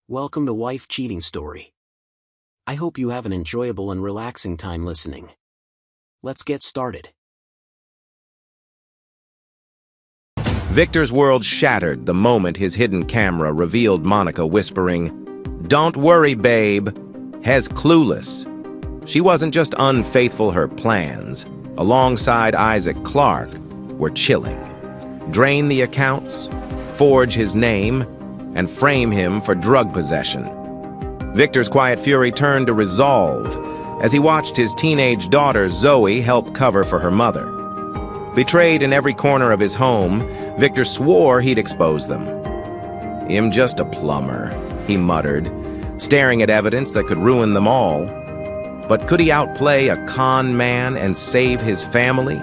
Welcome to Wife Cheating Story. I hope you have an enjoyable and relaxing time listening. Let's get started. Victor's world shattered the moment his hidden camera revealed Monica whispering, "Don't worry, babe." Hez clueless. She wasn't just unfaithful, her plans, alongside Isaac Clarke, were chilling. Drain the accounts, forge his name, and frame him for drug possession. Victor's quiet fury turned to resolve as he watched his teenage daughter Zoe help cover for her mother. Betrayed in every corner of his home, Victor swore he'd expose them. "I'm just a plumber," he muttered, staring at evidence that could ruin them all. But could he outplay a con man and save his family?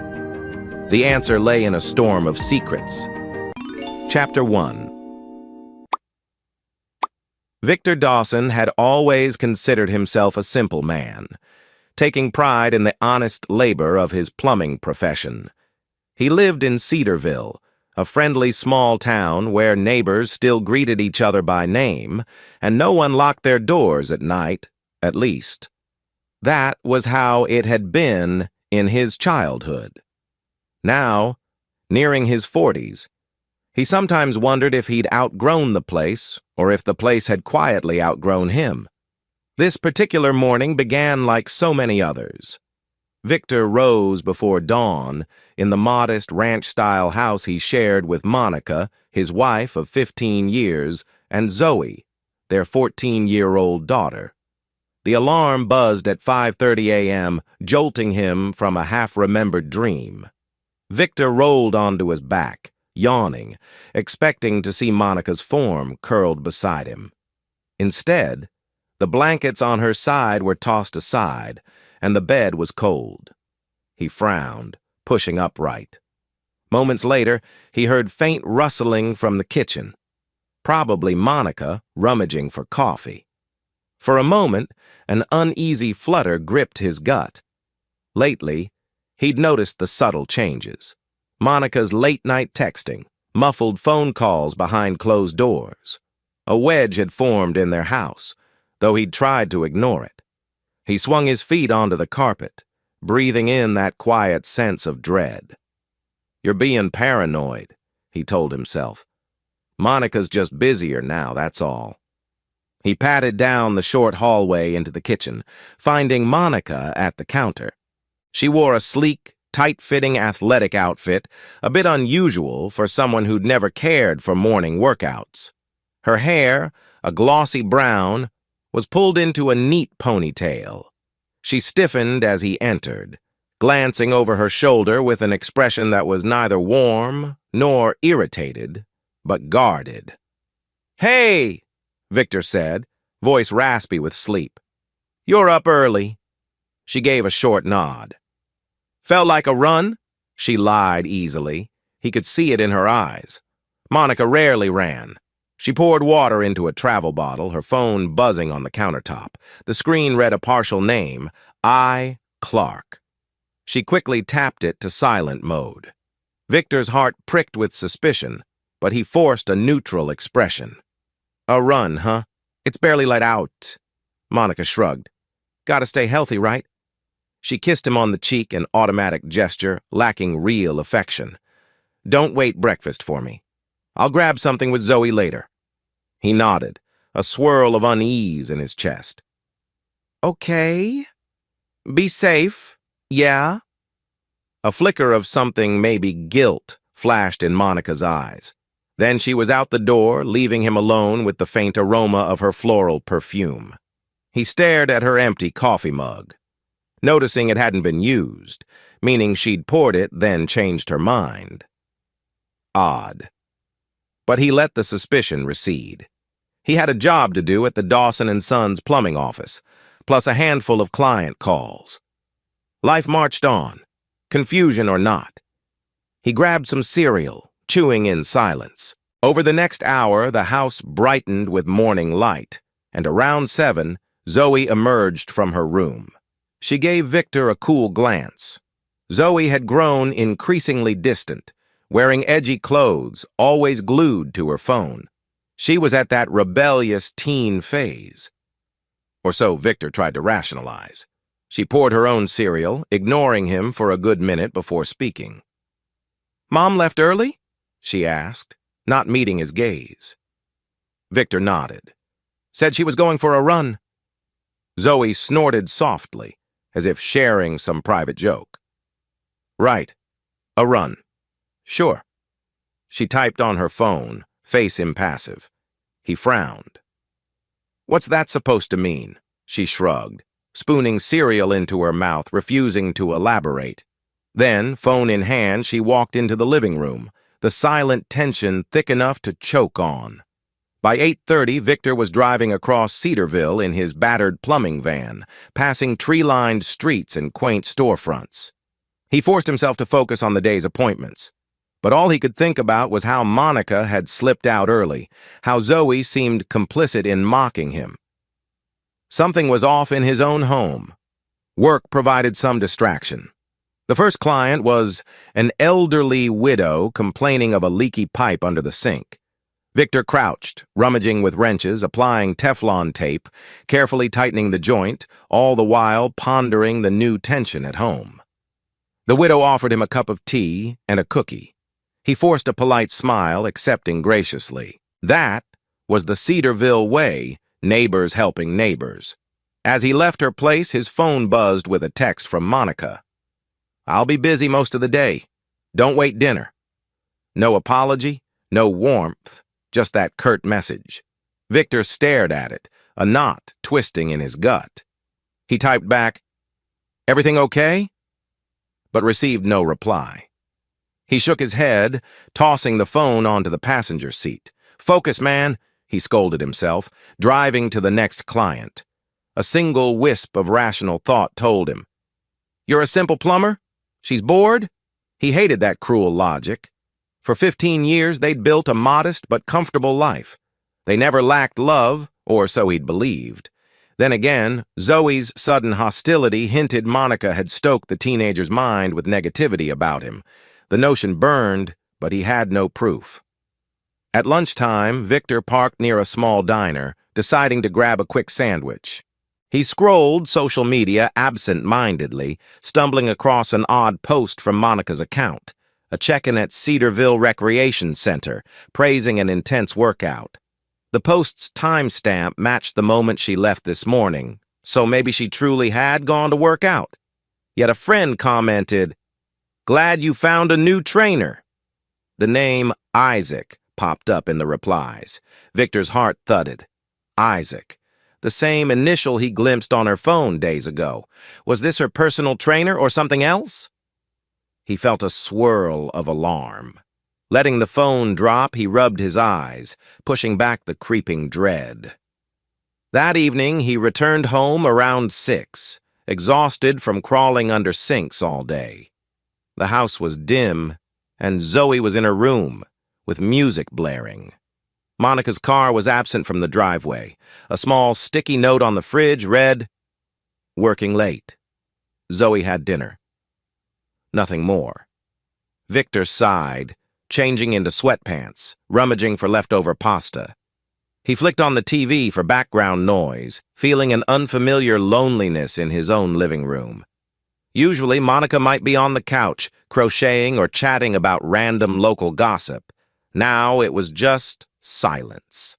The answer lay in a storm of secrets. Chapter 1. Victor Dawson had always considered himself a simple man, taking pride in the honest labor of his plumbing profession. He lived in Cedarville, a friendly small town where neighbors still greeted each other by name, and no one locked their doors at night, at least. That was how it had been in his childhood. Now, nearing his 40s, he sometimes wondered if he'd outgrown the place or if the place had quietly outgrown him. This particular morning began like so many others. Victor rose before dawn in the modest ranch-style house he shared with Monica, his wife of 15 years, and Zoe, their 14-year-old daughter. The alarm buzzed at 5:30 a.m., jolting him from a half-remembered dream. Victor rolled onto his back, yawning, expecting to see Monica's form curled beside him. Instead, the blankets on her side were tossed aside, and the bed was cold. He frowned, pushing upright. Moments later, he heard faint rustling from the kitchen, probably Monica rummaging for coffee. For a moment, an uneasy flutter gripped his gut. Lately, he'd noticed the subtle changes. Monica's late-night texting, muffled phone calls behind closed doors. A wedge had formed in their house, though he'd tried to ignore it. He swung his feet onto the carpet, breathing in that quiet sense of dread. "You're being paranoid," he told himself. "Monica's just busier now, that's all." He patted down the short hallway into the kitchen, finding Monica at the counter. She wore a sleek, tight-fitting athletic outfit, a bit unusual for someone who'd never cared for morning workouts. Her hair, a glossy brown, was pulled into a neat ponytail. She stiffened as he entered, glancing over her shoulder with an expression that was neither warm nor irritated, but guarded. "Hey!" Victor said, voice raspy with sleep. "You're up early." She gave a short nod. "Felt like a run?" She lied easily. He could see it in her eyes. Monica rarely ran. She poured water into a travel bottle, her phone buzzing on the countertop. The screen read a partial name, I. Clarke. She quickly tapped it to silent mode. Victor's heart pricked with suspicion, but he forced a neutral expression. "A run, huh? It's barely let out." Monica shrugged. "Gotta stay healthy, right?" She kissed him on the cheek, an automatic gesture, lacking real affection. "Don't wait breakfast for me. I'll grab something with Zoe later." He nodded, a swirl of unease in his chest. "Okay. Be safe, yeah?" A flicker of something, maybe guilt, flashed in Monica's eyes. Then she was out the door, leaving him alone with the faint aroma of her floral perfume. He stared at her empty coffee mug, noticing it hadn't been used, meaning she'd poured it, then changed her mind. Odd. But he let the suspicion recede. He had a job to do at the Dawson & Sons plumbing office, plus a handful of client calls. Life marched on, confusion or not. He grabbed some cereal, chewing in silence. Over the next hour, the house brightened with morning light, and around 7, Zoe emerged from her room. She gave Victor a cool glance. Zoe had grown increasingly distant, wearing edgy clothes, always glued to her phone. She was at that rebellious teen phase. Or so Victor tried to rationalize. She poured her own cereal, ignoring him for a good minute before speaking. "Mom left early?" she asked, not meeting his gaze. Victor nodded. "Said she was going for a run." Zoe snorted softly, as if sharing some private joke. "Right. A run. Sure." She typed on her phone, face impassive. He frowned. "What's that supposed to mean?" she shrugged, spooning cereal into her mouth, refusing to elaborate. Then, phone in hand, she walked into the living room, the silent tension thick enough to choke on. By 8:30, Victor was driving across Cedarville in his battered plumbing van, passing tree-lined streets and quaint storefronts. He forced himself to focus on the day's appointments. But all he could think about was how Monica had slipped out early, how Zoe seemed complicit in mocking him. Something was off in his own home. Work provided some distraction. The first client was an elderly widow complaining of a leaky pipe under the sink. Victor crouched, rummaging with wrenches, applying Teflon tape, carefully tightening the joint, all the while pondering the new tension at home. The widow offered him a cup of tea and a cookie. He forced a polite smile, accepting graciously. That was the Cedarville way, neighbors helping neighbors. As he left her place, his phone buzzed with a text from Monica. "I'll be busy most of the day. Don't wait dinner." No apology, no warmth, just that curt message. Victor stared at it, a knot twisting in his gut. He typed back, "Everything okay?" but received no reply. He shook his head, tossing the phone onto the passenger seat. "Focus, man," he scolded himself, driving to the next client. A single wisp of rational thought told him, "You're a simple plumber? She's bored?" He hated that cruel logic. For 15 years, they'd built a modest but comfortable life. They never lacked love, or so he'd believed. Then again, Zoe's sudden hostility hinted Monica had stoked the teenager's mind with negativity about him. The notion burned, but he had no proof. At lunchtime, Victor parked near a small diner, deciding to grab a quick sandwich. He scrolled social media absent-mindedly, stumbling across an odd post from Monica's account, a check-in at Cedarville Recreation Center, praising an intense workout. The post's timestamp matched the moment she left this morning, so maybe she truly had gone to work out. Yet a friend commented, "Glad you found a new trainer." The name Isaac popped up in the replies. Victor's heart thudded. Isaac. The same initial he glimpsed on her phone days ago. Was this her personal trainer or something else? He felt a swirl of alarm. Letting the phone drop, he rubbed his eyes, pushing back the creeping dread. That evening, he returned home around 6, exhausted from crawling under sinks all day. The house was dim, and Zoe was in her room, with music blaring. Monica's car was absent from the driveway. A small sticky note on the fridge read, "Working late. Zoe had dinner." Nothing more. Victor sighed, changing into sweatpants, rummaging for leftover pasta. He flicked on the TV for background noise, feeling an unfamiliar loneliness in his own living room. Usually, Monica might be on the couch, crocheting or chatting about random local gossip. Now it was just silence.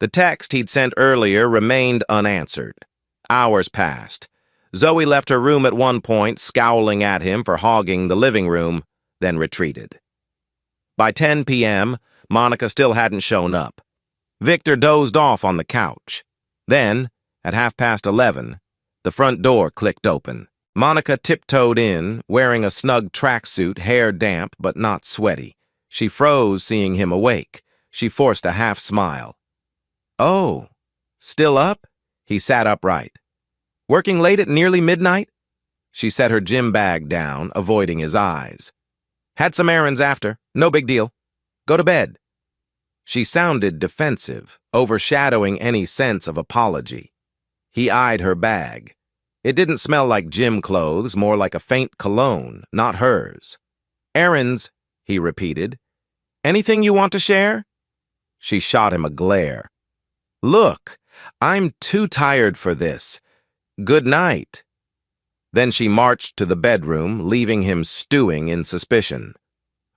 The text he'd sent earlier remained unanswered. Hours passed. Zoe left her room at one point, scowling at him for hogging the living room, then retreated. By 10 p.m., Monica still hadn't shown up. Victor dozed off on the couch. Then, at 11:30, the front door clicked open. Monica tiptoed in, wearing a snug tracksuit, hair damp but not sweaty. She froze seeing him awake. She forced a half smile. "Oh, still up?" He sat upright. "Working late at nearly midnight?" She set her gym bag down, avoiding his eyes. "Had some errands after. No big deal. Go to bed." She sounded defensive, overshadowing any sense of apology. He eyed her bag. It didn't smell like gym clothes, more like a faint cologne, not hers. "Errands," he repeated. "Anything you want to share?" She shot him a glare. "Look, I'm too tired for this. Good night." Then she marched to the bedroom, leaving him stewing in suspicion.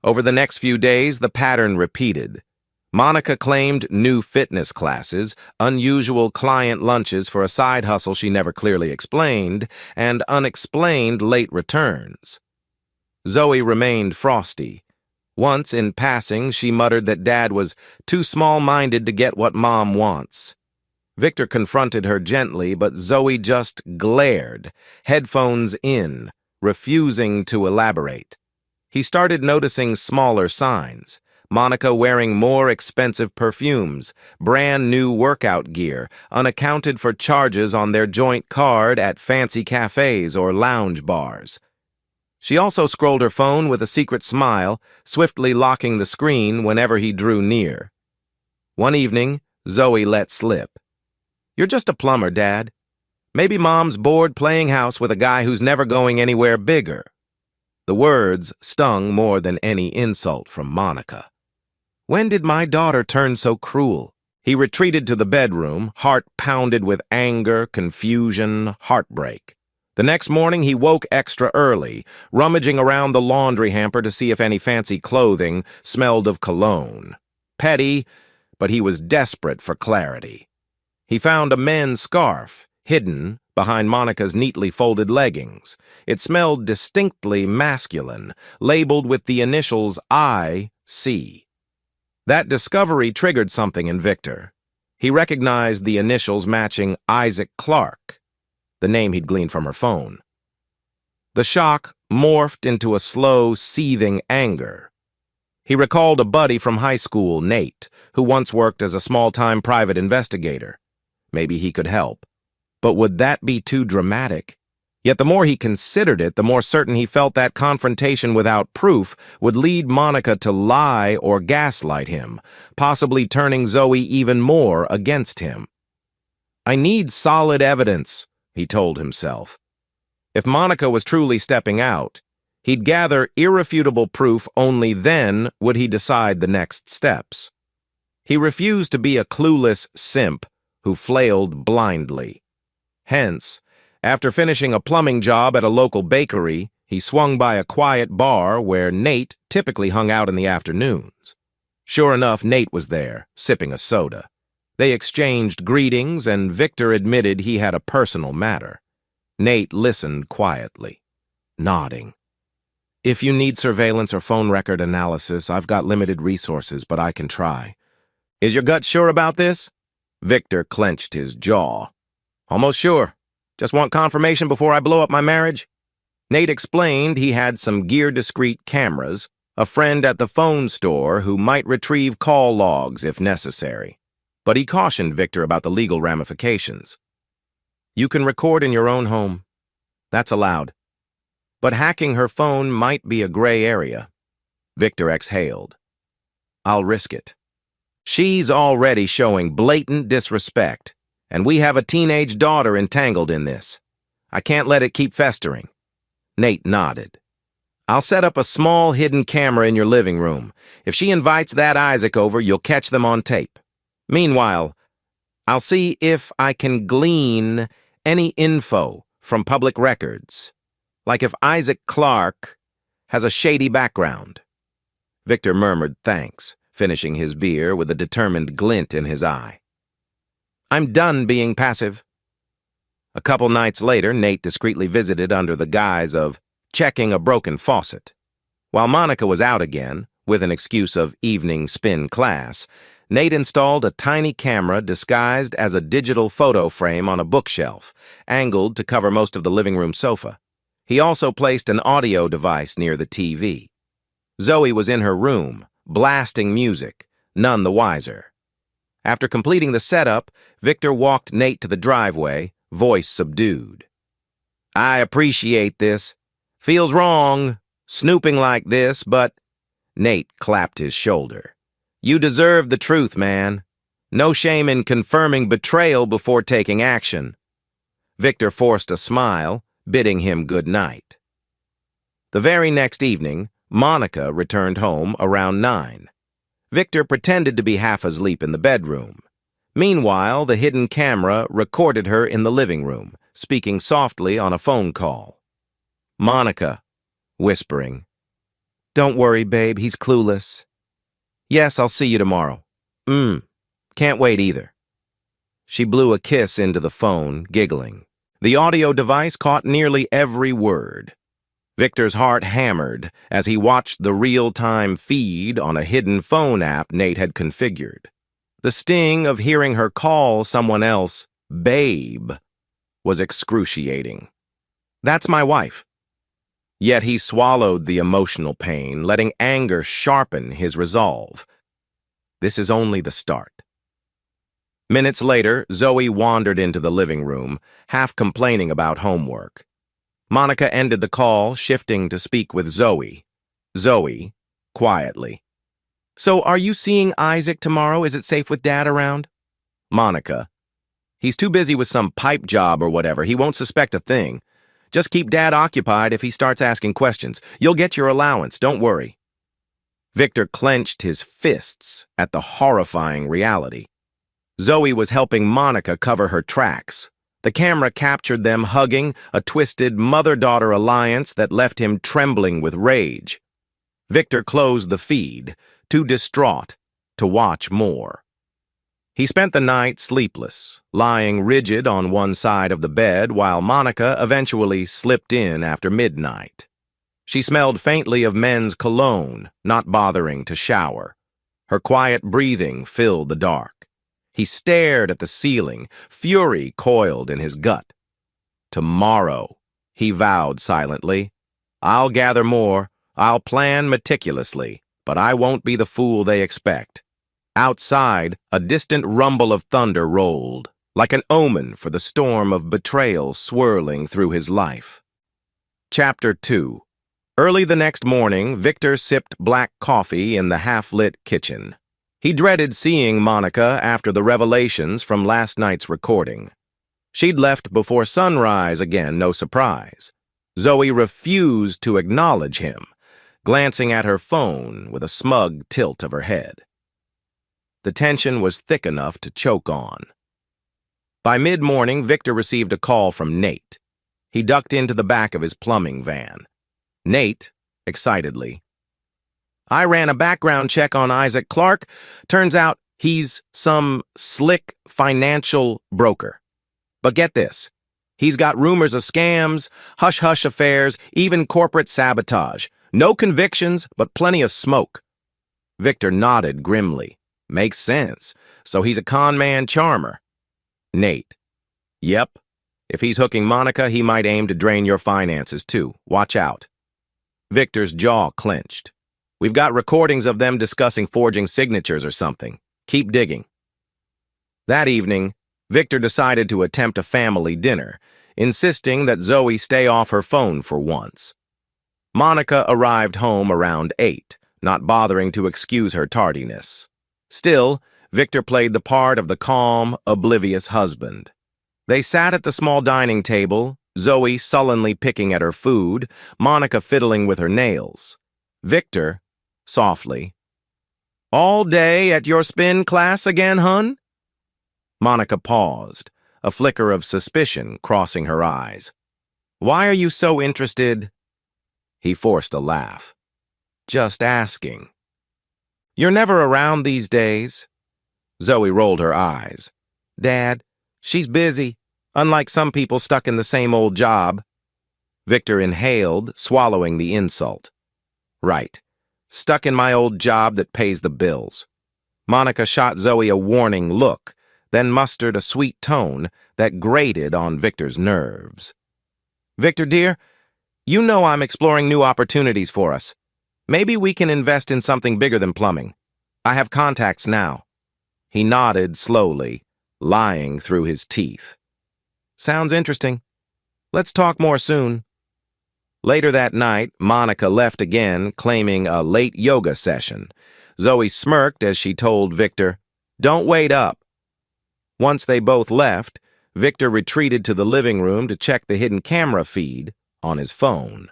Over the next few days, the pattern repeated. Monica claimed new fitness classes, unusual client lunches for a side hustle she never clearly explained, and unexplained late returns. Zoe remained frosty. Once, in passing, she muttered that Dad was too small-minded to get what Mom wants. Victor confronted her gently, but Zoe just glared, headphones in, refusing to elaborate. He started noticing smaller signs. Monica wearing more expensive perfumes, brand new workout gear, unaccounted for charges on their joint card at fancy cafes or lounge bars. She also scrolled her phone with a secret smile, swiftly locking the screen whenever he drew near. One evening, Zoe let slip. "You're just a plumber, Dad. Maybe Mom's bored playing house with a guy who's never going anywhere bigger." The words stung more than any insult from Monica. When did my daughter turn so cruel? He retreated to the bedroom, heart pounded with anger, confusion, heartbreak. The next morning, he woke extra early, rummaging around the laundry hamper to see if any fancy clothing smelled of cologne. Petty, but he was desperate for clarity. He found a men's scarf, hidden behind Monica's neatly folded leggings. It smelled distinctly masculine, labeled with the initials I.C. That discovery triggered something in Victor. He recognized the initials matching Isaac Clarke, the name he'd gleaned from her phone. The shock morphed into a slow, seething anger. He recalled a buddy from high school, Nate, who once worked as a small-time private investigator. Maybe he could help. But would that be too dramatic? Yet the more he considered it, the more certain he felt that confrontation without proof would lead Monica to lie or gaslight him, possibly turning Zoe even more against him. "I need solid evidence," he told himself. If Monica was truly stepping out, he'd gather irrefutable proof. Only then would he decide the next steps. He refused to be a clueless simp who flailed blindly. Hence, after finishing a plumbing job at a local bakery, he swung by a quiet bar where Nate typically hung out in the afternoons. Sure enough, Nate was there, sipping a soda. They exchanged greetings, and Victor admitted he had a personal matter. Nate listened quietly, nodding. "If you need surveillance or phone record analysis, I've got limited resources, but I can try." "Is your gut sure about this?" Victor clenched his jaw. "Almost sure. Just want confirmation before I blow up my marriage?" Nate explained he had some gear-discreet cameras, a friend at the phone store who might retrieve call logs if necessary. But he cautioned Victor about the legal ramifications. "You can record in your own home. That's allowed. But hacking her phone might be a gray area." Victor exhaled. "I'll risk it. She's already showing blatant disrespect. And we have a teenage daughter entangled in this. I can't let it keep festering." Nate nodded. "I'll set up a small hidden camera in your living room. If she invites that Isaac over, you'll catch them on tape. Meanwhile, I'll see if I can glean any info from public records, like if Isaac Clarke has a shady background." Victor murmured thanks, finishing his beer with a determined glint in his eye. "I'm done being passive." A couple nights later, Nate discreetly visited under the guise of checking a broken faucet. While Monica was out again, with an excuse of evening spin class, Nate installed a tiny camera disguised as a digital photo frame on a bookshelf, angled to cover most of the living room sofa. He also placed an audio device near the TV. Zoe was in her room, blasting music, none the wiser. After completing the setup, Victor walked Nate to the driveway, voice subdued. "I appreciate this. Feels wrong, snooping like this, but—" Nate clapped his shoulder. "You deserve the truth, man. No shame in confirming betrayal before taking action." Victor forced a smile, bidding him good night. The very next evening, Monica returned home around 9. Victor pretended to be half asleep in the bedroom. Meanwhile, the hidden camera recorded her in the living room, speaking softly on a phone call. Monica, whispering, "Don't worry, babe, he's clueless. Yes, I'll see you tomorrow. Can't wait either." She blew a kiss into the phone, giggling. The audio device caught nearly every word. Victor's heart hammered as he watched the real-time feed on a hidden phone app Nate had configured. The sting of hearing her call someone else babe was excruciating. "That's my wife." Yet he swallowed the emotional pain, letting anger sharpen his resolve. This is only the start. Minutes later, Zoe wandered into the living room, half complaining about homework. Monica ended the call, shifting to speak with Zoe. Zoe, quietly, "So are you seeing Isaac tomorrow? Is it safe with Dad around?" Monica, "He's too busy with some pipe job or whatever. He won't suspect a thing. Just keep Dad occupied if he starts asking questions. You'll get your allowance, don't worry." Victor clenched his fists at the horrifying reality. Zoe was helping Monica cover her tracks. The camera captured them hugging, a twisted mother-daughter alliance that left him trembling with rage. Victor closed the feed, too distraught to watch more. He spent the night sleepless, lying rigid on one side of the bed while Monica eventually slipped in after midnight. She smelled faintly of men's cologne, not bothering to shower. Her quiet breathing filled the dark. He stared at the ceiling, fury coiled in his gut. "Tomorrow," he vowed silently. "I'll gather more, I'll plan meticulously, but I won't be the fool they expect." Outside, a distant rumble of thunder rolled, like an omen for the storm of betrayal swirling through his life. Chapter 2. Early the next morning, Victor sipped black coffee in the half-lit kitchen. He dreaded seeing Monica after the revelations from last night's recording. She'd left before sunrise again, no surprise. Zoe refused to acknowledge him, glancing at her phone with a smug tilt of her head. The tension was thick enough to choke on. By mid-morning, Victor received a call from Nate. He ducked into the back of his plumbing van. Nate, excitedly, "I ran a background check on Isaac Clark. Turns out he's some slick financial broker. But get this, he's got rumors of scams, hush-hush affairs, even corporate sabotage. No convictions, but plenty of smoke." Victor nodded grimly. "Makes sense. So he's a con man charmer." Nate, "Yep. If he's hooking Monica, he might aim to drain your finances too. Watch out." Victor's jaw clenched. "We've got recordings of them discussing forging signatures or something. Keep digging." That evening, Victor decided to attempt a family dinner, insisting that Zoe stay off her phone for once. Monica arrived home around 8, not bothering to excuse her tardiness. Still, Victor played the part of the calm, oblivious husband. They sat at the small dining table, Zoe sullenly picking at her food, Monica fiddling with her nails. Victor, softly, "All day at your spin class again, hun?" Monica paused, a flicker of suspicion crossing her eyes. "Why are you so interested?" He forced a laugh. "Just asking." "You're never around these days." Zoe rolled her eyes. "Dad, she's busy, unlike some people stuck in the same old job." Victor inhaled, swallowing the insult. "Right. Stuck in my old job that pays the bills." Monica shot Zoe a warning look, then mustered a sweet tone that grated on Victor's nerves. "Victor, dear, you know I'm exploring new opportunities for us. Maybe we can invest in something bigger than plumbing. I have contacts now." He nodded slowly, lying through his teeth. "Sounds interesting. Let's talk more soon." Later that night, Monica left again, claiming a late yoga session. Zoe smirked as she told Victor, "Don't wait up." Once they both left, Victor retreated to the living room to check the hidden camera feed on his phone.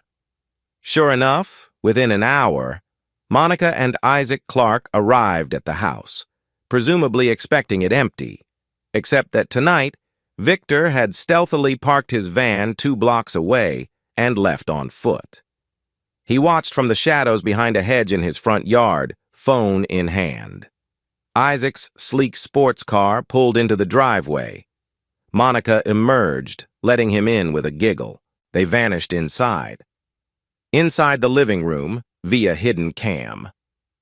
Sure enough, within an hour, Monica and Isaac Clarke arrived at the house, presumably expecting it empty, except that tonight, Victor had stealthily parked his van 2 blocks away and left on foot. He watched from the shadows behind a hedge in his front yard, phone in hand. Isaac's sleek sports car pulled into the driveway. Monica emerged, letting him in with a giggle. They vanished inside. Inside the living room, via hidden cam,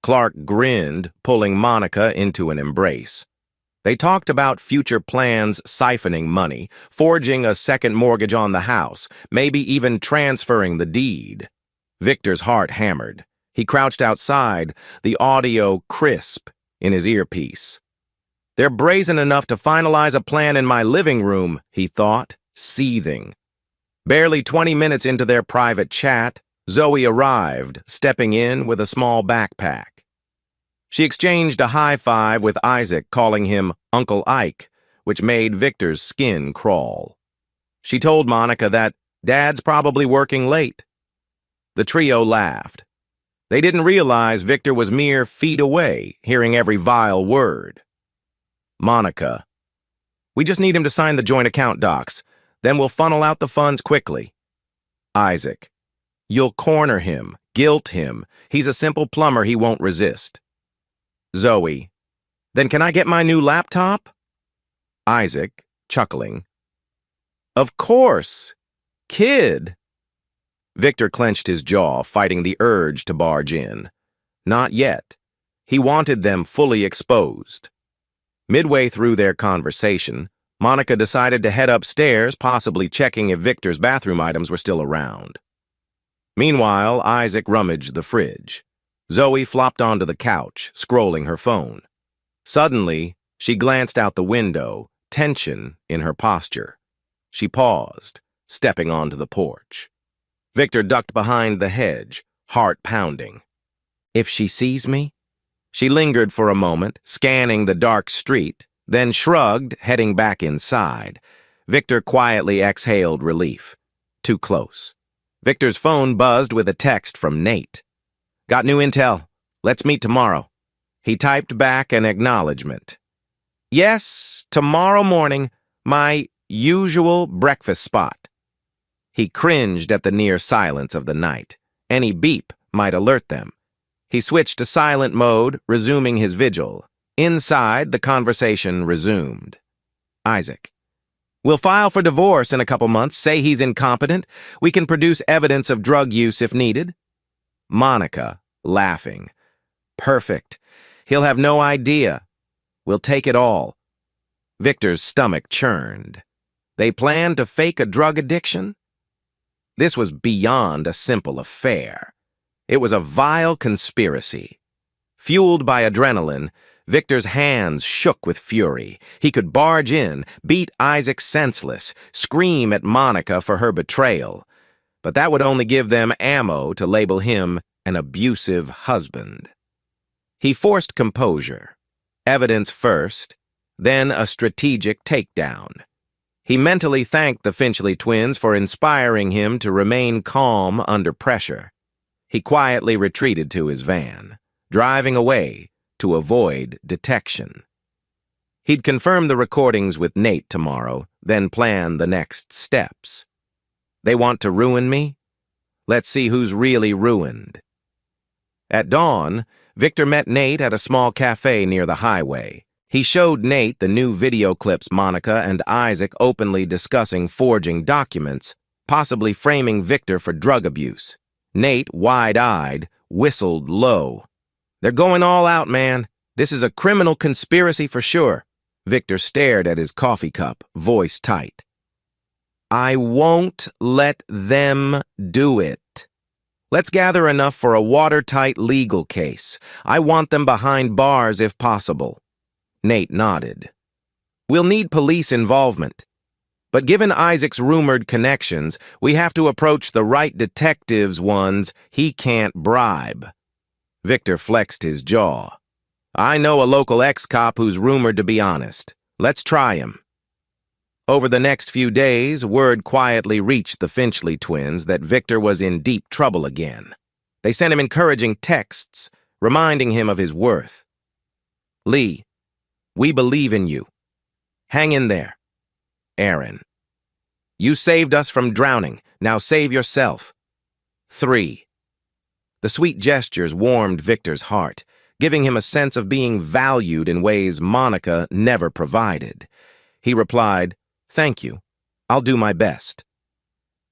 Clarke grinned, pulling Monica into an embrace. They talked about future plans, siphoning money, forging a second mortgage on the house, maybe even transferring the deed. Victor's heart hammered. He crouched outside, the audio crisp in his earpiece. They're brazen enough to finalize a plan in my living room, he thought, seething. Barely 20 minutes into their private chat, Zoe arrived, stepping in with a small backpack. She exchanged a high five with Isaac, calling him Uncle Ike, which made Victor's skin crawl. She told Monica that Dad's probably working late. The trio laughed. They didn't realize Victor was mere feet away, hearing every vile word. Monica: we just need him to sign the joint account docs, then we'll funnel out the funds quickly. Isaac: you'll corner him, guilt him. He's a simple plumber, he won't resist. Zoe: then can I get my new laptop? Isaac, chuckling: of course, kid. Victor clenched his jaw, fighting the urge to barge in. Not yet. He wanted them fully exposed. Midway through their conversation, Monica decided to head upstairs, possibly checking if Victor's bathroom items were still around. Meanwhile, Isaac rummaged the fridge. Zoe flopped onto the couch, scrolling her phone. Suddenly, she glanced out the window, tension in her posture. She paused, stepping onto the porch. Victor ducked behind the hedge, heart pounding. If she sees me? She lingered for a moment, scanning the dark street, then shrugged, heading back inside. Victor quietly exhaled relief. Too close. Victor's phone buzzed with a text from Nate. Got new intel. Let's meet tomorrow. He typed back an acknowledgement. Yes, tomorrow morning, my usual breakfast spot. He cringed at the near silence of the night. Any beep might alert them. He switched to silent mode, resuming his vigil. Inside, the conversation resumed. Isaac: we'll file for divorce in a couple months, say he's incompetent. We can produce evidence of drug use if needed. Monica, laughing: perfect. He'll have no idea. We'll take it all. Victor's stomach churned. They planned to fake a drug addiction? This was beyond a simple affair. It was a vile conspiracy. Fueled by adrenaline, Victor's hands shook with fury. He could barge in, beat Isaac senseless, scream at Monica for her betrayal. But that would only give them ammo to label him an abusive husband. He forced composure. Evidence first, then a strategic takedown. He mentally thanked the Finchley twins for inspiring him to remain calm under pressure. He quietly retreated to his van, driving away to avoid detection. He'd confirm the recordings with Nate tomorrow, then plan the next steps. They want to ruin me? Let's see who's really ruined. At dawn, Victor met Nate at a small cafe near the highway. He showed Nate the new video clips Monica and Isaac openly discussing forging documents, possibly framing Victor for drug abuse. Nate, wide-eyed, whistled low. They're going all out, man. This is a criminal conspiracy for sure. Victor stared at his coffee cup, voice tight. I won't let them do it. Let's gather enough for a watertight legal case. I want them behind bars if possible. Nate nodded. We'll need police involvement. But given Isaac's rumored connections, we have to approach the right detectives, ones he can't bribe. Victor flexed his jaw. I know a local ex-cop who's rumored to be honest. Let's try him. Over the next few days, word quietly reached the Finchley twins that Victor was in deep trouble again. They sent him encouraging texts, reminding him of his worth. Lee, we believe in you. Hang in there. Aaron. You saved us from drowning. Now save yourself. 3. The sweet gestures warmed Victor's heart, giving him a sense of being valued in ways Monica never provided. He replied, "Thank you. I'll do my best."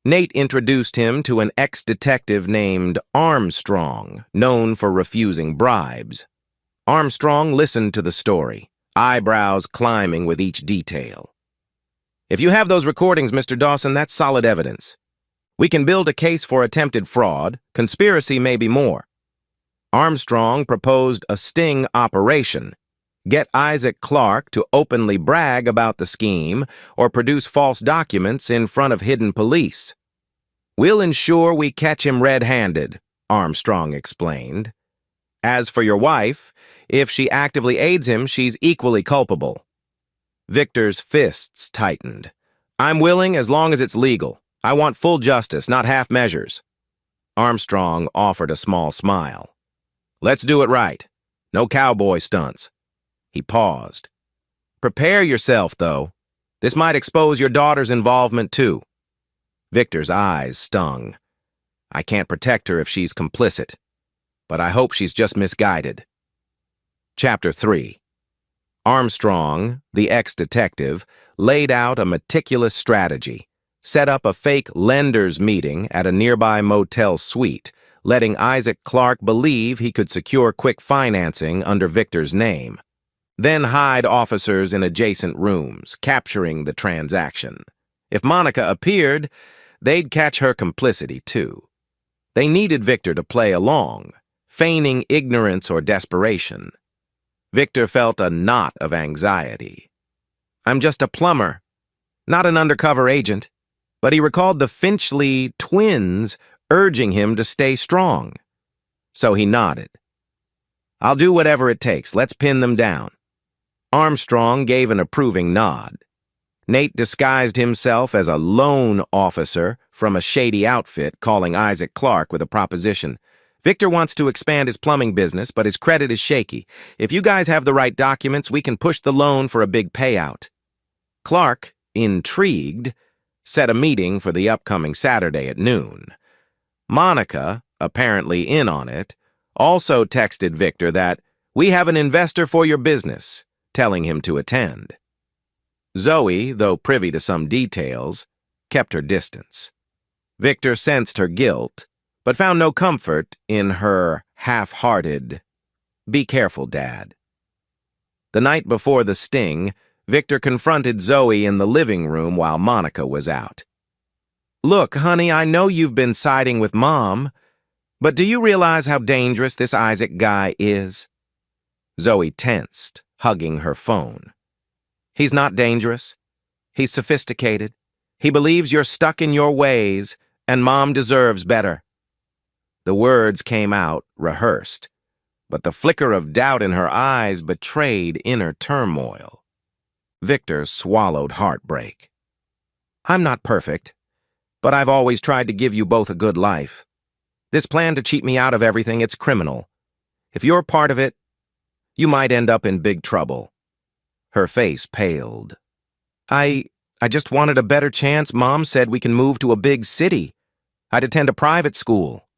Nate introduced him to an ex-detective named Armstrong, known for refusing bribes. Armstrong listened to the story, eyebrows climbing with each detail. "If you have those recordings, Mr. Dawson, that's solid evidence. We can build a case for attempted fraud, conspiracy, maybe more." Armstrong proposed a sting operation. Get Isaac Clarke to openly brag about the scheme or produce false documents in front of hidden police. "We'll ensure we catch him red-handed," Armstrong explained. "As for your wife, if she actively aids him, she's equally culpable." Victor's fists tightened. "I'm willing as long as it's legal. I want full justice, not half measures." Armstrong offered a small smile. "Let's do it right. No cowboy stunts." He paused. "Prepare yourself, though. This might expose your daughter's involvement, too." Victor's eyes stung. "I can't protect her if she's complicit, but I hope she's just misguided." Chapter 3. Armstrong, the ex-detective, laid out a meticulous strategy, set up a fake lenders meeting at a nearby motel suite, letting Isaac Clarke believe he could secure quick financing under Victor's name. Then hide officers in adjacent rooms, capturing the transaction. If Monica appeared, they'd catch her complicity too. They needed Victor to play along, feigning ignorance or desperation. Victor felt a knot of anxiety. "I'm just a plumber, not an undercover agent." But he recalled the Finchley twins urging him to stay strong. So he nodded. "I'll do whatever it takes. Let's pin them down." Armstrong gave an approving nod. Nate disguised himself as a loan officer from a shady outfit, calling Isaac Clarke with a proposition. "Victor wants to expand his plumbing business, but his credit is shaky. If you guys have the right documents, we can push the loan for a big payout." Clarke, intrigued, set a meeting for the upcoming Saturday at noon. Monica, apparently in on it, also texted Victor that, "We have an investor for your business," telling him to attend. Zoe, though privy to some details, kept her distance. Victor sensed her guilt, but found no comfort in her half-hearted, "Be careful, Dad." The night before the sting, Victor confronted Zoe in the living room while Monica was out. "Look, honey, I know you've been siding with Mom, but do you realize how dangerous this Isaac guy is?" Zoe tensed, hugging her phone. "He's not dangerous. He's sophisticated. He believes you're stuck in your ways, and Mom deserves better." The words came out rehearsed, but the flicker of doubt in her eyes betrayed inner turmoil. Victor swallowed heartbreak. "I'm not perfect, but I've always tried to give you both a good life. This plan to cheat me out of everything, it's criminal. If you're part of it, you might end up in big trouble." Her face paled. I just wanted a better chance. Mom said we can move to a big city. I'd attend a private school.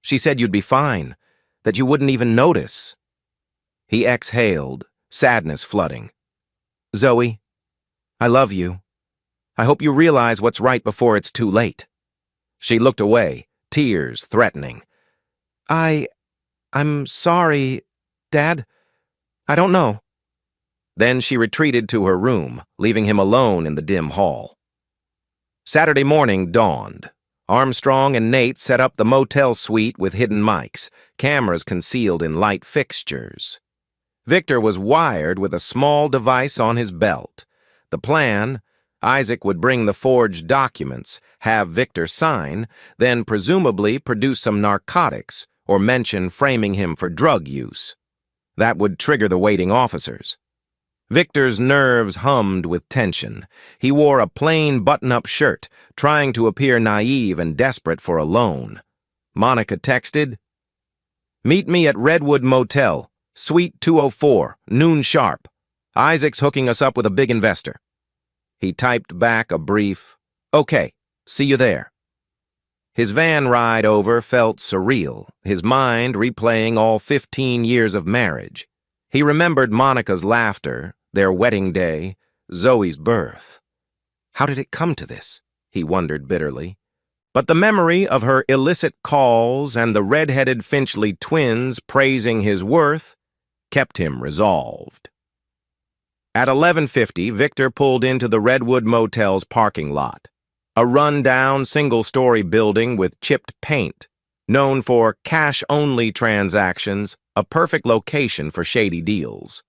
She said you'd be fine, that you wouldn't even notice." He exhaled, sadness flooding. "Zoe, I love you. I hope you realize what's right before it's too late." She looked away, tears threatening. I'm sorry, Dad. I don't know." Then she retreated to her room, leaving him alone in the dim hall. Saturday morning dawned. Armstrong and Nate set up the motel suite with hidden mics, cameras concealed in light fixtures. Victor was wired with a small device on his belt. The plan: Isaac would bring the forged documents, have Victor sign, then presumably produce some narcotics or mention framing him for drug use. That would trigger the waiting officers. Victor's nerves hummed with tension. He wore a plain button-up shirt, trying to appear naive and desperate for a loan. Monica texted, "Meet me at Redwood Motel, Suite 204, noon sharp. Isaac's hooking us up with a big investor." He typed back a brief, "Okay, see you there." His van ride over felt surreal, his mind replaying all 15 years of marriage. He remembered Monica's laughter, their wedding day, Zoe's birth. How did it come to this? He wondered bitterly. But the memory of her illicit calls and the red-headed Finchley twins praising his worth kept him resolved. At 11:50, Victor pulled into the Redwood Motel's parking lot, a run-down single-story building with chipped paint, known for cash-only transactions, a perfect location for shady deals.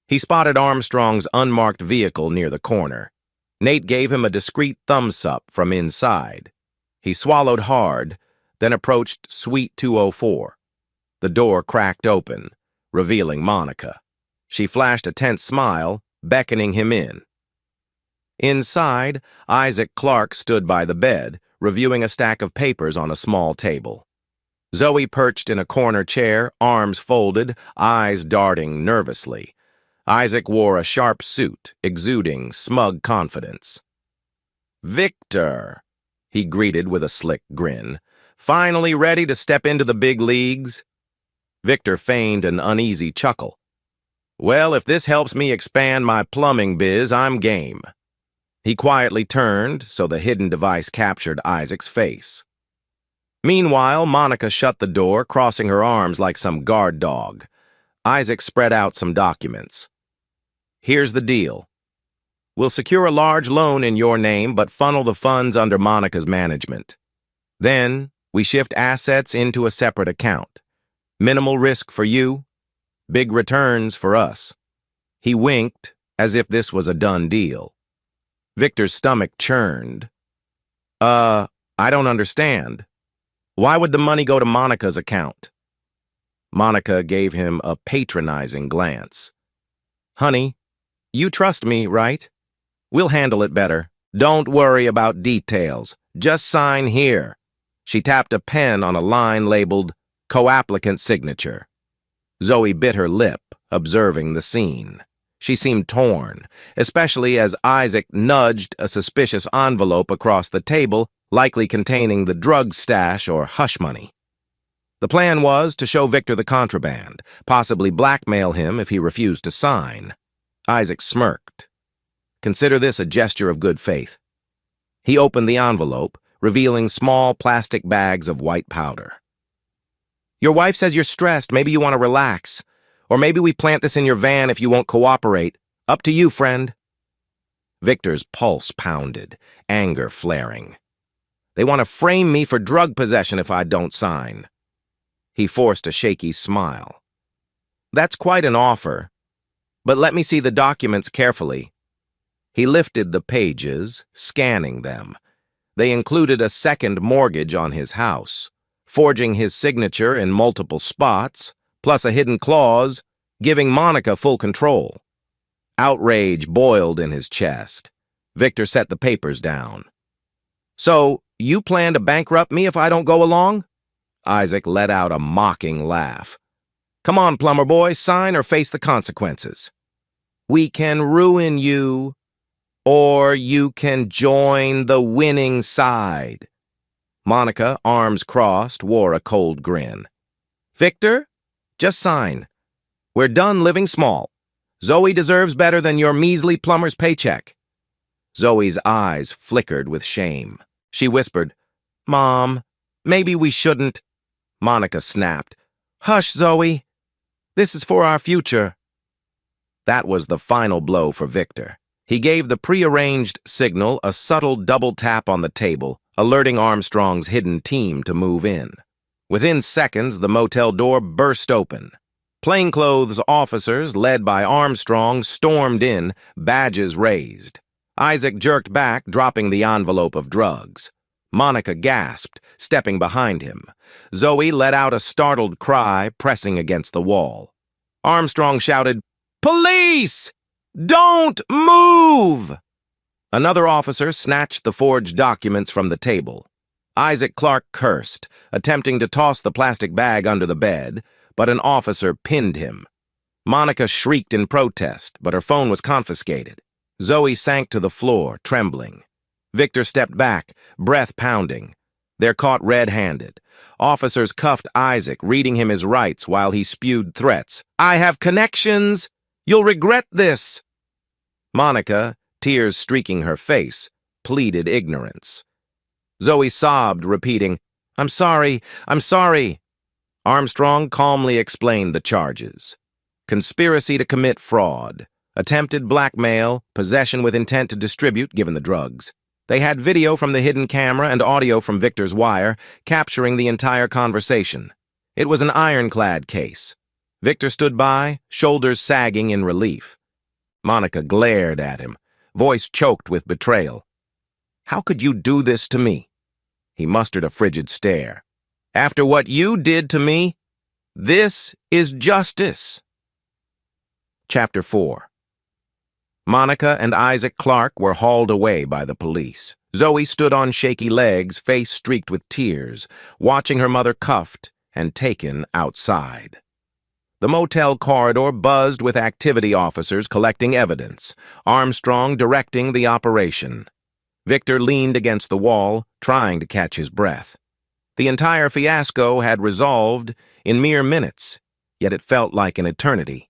He spotted Armstrong's unmarked vehicle near the corner. Nate gave him a discreet thumbs-up from inside. He swallowed hard, then approached Suite 204. The door cracked open, revealing Monica. She flashed a tense smile, beckoning him in. Inside, Isaac Clarke stood by the bed, reviewing a stack of papers on a small table. Zoe perched in a corner chair, arms folded, eyes darting nervously. Isaac wore a sharp suit, exuding smug confidence. "Victor," he greeted with a slick grin. "Finally ready to step into the big leagues?" Victor feigned an uneasy chuckle. "Well, if this helps me expand my plumbing biz, I'm game." He quietly turned so the hidden device captured Isaac's face. Meanwhile, Monica shut the door, crossing her arms like some guard dog. Isaac spread out some documents. "Here's the deal. We'll secure a large loan in your name, but funnel the funds under Monica's management. Then, we shift assets into a separate account. Minimal risk for you, big returns for us." He winked, as if this was a done deal. Victor's stomach churned. I don't understand. Why would the money go to Monica's account?" Monica gave him a patronizing glance. "Honey, you trust me, right? We'll handle it better. Don't worry about details. Just sign here." She tapped a pen on a line labeled "Co-applicant signature." Zoe bit her lip, observing the scene. She seemed torn, especially as Isaac nudged a suspicious envelope across the table, likely containing the drug stash or hush money. The plan was to show Victor the contraband, possibly blackmail him if he refused to sign. Isaac smirked. Consider this a gesture of good faith. He opened the envelope, revealing small plastic bags of white powder. "Your wife says you're stressed. Maybe you want to relax. Or maybe we plant this in your van if you won't cooperate. Up to you, friend." Victor's pulse pounded, anger flaring. "They want to frame me for drug possession if I don't sign." He forced a shaky smile. "That's quite an offer. But let me see the documents carefully." He lifted the pages, scanning them. They included a second mortgage on his house, forging his signature in multiple spots, plus a hidden clause giving Monica full control. Outrage boiled in his chest. Victor set the papers down. "So, you plan to bankrupt me if I don't go along?" Isaac let out a mocking laugh. "Come on, plumber boy, sign or face the consequences." "We can ruin you, or you can join the winning side." Monica, arms crossed, wore a cold grin. "Victor, just sign. We're done living small. Zoe deserves better than your measly plumber's paycheck." Zoe's eyes flickered with shame. She whispered, "Mom, maybe we shouldn't." Monica snapped, "Hush, Zoe. This is for our future." That was the final blow for Victor. He gave the prearranged signal a subtle double tap on the table, alerting Armstrong's hidden team to move in. Within seconds, the motel door burst open. Plainclothes officers, led by Armstrong, stormed in, badges raised. Isaac jerked back, dropping the envelope of drugs. Monica gasped, stepping behind him. Zoe let out a startled cry, pressing against the wall. Armstrong shouted, "Police! Don't move!" Another officer snatched the forged documents from the table. Isaac Clarke cursed, attempting to toss the plastic bag under the bed, but an officer pinned him. Monica shrieked in protest, but her phone was confiscated. Zoe sank to the floor, trembling. Victor stepped back, breath pounding. They're caught red-handed. Officers cuffed Isaac, reading him his rights while he spewed threats. "I have connections! You'll regret this!" Monica, tears streaking her face, pleaded ignorance. Zoe sobbed, repeating, I'm sorry. Armstrong calmly explained the charges. Conspiracy to commit fraud, attempted blackmail, possession with intent to distribute, given the drugs. They had video from the hidden camera and audio from Victor's wire, capturing the entire conversation. It was an ironclad case. Victor stood by, shoulders sagging in relief. Monica glared at him, voice choked with betrayal. How could you do this to me? He mustered a frigid stare. After what you did to me, this is justice. Chapter 4. Monica and Isaac Clarke were hauled away by the police. Zoe stood on shaky legs, face streaked with tears, watching her mother cuffed and taken outside. The motel corridor buzzed with activity officers collecting evidence, Armstrong directing the operation. Victor leaned against the wall, trying to catch his breath. The entire fiasco had resolved in mere minutes, yet it felt like an eternity.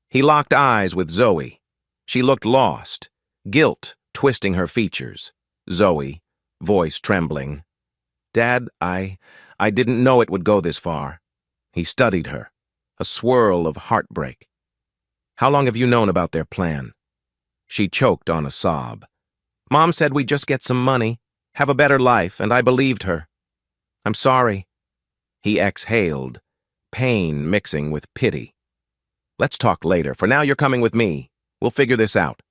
He locked eyes with Zoe. She looked lost, guilt twisting her features. Zoe, voice trembling. Dad, I didn't know it would go this far. He studied her, a swirl of heartbreak. How long have you known about their plan? She choked on a sob. Mom said we'd just get some money, have a better life, and I believed her. I'm sorry. He exhaled, pain mixing with pity. Let's talk later. For now, you're coming with me. We'll figure this out.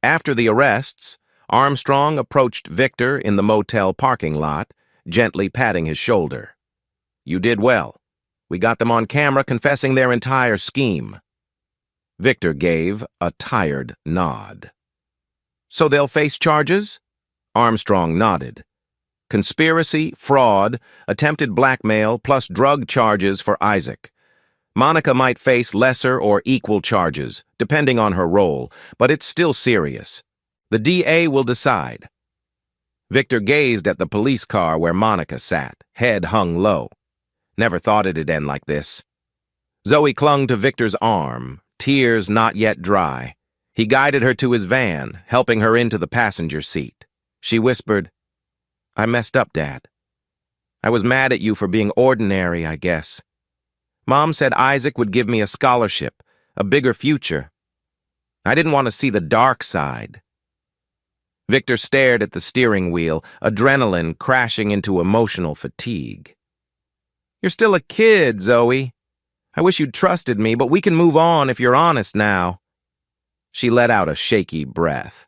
After the arrests, Armstrong approached Victor in the motel parking lot, gently patting his shoulder. You did well. We got them on camera confessing their entire scheme. Victor gave a tired nod. So they'll face charges? Armstrong nodded. Conspiracy, fraud, attempted blackmail, plus drug charges for Isaac. Monica might face lesser or equal charges, depending on her role, but it's still serious. The DA will decide. Victor gazed at the police car where Monica sat, head hung low. Never thought it'd end like this. Zoe clung to Victor's arm, tears not yet dry. He guided her to his van, helping her into the passenger seat. She whispered, I messed up, Dad. I was mad at you for being ordinary, I guess. Mom said Isaac would give me a scholarship, a bigger future. I didn't want to see the dark side. Victor stared at the steering wheel, adrenaline crashing into emotional fatigue. You're still a kid, Zoe. I wish you'd trusted me, but we can move on if you're honest now. She let out a shaky breath.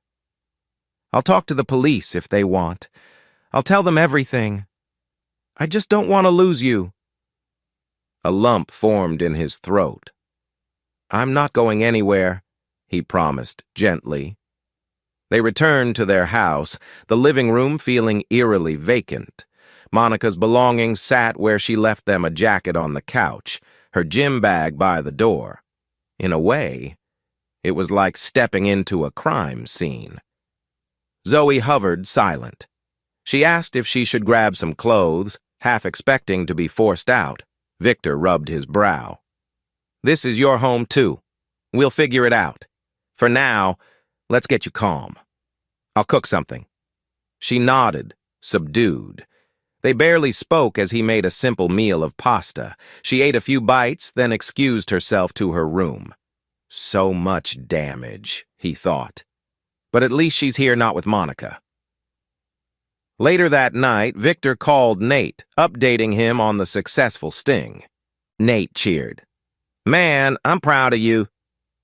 I'll talk to the police if they want. I'll tell them everything. I just don't want to lose you. A lump formed in his throat. I'm not going anywhere, he promised gently. They returned to their house, the living room feeling eerily vacant. Monica's belongings sat where she left them, a jacket on the couch, her gym bag by the door. In a way, it was like stepping into a crime scene. Zoe hovered silent. She asked if she should grab some clothes, half expecting to be forced out. Victor rubbed his brow. This is your home, too. We'll figure it out. For now, let's get you calm. I'll cook something. She nodded, subdued. They barely spoke as he made a simple meal of pasta. She ate a few bites, then excused herself to her room. So much damage, he thought. But at least she's here not with Monica. Later that night, Victor called Nate, updating him on the successful sting. Nate cheered. Man, I'm proud of you.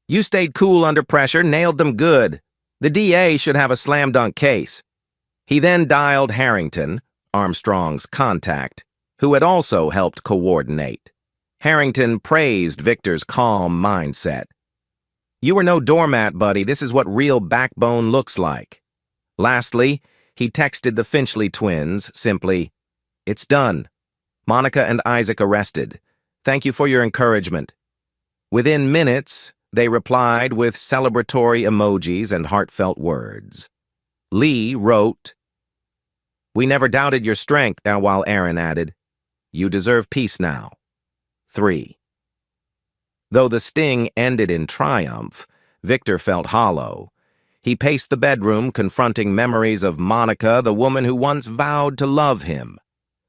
You stayed cool under pressure, nailed them good. The DA should have a slam-dunk case. He then dialed Harrington, Armstrong's contact, who had also helped coordinate. Harrington praised Victor's calm mindset. You were no doormat, buddy. This is what real backbone looks like. Lastly, He texted the Finchley twins simply, "It's done. Monica and Isaac arrested. Thank you for your encouragement." Within minutes, they replied with celebratory emojis and heartfelt words. Lee wrote, "We never doubted your strength," while Aaron added, "You deserve peace now." 3. Though the sting ended in triumph, Victor felt hollow. He paced the bedroom, confronting memories of Monica, the woman who once vowed to love him,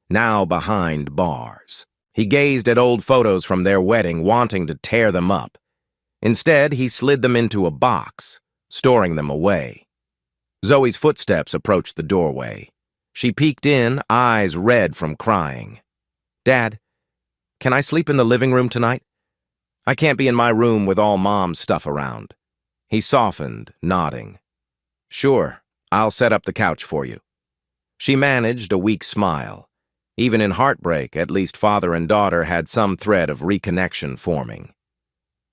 now behind bars. He gazed at old photos from their wedding, wanting to tear them up. Instead, he slid them into a box, storing them away. Zoe's footsteps approached the doorway. She peeked in, eyes red from crying. "Dad, can I sleep in the living room tonight? I can't be in my room with all Mom's stuff around." He softened, nodding. "Sure, I'll set up the couch for you." She managed a weak smile. Even in heartbreak, at least father and daughter had some thread of reconnection forming.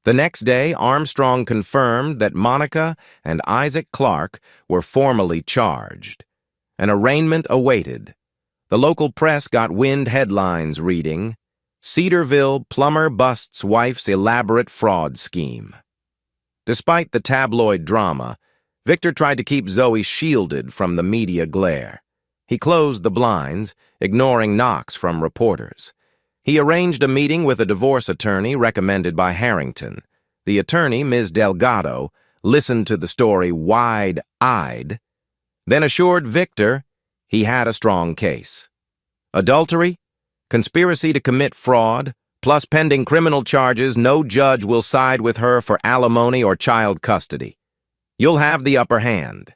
The next day, Armstrong confirmed that Monica and Isaac Clark were formally charged. An arraignment awaited. The local press got wind headlines reading, "Cedarville plumber busts wife's elaborate fraud scheme." Despite the tabloid drama, Victor tried to keep Zoe shielded from the media glare. He closed the blinds, ignoring knocks from reporters. He arranged a meeting with a divorce attorney recommended by Harrington. The attorney, Ms. Delgado, listened to the story wide-eyed, then assured Victor he had a strong case. Adultery, conspiracy to commit fraud, plus pending criminal charges, no judge will side with her for alimony or child custody. You'll have the upper hand.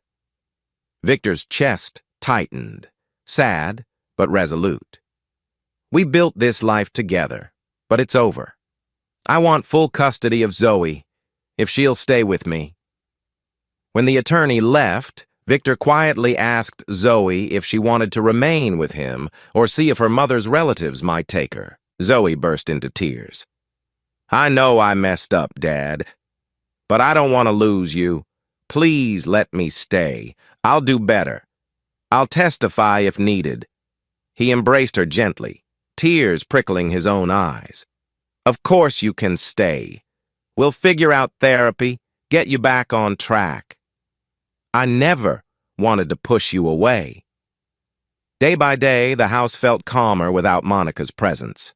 Victor's chest tightened, sad but resolute. "We built this life together, but it's over. I want full custody of Zoe, if she'll stay with me." When the attorney left, Victor quietly asked Zoe if she wanted to remain with him or see if her mother's relatives might take her. Zoe burst into tears. "I know I messed up, Dad, but I don't want to lose you. Please let me stay. I'll do better. I'll testify if needed." He embraced her gently, tears prickling his own eyes. "Of course you can stay. We'll figure out therapy, get you back on track. I never wanted to push you away." Day by day, the house felt calmer without Monica's presence.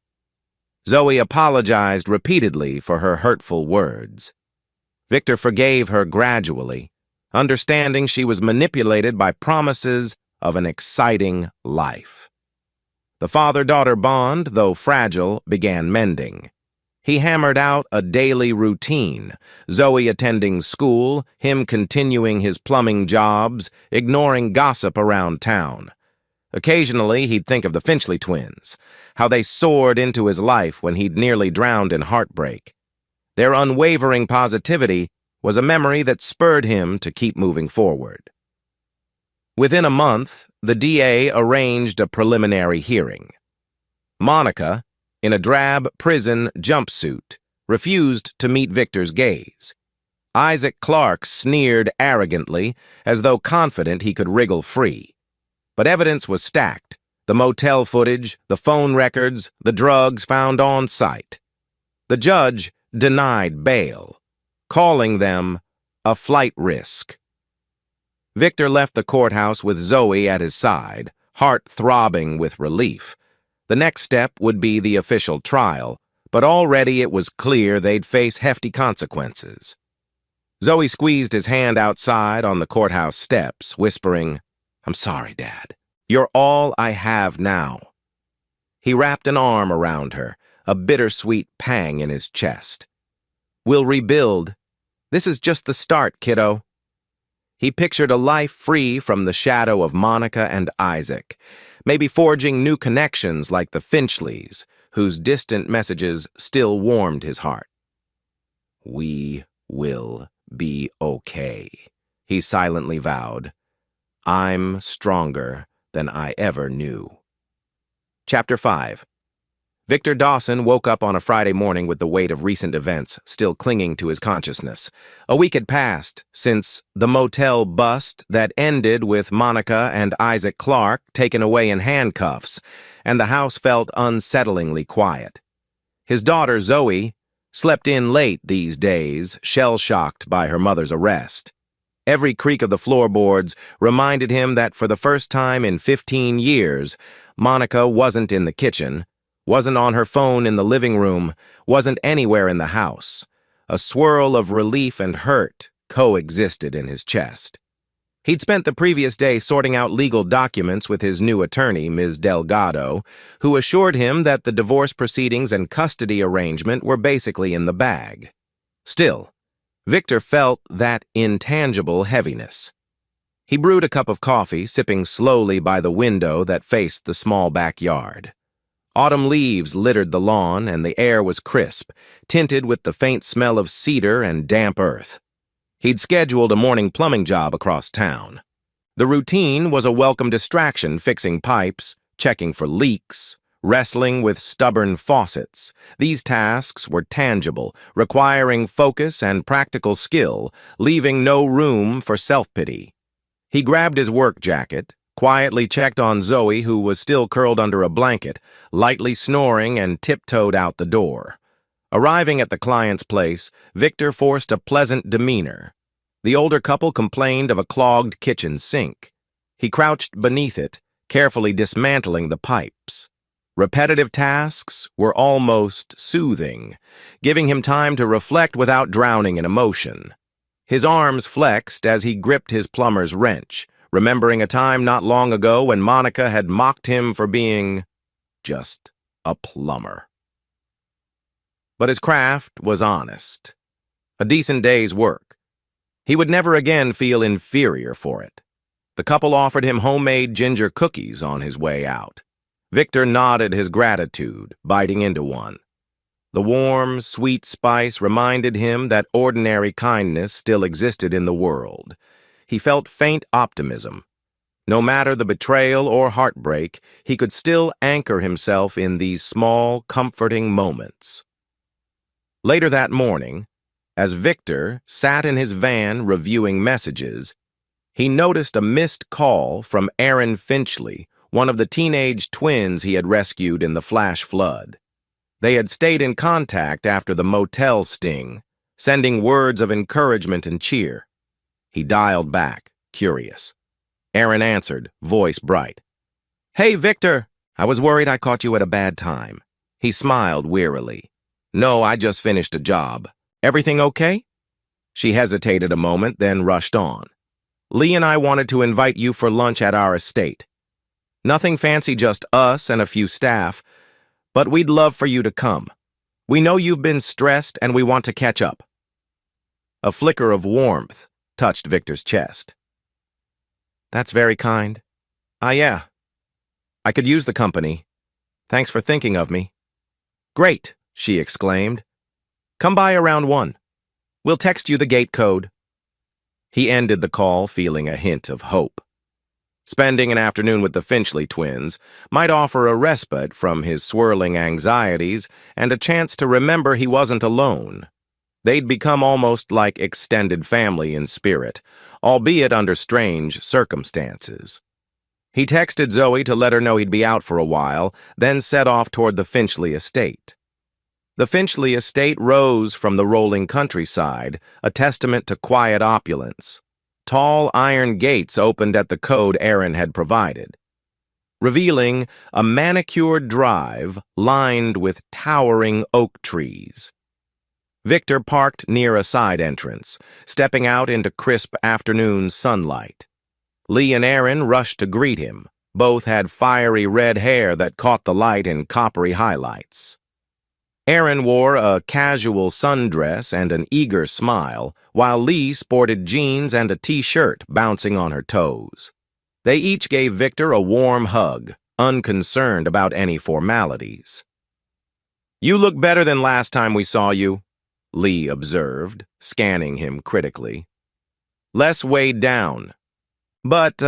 Zoe apologized repeatedly for her hurtful words. Victor forgave her gradually, understanding she was manipulated by promises of an exciting life. The father-daughter bond, though fragile, began mending. He hammered out a daily routine, Zoe attending school, him continuing his plumbing jobs, ignoring gossip around town. Occasionally, he'd think of the Finchley twins, how they soared into his life when he'd nearly drowned in heartbreak. Their unwavering positivity was a memory that spurred him to keep moving forward. Within a month, the DA arranged a preliminary hearing. Monica, in a drab prison jumpsuit, refused to meet Victor's gaze. Isaac Clark sneered arrogantly, as though confident he could wriggle free. But evidence was stacked: the motel footage, the phone records, the drugs found on site. The judge denied bail, calling them a flight risk. Victor left the courthouse with Zoe at his side, heart throbbing with relief. The next step would be the official trial, but already it was clear they'd face hefty consequences. Zoe squeezed his hand outside on the courthouse steps, whispering, "I'm sorry, Dad. You're all I have now." He wrapped an arm around her, a bittersweet pang in his chest. "We'll rebuild. This is just the start, kiddo." He pictured a life free from the shadow of Monica and Isaac, maybe forging new connections like the Finchleys, whose distant messages still warmed his heart. "We will be okay," he silently vowed. "I'm stronger than I ever knew." Chapter 5. Victor Dawson woke up on a Friday morning with the weight of recent events still clinging to his consciousness. A week had passed since the motel bust that ended with Monica and Isaac Clark taken away in handcuffs, and the house felt unsettlingly quiet. His daughter, Zoe, slept in late these days, shell-shocked by her mother's arrest. Every creak of the floorboards reminded him that for the first time in 15 years, Monica wasn't in the kitchen, wasn't on her phone in the living room, wasn't anywhere in the house. A swirl of relief and hurt coexisted in his chest. He'd spent the previous day sorting out legal documents with his new attorney, Ms. Delgado, who assured him that the divorce proceedings and custody arrangement were basically in the bag. Still, Victor felt that intangible heaviness. He brewed a cup of coffee, sipping slowly by the window that faced the small backyard. Autumn leaves littered the lawn, and the air was crisp, tinted with the faint smell of cedar and damp earth. He'd scheduled a morning plumbing job across town. The routine was a welcome distraction, fixing pipes, checking for leaks, wrestling with stubborn faucets. These tasks were tangible, requiring focus and practical skill, leaving no room for self-pity. He grabbed his work jacket, quietly checked on Zoe, who was still curled under a blanket, lightly snoring, and tiptoed out the door. Arriving at the client's place, Victor forced a pleasant demeanor. The older couple complained of a clogged kitchen sink. He crouched beneath it, carefully dismantling the pipes. Repetitive tasks were almost soothing, giving him time to reflect without drowning in emotion. His arms flexed as he gripped his plumber's wrench, remembering a time not long ago when Monica had mocked him for being just a plumber. But his craft was honest. A decent day's work. He would never again feel inferior for it. The couple offered him homemade ginger cookies on his way out. Victor nodded his gratitude, biting into one. The warm, sweet spice reminded him that ordinary kindness still existed in the world. He felt faint optimism. No matter the betrayal or heartbreak, he could still anchor himself in these small, comforting moments. Later that morning, as Victor sat in his van reviewing messages, he noticed a missed call from Aaron Finchley, one of the teenage twins he had rescued in the flash flood. They had stayed in contact after the motel sting, sending words of encouragement and cheer. He dialed back, curious. Aaron answered, voice bright. "Hey, Victor! I was worried I caught you at a bad time." He smiled wearily. "No, I just finished a job. Everything okay?" She hesitated a moment, then rushed on. "Lee and I wanted to invite you for lunch at our estate. Nothing fancy, just us and a few staff, but we'd love for you to come. We know you've been stressed and we want to catch up." A flicker of warmth touched Victor's chest. "That's very kind. Yeah. I could use the company. Thanks for thinking of me." "Great," she exclaimed. "Come by around 1. We'll text you the gate code." He ended the call feeling a hint of hope. Spending an afternoon with the Finchley twins might offer a respite from his swirling anxieties and a chance to remember he wasn't alone. They'd become almost like extended family in spirit, albeit under strange circumstances. He texted Zoe to let her know he'd be out for a while, then set off toward the Finchley estate. The Finchley estate rose from the rolling countryside, a testament to quiet opulence. Tall iron gates opened at the code Aaron had provided, revealing a manicured drive lined with towering oak trees. Victor parked near a side entrance, stepping out into crisp afternoon sunlight. Lee and Aaron rushed to greet him. Both had fiery red hair that caught the light in coppery highlights. Aaron wore a casual sundress and an eager smile, while Lee sported jeans and a t-shirt bouncing on her toes. They each gave Victor a warm hug, unconcerned about any formalities. "You look better than last time we saw you," Lee observed, scanning him critically. "Less weighed down. But,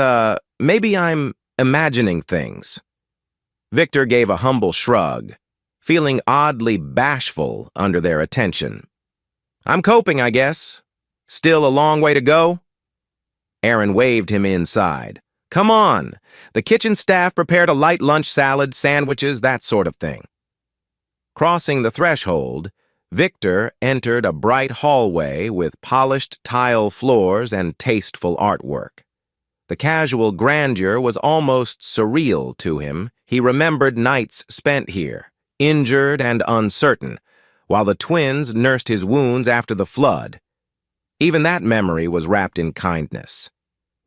maybe I'm imagining things." Victor gave a humble shrug. feeling oddly bashful under their attention. "I'm coping, I guess. Still a long way to go?" Aaron waved him inside. "Come on. The kitchen staff prepared a light lunch salad, sandwiches, that sort of thing." Crossing the threshold, Victor entered a bright hallway with polished tile floors and tasteful artwork. The casual grandeur was almost surreal to him. He remembered nights spent here, injured and uncertain, while the twins nursed his wounds after the flood. Even that memory was wrapped in kindness.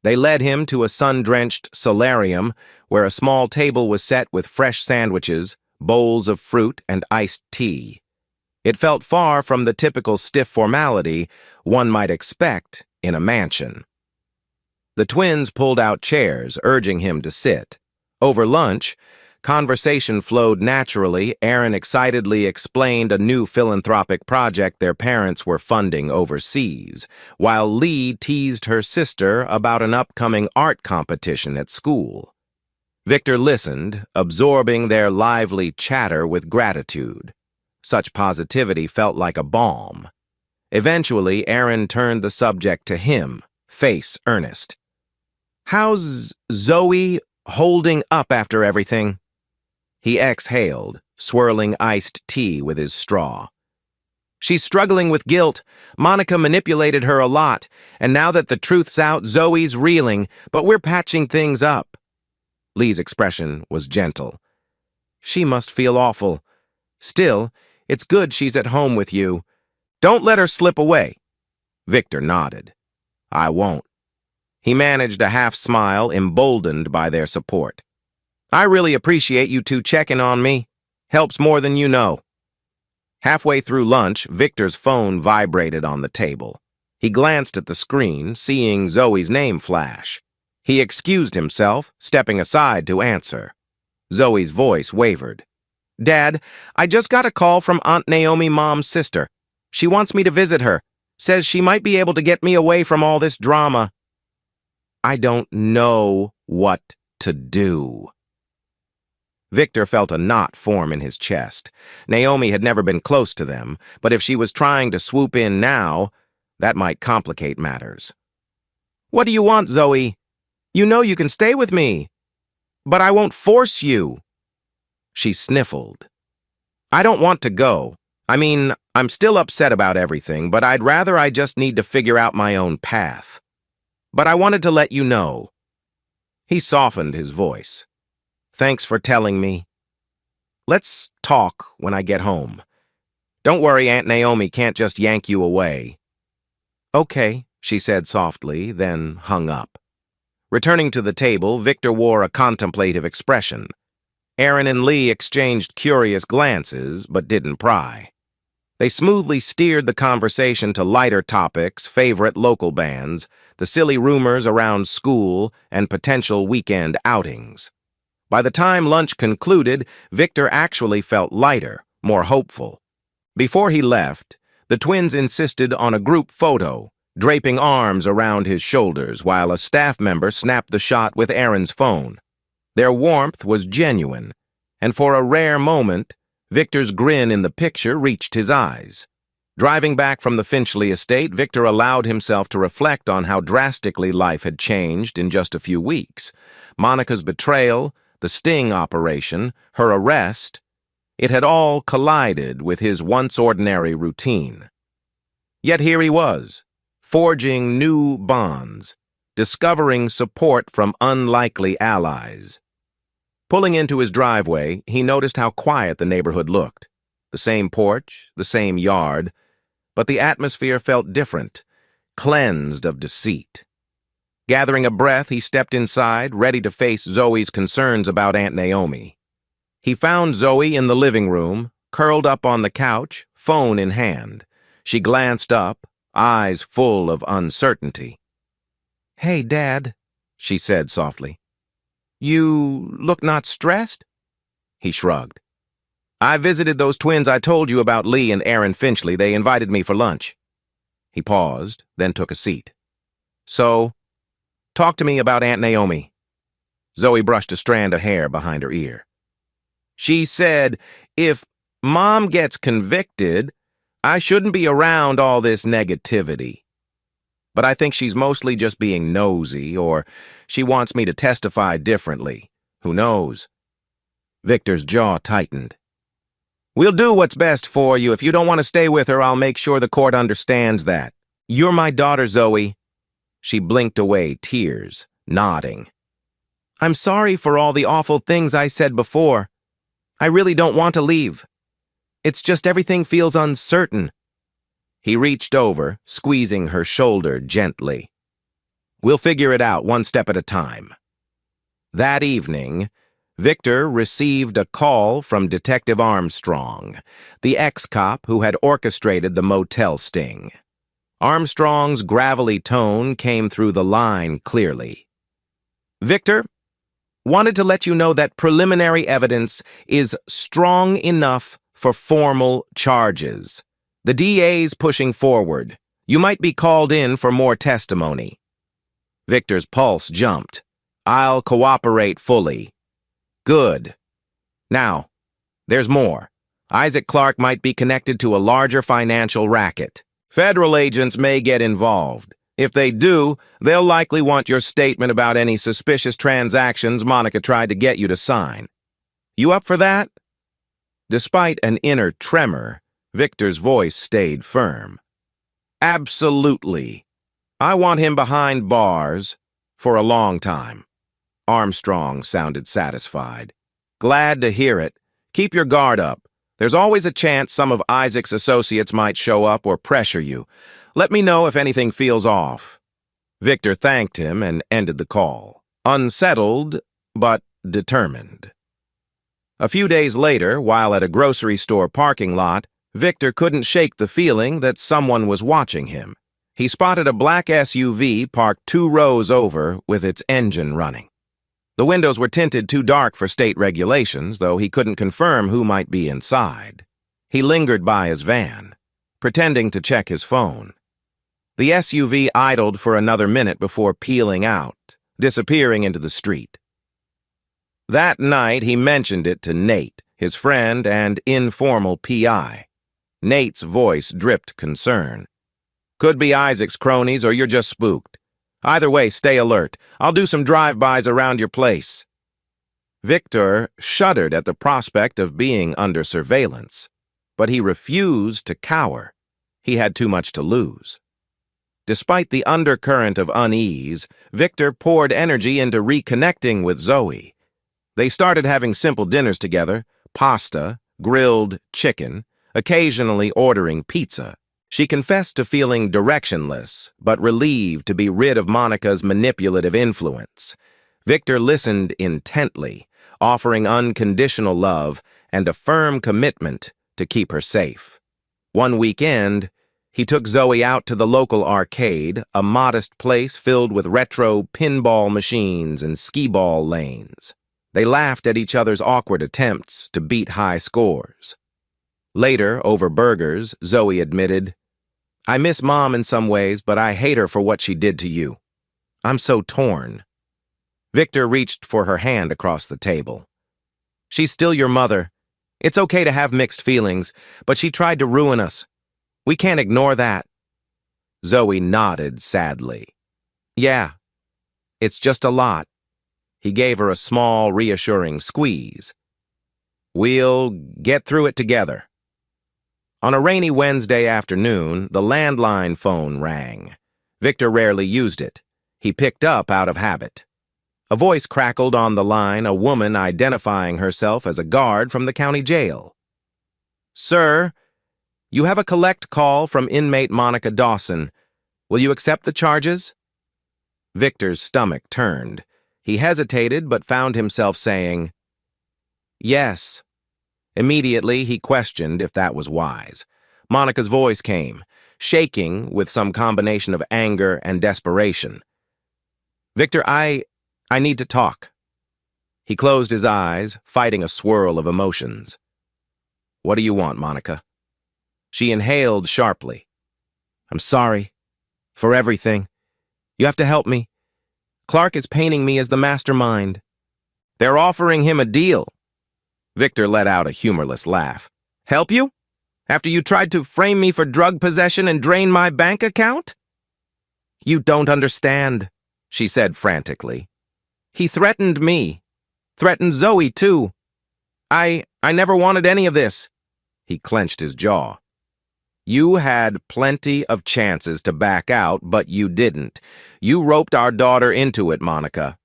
They led him to a sun-drenched solarium where a small table was set with fresh sandwiches, bowls of fruit, and iced tea. It felt far from the typical stiff formality one might expect in a mansion. The twins pulled out chairs, urging him to sit. Over lunch, conversation flowed naturally. Aaron excitedly explained a new philanthropic project their parents were funding overseas, while Lee teased her sister about an upcoming art competition at school. Victor listened, absorbing their lively chatter with gratitude. Such positivity felt like a balm. Eventually, Aaron turned the subject to him, face earnest. "How's Zoe holding up after everything?" He exhaled, swirling iced tea with his straw. "She's struggling with guilt. Monica manipulated her a lot, and now that the truth's out, Zoe's reeling, but we're patching things up." Lee's expression was gentle. "She must feel awful. Still, it's good she's at home with you. Don't let her slip away." Victor nodded. "I won't." He managed a half-smile, emboldened by their support. "I really appreciate you two checking on me. Helps more than you know." Halfway through lunch, Victor's phone vibrated on the table. He glanced at the screen, seeing Zoe's name flash. He excused himself, stepping aside to answer. Zoe's voice wavered. "Dad, I just got a call from Aunt Naomi, Mom's sister. She wants me to visit her. Says she might be able to get me away from all this drama." "I don't know what to do." Victor felt a knot form in his chest. Naomi had never been close to them, but if she was trying to swoop in now, that might complicate matters. "What do you want, Zoe? You know you can stay with me. But I won't force you." She sniffled. "I don't want to go. I mean, I'm still upset about everything, but I just need to figure out my own path. But I wanted to let you know." He softened his voice. "Thanks for telling me. Let's talk when I get home. Don't worry, Aunt Naomi can't just yank you away." "Okay," she said softly, then hung up. Returning to the table, Victor wore a contemplative expression. Aaron and Lee exchanged curious glances, but didn't pry. They smoothly steered the conversation to lighter topics, favorite local bands, the silly rumors around school, and potential weekend outings. By the time lunch concluded, Victor actually felt lighter, more hopeful. Before he left, the twins insisted on a group photo, draping arms around his shoulders while a staff member snapped the shot with Aaron's phone. Their warmth was genuine, and for a rare moment, Victor's grin in the picture reached his eyes. Driving back from the Finchley estate, Victor allowed himself to reflect on how drastically life had changed in just a few weeks. Monica's betrayal, the sting operation, her arrest, it had all collided with his once ordinary routine. Yet here he was, forging new bonds, discovering support from unlikely allies. Pulling into his driveway, he noticed how quiet the neighborhood looked. The same porch, the same yard, but the atmosphere felt different, cleansed of deceit. Gathering a breath, he stepped inside, ready to face Zoe's concerns about Aunt Naomi. He found Zoe in the living room, curled up on the couch, phone in hand. She glanced up, eyes full of uncertainty. "Hey, Dad," she said softly. "You look not stressed?" He shrugged. "I visited those twins I told you about, Lee and Aaron Finchley. They invited me for lunch." He paused, then took a seat. "So, talk to me about Aunt Naomi." Zoe brushed a strand of hair behind her ear. "She said, if Mom gets convicted, I shouldn't be around all this negativity. But I think she's mostly just being nosy, or she wants me to testify differently. Who knows? Victor's jaw tightened. We'll do what's best for you. If you don't want to stay with her, I'll make sure the court understands that. You're my daughter, Zoe. She blinked away tears, nodding. I'm sorry for all the awful things I said before. I really don't want to leave. It's just everything feels uncertain. He reached over, squeezing her shoulder gently. We'll figure it out one step at a time. That evening, Victor received a call from Detective Armstrong, the ex-cop who had orchestrated the motel sting. Armstrong's gravelly tone came through the line clearly. Victor, wanted to let you know that preliminary evidence is strong enough for formal charges. The DA's pushing forward. You might be called in for more testimony. Victor's pulse jumped. I'll cooperate fully. Good. Now, there's more. Isaac Clarke might be connected to a larger financial racket. Federal agents may get involved. If they do, they'll likely want your statement about any suspicious transactions Monica tried to get you to sign. You up for that? Despite an inner tremor, Victor's voice stayed firm. Absolutely. I want him behind bars for a long time. Armstrong sounded satisfied. Glad to hear it. Keep your guard up. There's always a chance some of Isaac's associates might show up or pressure you. Let me know if anything feels off. Victor thanked him and ended the call, unsettled but determined. A few days later, while at a grocery store parking lot, Victor couldn't shake the feeling that someone was watching him. He spotted a black SUV parked 2 rows over with its engine running. The windows were tinted too dark for state regulations, though he couldn't confirm who might be inside. He lingered by his van, pretending to check his phone. The SUV idled for another minute before peeling out, disappearing into the street. That night, he mentioned it to Nate, his friend and informal PI. Nate's voice dripped concern. Could be Isaac's cronies or you're just spooked. Either way, stay alert. I'll do some drive-bys around your place. Victor shuddered at the prospect of being under surveillance, but he refused to cower. He had too much to lose. Despite the undercurrent of unease, Victor poured energy into reconnecting with Zoe. They started having simple dinners together, pasta, grilled chicken, occasionally ordering pizza. She confessed to feeling directionless, but relieved to be rid of Monica's manipulative influence. Victor listened intently, offering unconditional love and a firm commitment to keep her safe. One weekend, he took Zoe out to the local arcade, a modest place filled with retro pinball machines and skee-ball lanes. They laughed at each other's awkward attempts to beat high scores. Later, over burgers, Zoe admitted, I miss Mom in some ways, but I hate her for what she did to you. I'm so torn. Victor reached for her hand across the table. She's still your mother. It's okay to have mixed feelings, but she tried to ruin us. We can't ignore that. Zoe nodded sadly. Yeah, it's just a lot. He gave her a small, reassuring squeeze. We'll get through it together. On a rainy Wednesday afternoon, the landline phone rang. Victor rarely used it. He picked up out of habit. A voice crackled on the line, a woman identifying herself as a guard from the county jail. Sir, you have a collect call from inmate Monica Dawson. Will you accept the charges? Victor's stomach turned. He hesitated but found himself saying, Yes. Immediately, he questioned if that was wise. Monica's voice came, shaking with some combination of anger and desperation. Victor, I need to talk. He closed his eyes, fighting a swirl of emotions. What do you want, Monica? She inhaled sharply. I'm sorry. For everything. You have to help me. Clarke is painting me as the mastermind. They're offering him a deal. Victor let out a humorless laugh. Help you? After you tried to frame me for drug possession and drain my bank account? You don't understand, she said frantically. He threatened me. Threatened Zoe, too. I never wanted any of this. He clenched his jaw. You had plenty of chances to back out, but you didn't. You roped our daughter into it, Monica.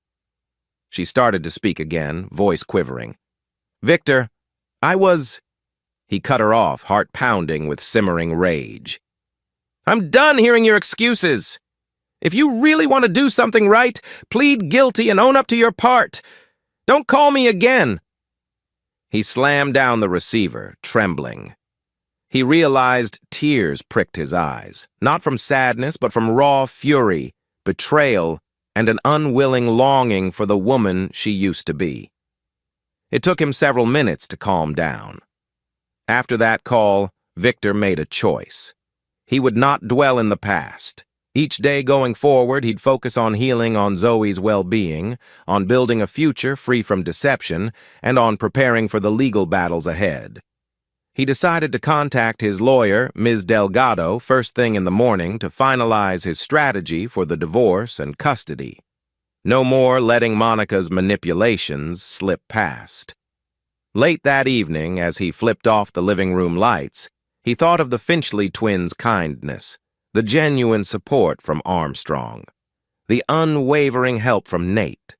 She started to speak again, voice quivering. Victor, He cut her off, heart pounding with simmering rage. I'm done hearing your excuses. If you really want to do something right, plead guilty and own up to your part. Don't call me again. He slammed down the receiver, trembling. He realized tears pricked his eyes, not from sadness, but from raw fury, betrayal, and an unwilling longing for the woman she used to be. It took him several minutes to calm down. After that call, Victor made a choice. He would not dwell in the past. Each day going forward, he'd focus on healing on Zoe's well-being, on building a future free from deception, and on preparing for the legal battles ahead. He decided to contact his lawyer, Ms. Delgado, first thing in the morning to finalize his strategy for the divorce and custody. No more letting Monica's manipulations slip past. Late that evening, as he flipped off the living room lights, he thought of the Finchley twins' kindness, the genuine support from Armstrong, the unwavering help from Nate.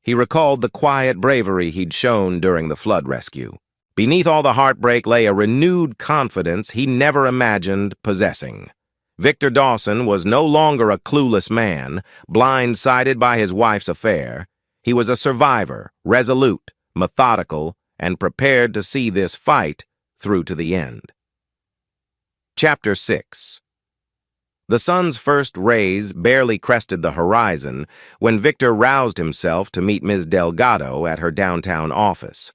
He recalled the quiet bravery he'd shown during the flood rescue. Beneath all the heartbreak lay a renewed confidence he never imagined possessing. Victor Dawson was no longer a clueless man, blindsided by his wife's affair. He was a survivor, resolute, methodical, and prepared to see this fight through to the end. Chapter 6. The sun's first rays barely crested the horizon when Victor roused himself to meet Ms. Delgado at her downtown office.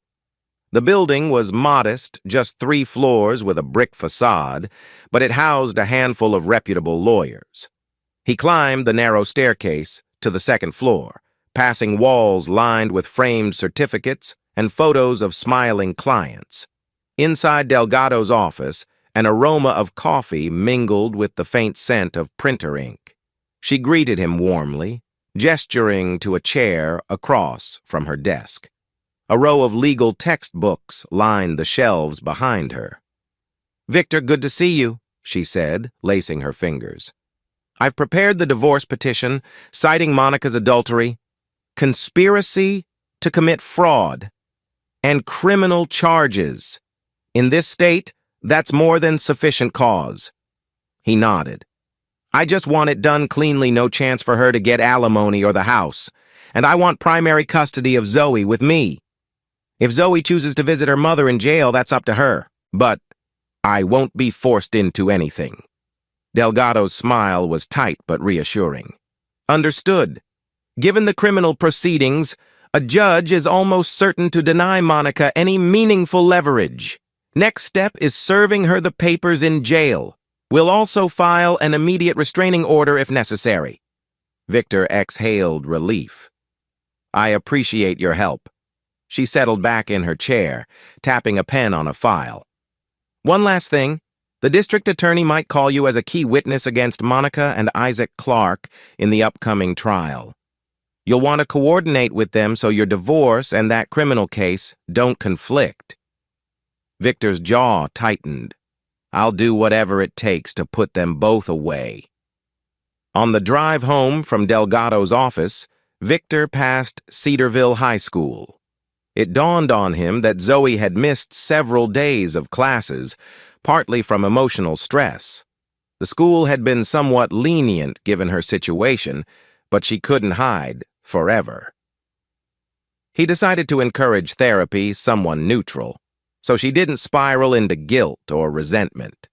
The building was modest, just 3 floors with a brick facade, but it housed a handful of reputable lawyers. He climbed the narrow staircase to the second floor, passing walls lined with framed certificates and photos of smiling clients. Inside Delgado's office, an aroma of coffee mingled with the faint scent of printer ink. She greeted him warmly, gesturing to a chair across from her desk. A row of legal textbooks lined the shelves behind her. "Victor, good to see you," she said, lacing her fingers. "I've prepared the divorce petition, citing Monica's adultery, conspiracy to commit fraud, and criminal charges. In this state, that's more than sufficient cause." He nodded. "I just want it done cleanly, no chance for her to get alimony or the house. And I want primary custody of Zoe with me. If Zoe chooses to visit her mother in jail, that's up to her. But I won't be forced into anything." Delgado's smile was tight but reassuring. "Understood. Given the criminal proceedings, a judge is almost certain to deny Monica any meaningful leverage. Next step is serving her the papers in jail. We'll also file an immediate restraining order if necessary." Victor exhaled relief. "I appreciate your help." She settled back in her chair, tapping a pen on a file. "One last thing. The district attorney might call you as a key witness against Monica and Isaac Clark in the upcoming trial. You'll want to coordinate with them so your divorce and that criminal case don't conflict." Victor's jaw tightened. "I'll do whatever it takes to put them both away." On the drive home from Delgado's office, Victor passed Cedarville High School. It dawned on him that Zoe had missed several days of classes, partly from emotional stress. The school had been somewhat lenient given her situation, but she couldn't hide forever. He decided to encourage therapy, someone neutral, so she didn't spiral into guilt or resentment.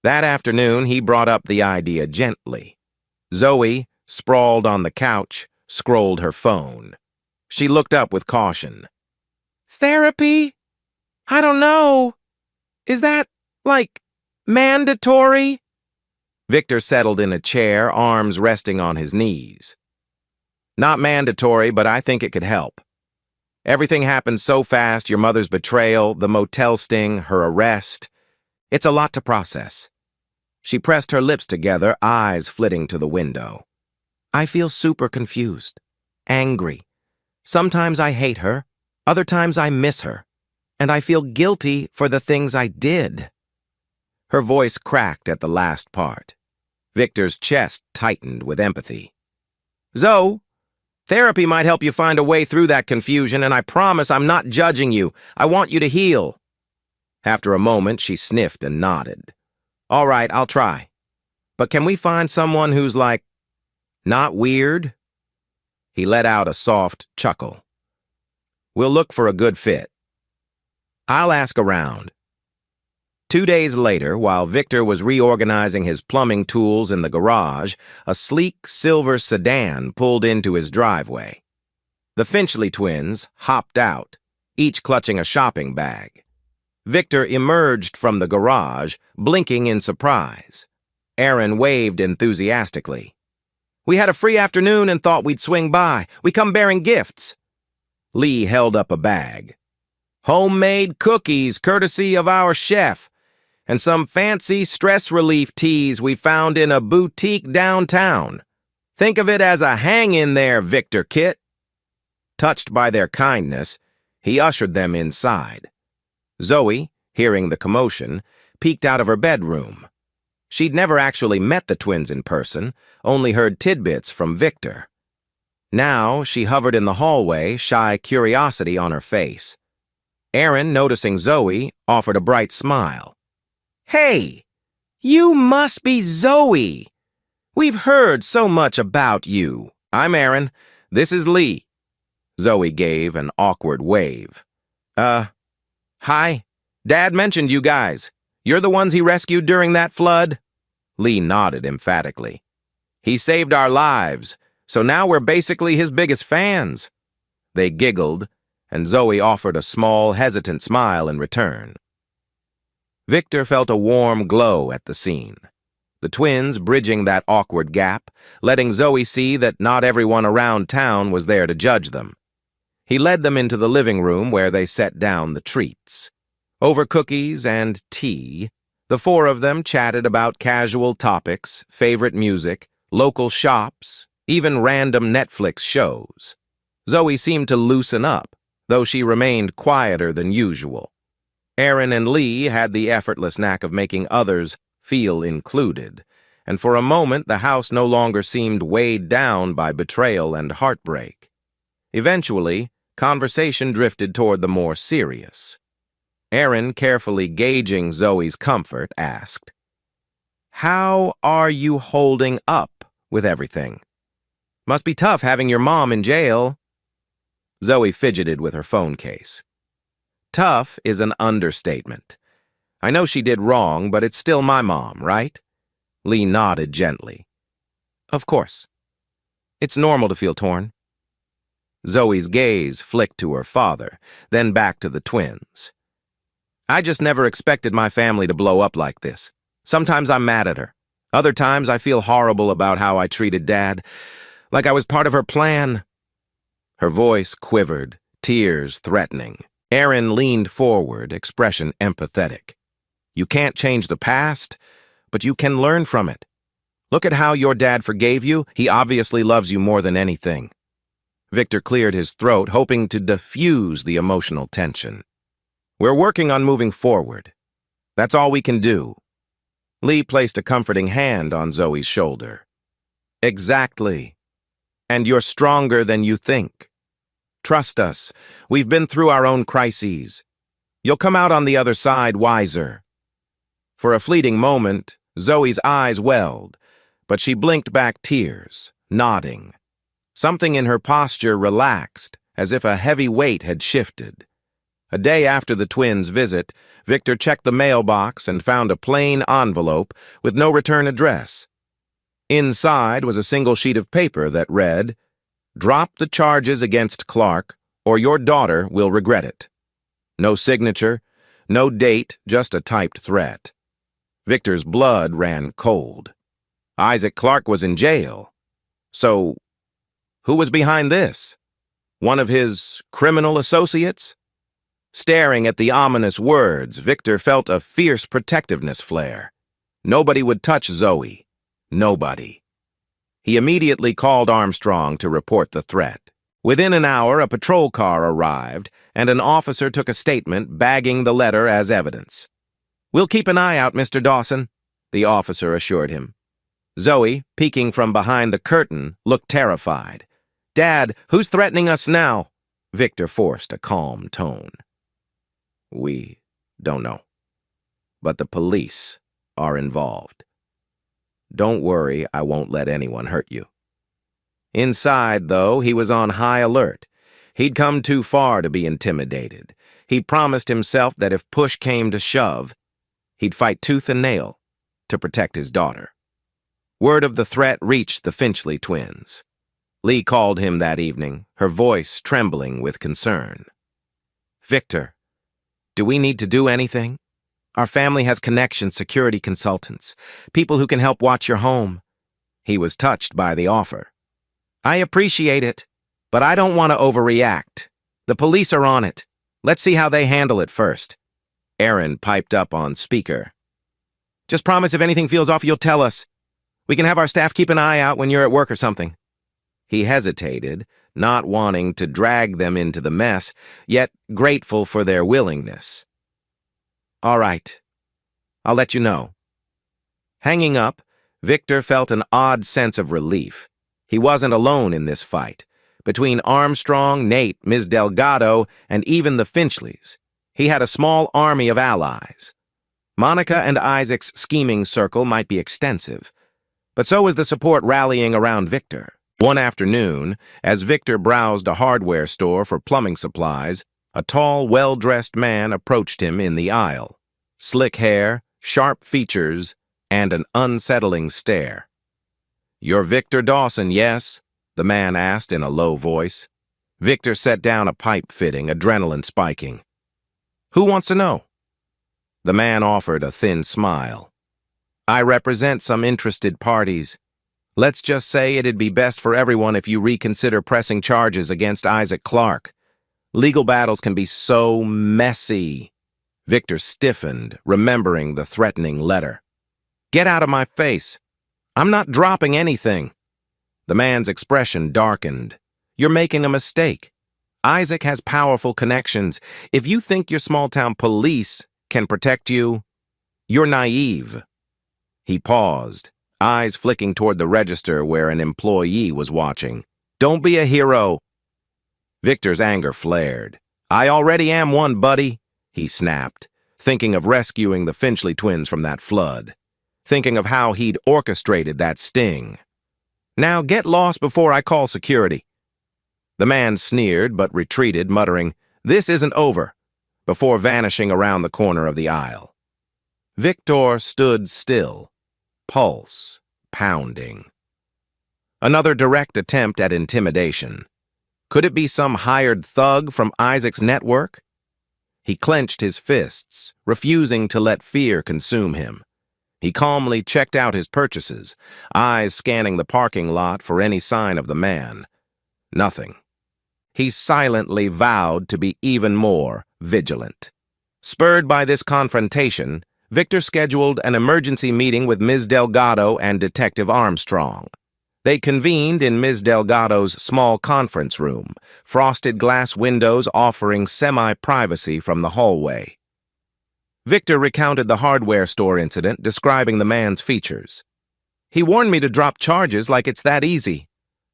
That afternoon, he brought up the idea gently. Zoe, sprawled on the couch, scrolled her phone. She looked up with caution. "Therapy? I don't know. Is that, mandatory?" Victor settled in a chair, arms resting on his knees. "Not mandatory, but I think it could help. Everything happened so fast, your mother's betrayal, the motel sting, her arrest. It's a lot to process. She pressed her lips together, eyes flitting to the window. I feel super confused, angry. Sometimes I hate her, other times I miss her, and I feel guilty for the things I did. Her voice cracked at the last part. Victor's chest tightened with empathy. Zoe, therapy might help you find a way through that confusion, and I promise I'm not judging you. I want you to heal. After a moment, she sniffed and nodded. All right, I'll try. But can we find someone who's like, not weird? He let out a soft chuckle. We'll look for a good fit. I'll ask around. 2 days later, while Victor was reorganizing his plumbing tools in the garage, a sleek silver sedan pulled into his driveway. The Finchley twins hopped out, each clutching a shopping bag. Victor emerged from the garage, blinking in surprise. Aaron waved enthusiastically. We had a free afternoon and thought we'd swing by. We come bearing gifts. Lee held up a bag. Homemade cookies, courtesy of our chef, and some fancy stress relief teas we found in a boutique downtown. Think of it as a hang-in-there, Victor Kit. Touched by their kindness, he ushered them inside. Zoe, hearing the commotion, peeked out of her bedroom. She'd never actually met the twins in person, only heard tidbits from Victor. Now she hovered in the hallway, shy curiosity on her face. Aaron, noticing Zoe, offered a bright smile. Hey, you must be Zoe. We've heard so much about you. I'm Aaron. This is Lee. Zoe gave an awkward wave. Hi. Dad mentioned you guys. You're the ones he rescued during that flood? Lee nodded emphatically. He saved our lives, so now we're basically his biggest fans. They giggled, and Zoe offered a small, hesitant smile in return. Victor felt a warm glow at the scene. The twins bridging that awkward gap, letting Zoe see that not everyone around town was there to judge them. He led them into the living room where they set down the treats. Over cookies and tea, the four of them chatted about casual topics, favorite music, local shops, even random Netflix shows. Zoe seemed to loosen up, though she remained quieter than usual. Aaron and Lee had the effortless knack of making others feel included, and for a moment the house no longer seemed weighed down by betrayal and heartbreak. Eventually, conversation drifted toward the more serious. Aaron, carefully gauging Zoe's comfort, asked, How are you holding up with everything? Must be tough having your mom in jail. Zoe fidgeted with her phone case. Tough is an understatement. I know she did wrong, but it's still my mom, right? Lee nodded gently. Of course. It's normal to feel torn. Zoe's gaze flicked to her father, then back to the twins. I just never expected my family to blow up like this. Sometimes I'm mad at her. Other times I feel horrible about how I treated Dad, like I was part of her plan. Her voice quivered, tears threatening. Aaron leaned forward, expression empathetic. You can't change the past, but you can learn from it. Look at how your dad forgave you. He obviously loves you more than anything. Victor cleared his throat, hoping to diffuse the emotional tension. We're working on moving forward. That's all we can do. Lee placed a comforting hand on Zoe's shoulder. Exactly. And you're stronger than you think. Trust us. We've been through our own crises. You'll come out on the other side wiser. For a fleeting moment, Zoe's eyes welled, but she blinked back tears, nodding. Something in her posture relaxed, as if a heavy weight had shifted. A day after the twins' visit, Victor checked the mailbox and found a plain envelope with no return address. Inside was a single sheet of paper that read, Drop the charges against Clark, or your daughter will regret it. No signature, no date, just a typed threat. Victor's blood ran cold. Isaac Clark was in jail. So, who was behind this? One of his criminal associates? Staring at the ominous words, Victor felt a fierce protectiveness flare. Nobody would touch Zoe. Nobody. He immediately called Armstrong to report the threat. Within an hour, a patrol car arrived, and an officer took a statement bagging the letter as evidence. "We'll keep an eye out, Mr. Dawson," the officer assured him. Zoe, peeking from behind the curtain, looked terrified. "Dad, who's threatening us now?" Victor forced a calm tone. "We don't know. But the police are involved. Don't worry, I won't let anyone hurt you." Inside, though, he was on high alert. He'd come too far to be intimidated. He promised himself that if push came to shove, he'd fight tooth and nail to protect his daughter. Word of the threat reached the Finchley twins. Lee called him that evening, her voice trembling with concern. "Victor, do we need to do anything? Our family has connections, security consultants, people who can help watch your home." He was touched by the offer. "I appreciate it, but I don't want to overreact. The police are on it. Let's see how they handle it first." Aaron piped up on speaker. "Just promise if anything feels off, you'll tell us. We can have our staff keep an eye out when you're at work or something." He hesitated, not wanting to drag them into the mess, yet grateful for their willingness. "All right. I'll let you know." Hanging up, Victor felt an odd sense of relief. He wasn't alone in this fight. Between Armstrong, Nate, Ms. Delgado, and even the Finchleys, he had a small army of allies. Monica and Isaac's scheming circle might be extensive, but so was the support rallying around Victor. One afternoon, as Victor browsed a hardware store for plumbing supplies, a tall, well-dressed man approached him in the aisle. Slick hair, sharp features, and an unsettling stare. "You're Victor Dawson, yes?" the man asked in a low voice. Victor set down a pipe fitting, adrenaline spiking. "Who wants to know?" The man offered a thin smile. "I represent some interested parties. Let's just say it'd be best for everyone if you reconsider pressing charges against Isaac Clarke. Legal battles can be so messy." Victor stiffened, remembering the threatening letter. "Get out of my face. I'm not dropping anything." The man's expression darkened. "You're making a mistake. Isaac has powerful connections. If you think your small-town police can protect you, you're naive." He paused, eyes flicking toward the register where an employee was watching. "Don't be a hero." Victor's anger flared. "I already am one, buddy," he snapped, thinking of rescuing the Finchley twins from that flood, thinking of how he'd orchestrated that sting. "Now get lost before I call security." The man sneered but retreated, muttering, "This isn't over," before vanishing around the corner of the aisle. Victor stood still, pulse pounding. Another direct attempt at intimidation. Could it be some hired thug from Isaac's network? He clenched his fists, refusing to let fear consume him. He calmly checked out his purchases, eyes scanning the parking lot for any sign of the man. Nothing. He silently vowed to be even more vigilant. Spurred by this confrontation, Victor scheduled an emergency meeting with Ms. Delgado and Detective Armstrong. They convened in Ms. Delgado's small conference room, frosted glass windows offering semi-privacy from the hallway. Victor recounted the hardware store incident, describing the man's features. "He warned me to drop charges like it's that easy.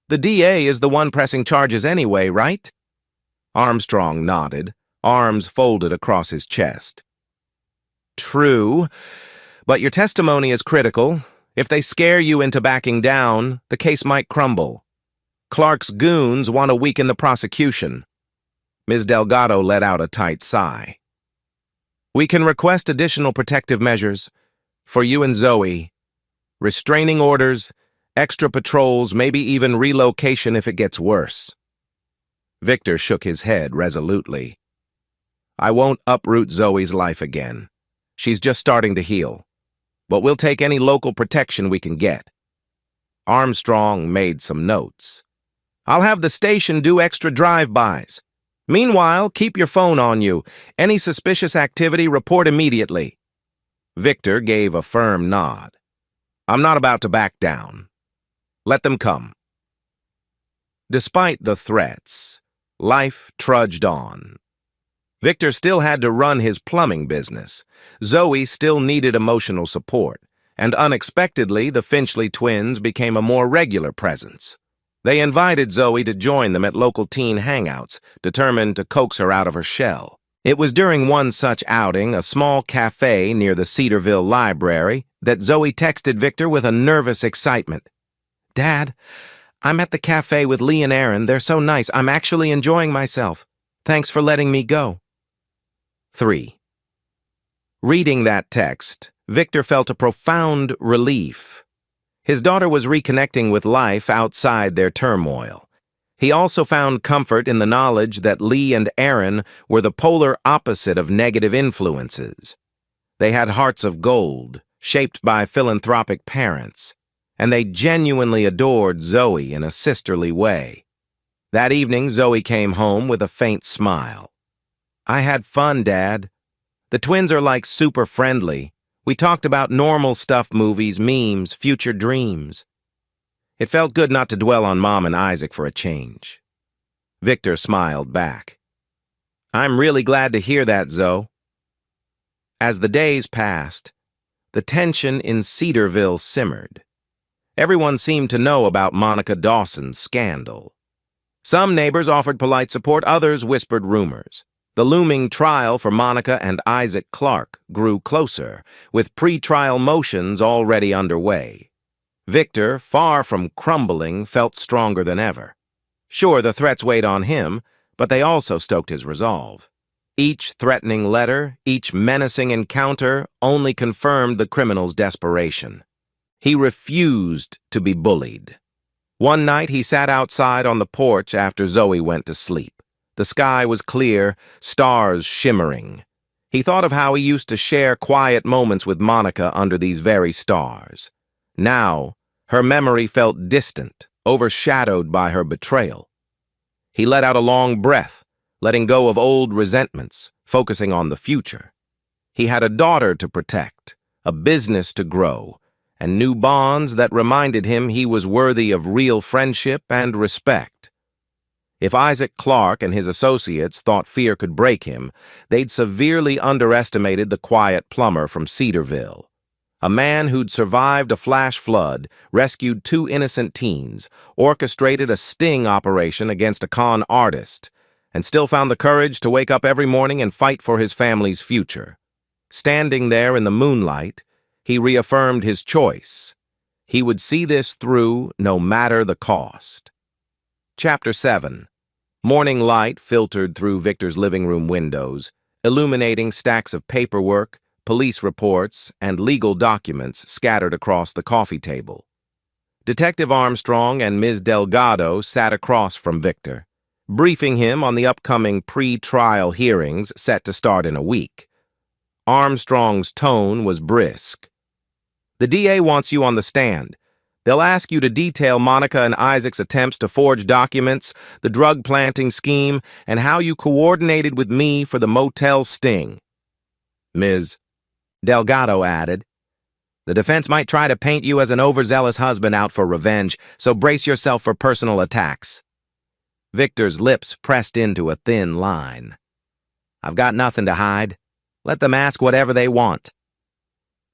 The DA is the one pressing charges anyway, right?" Armstrong nodded, arms folded across his chest. "True, but your testimony is critical. If they scare you into backing down, the case might crumble. Clark's goons want to weaken the prosecution." Ms. Delgado let out a tight sigh. "We can request additional protective measures for you and Zoe. Restraining orders, extra patrols, maybe even relocation if it gets worse." Victor shook his head resolutely. "I won't uproot Zoe's life again. She's just starting to heal. But we'll take any local protection we can get." Armstrong made some notes. I'll have the station do extra drive-bys. Meanwhile, keep your phone on you. Any suspicious activity, report immediately." Victor gave a firm nod. "I'm not about to back down. Let them come." Despite the threats, life trudged on. Victor still had to run his plumbing business. Zoe still needed emotional support, and unexpectedly, the Finchley twins became a more regular presence. They invited Zoe to join them at local teen hangouts, determined to coax her out of her shell. It was during one such outing, a small cafe near the Cedarville Library, that Zoe texted Victor with a nervous excitement. "Dad, I'm at the cafe with Lee and Aaron. They're so nice. I'm actually enjoying myself. Thanks for letting me go." 3. Reading that text, Victor felt a profound relief. His daughter was reconnecting with life outside their turmoil. He also found comfort in the knowledge that Lee and Aaron were the polar opposite of negative influences. They had hearts of gold, shaped by philanthropic parents, and they genuinely adored Zoe in a sisterly way. That evening, Zoe came home with a faint smile. "I had fun, Dad. The twins are like super friendly. We talked about normal stuff, movies, memes, future dreams." It felt good not to dwell on Mom and Isaac for a change. Victor smiled back. "I'm really glad to hear that, Zoe." As the days passed, the tension in Cedarville simmered. Everyone seemed to know about Monica Dawson's scandal. Some neighbors offered polite support, others whispered rumors. The looming trial for Monica and Isaac Clark grew closer, with pre-trial motions already underway. Victor, far from crumbling, felt stronger than ever. Sure, the threats weighed on him, but they also stoked his resolve. Each threatening letter, each menacing encounter only confirmed the criminal's desperation. He refused to be bullied. One night he sat outside on the porch after Zoe went to sleep. The sky was clear, stars shimmering. He thought of how he used to share quiet moments with Monica under these very stars. Now, her memory felt distant, overshadowed by her betrayal. He let out a long breath, letting go of old resentments, focusing on the future. He had a daughter to protect, a business to grow, and new bonds that reminded him he was worthy of real friendship and respect. If Isaac Clark and his associates thought fear could break him, they'd severely underestimated the quiet plumber from Cedarville. A man who'd survived a flash flood, rescued 2 innocent teens, orchestrated a sting operation against a con artist, and still found the courage to wake up every morning and fight for his family's future. Standing there in the moonlight, he reaffirmed his choice. He would see this through no matter the cost. Chapter 7. Morning light filtered through Victor's living room windows, illuminating stacks of paperwork, police reports, and legal documents scattered across the coffee table. Detective Armstrong and Ms. Delgado sat across from Victor, briefing him on the upcoming pre-trial hearings set to start in a week. Armstrong's tone was brisk. "The DA wants you on the stand. They'll ask you to detail Monica and Isaac's attempts to forge documents, the drug planting scheme, and how you coordinated with me for the motel sting." Ms. Delgado added, "The defense might try to paint you as an overzealous husband out for revenge, so brace yourself for personal attacks." Victor's lips pressed into a thin line. "I've got nothing to hide. Let them ask whatever they want."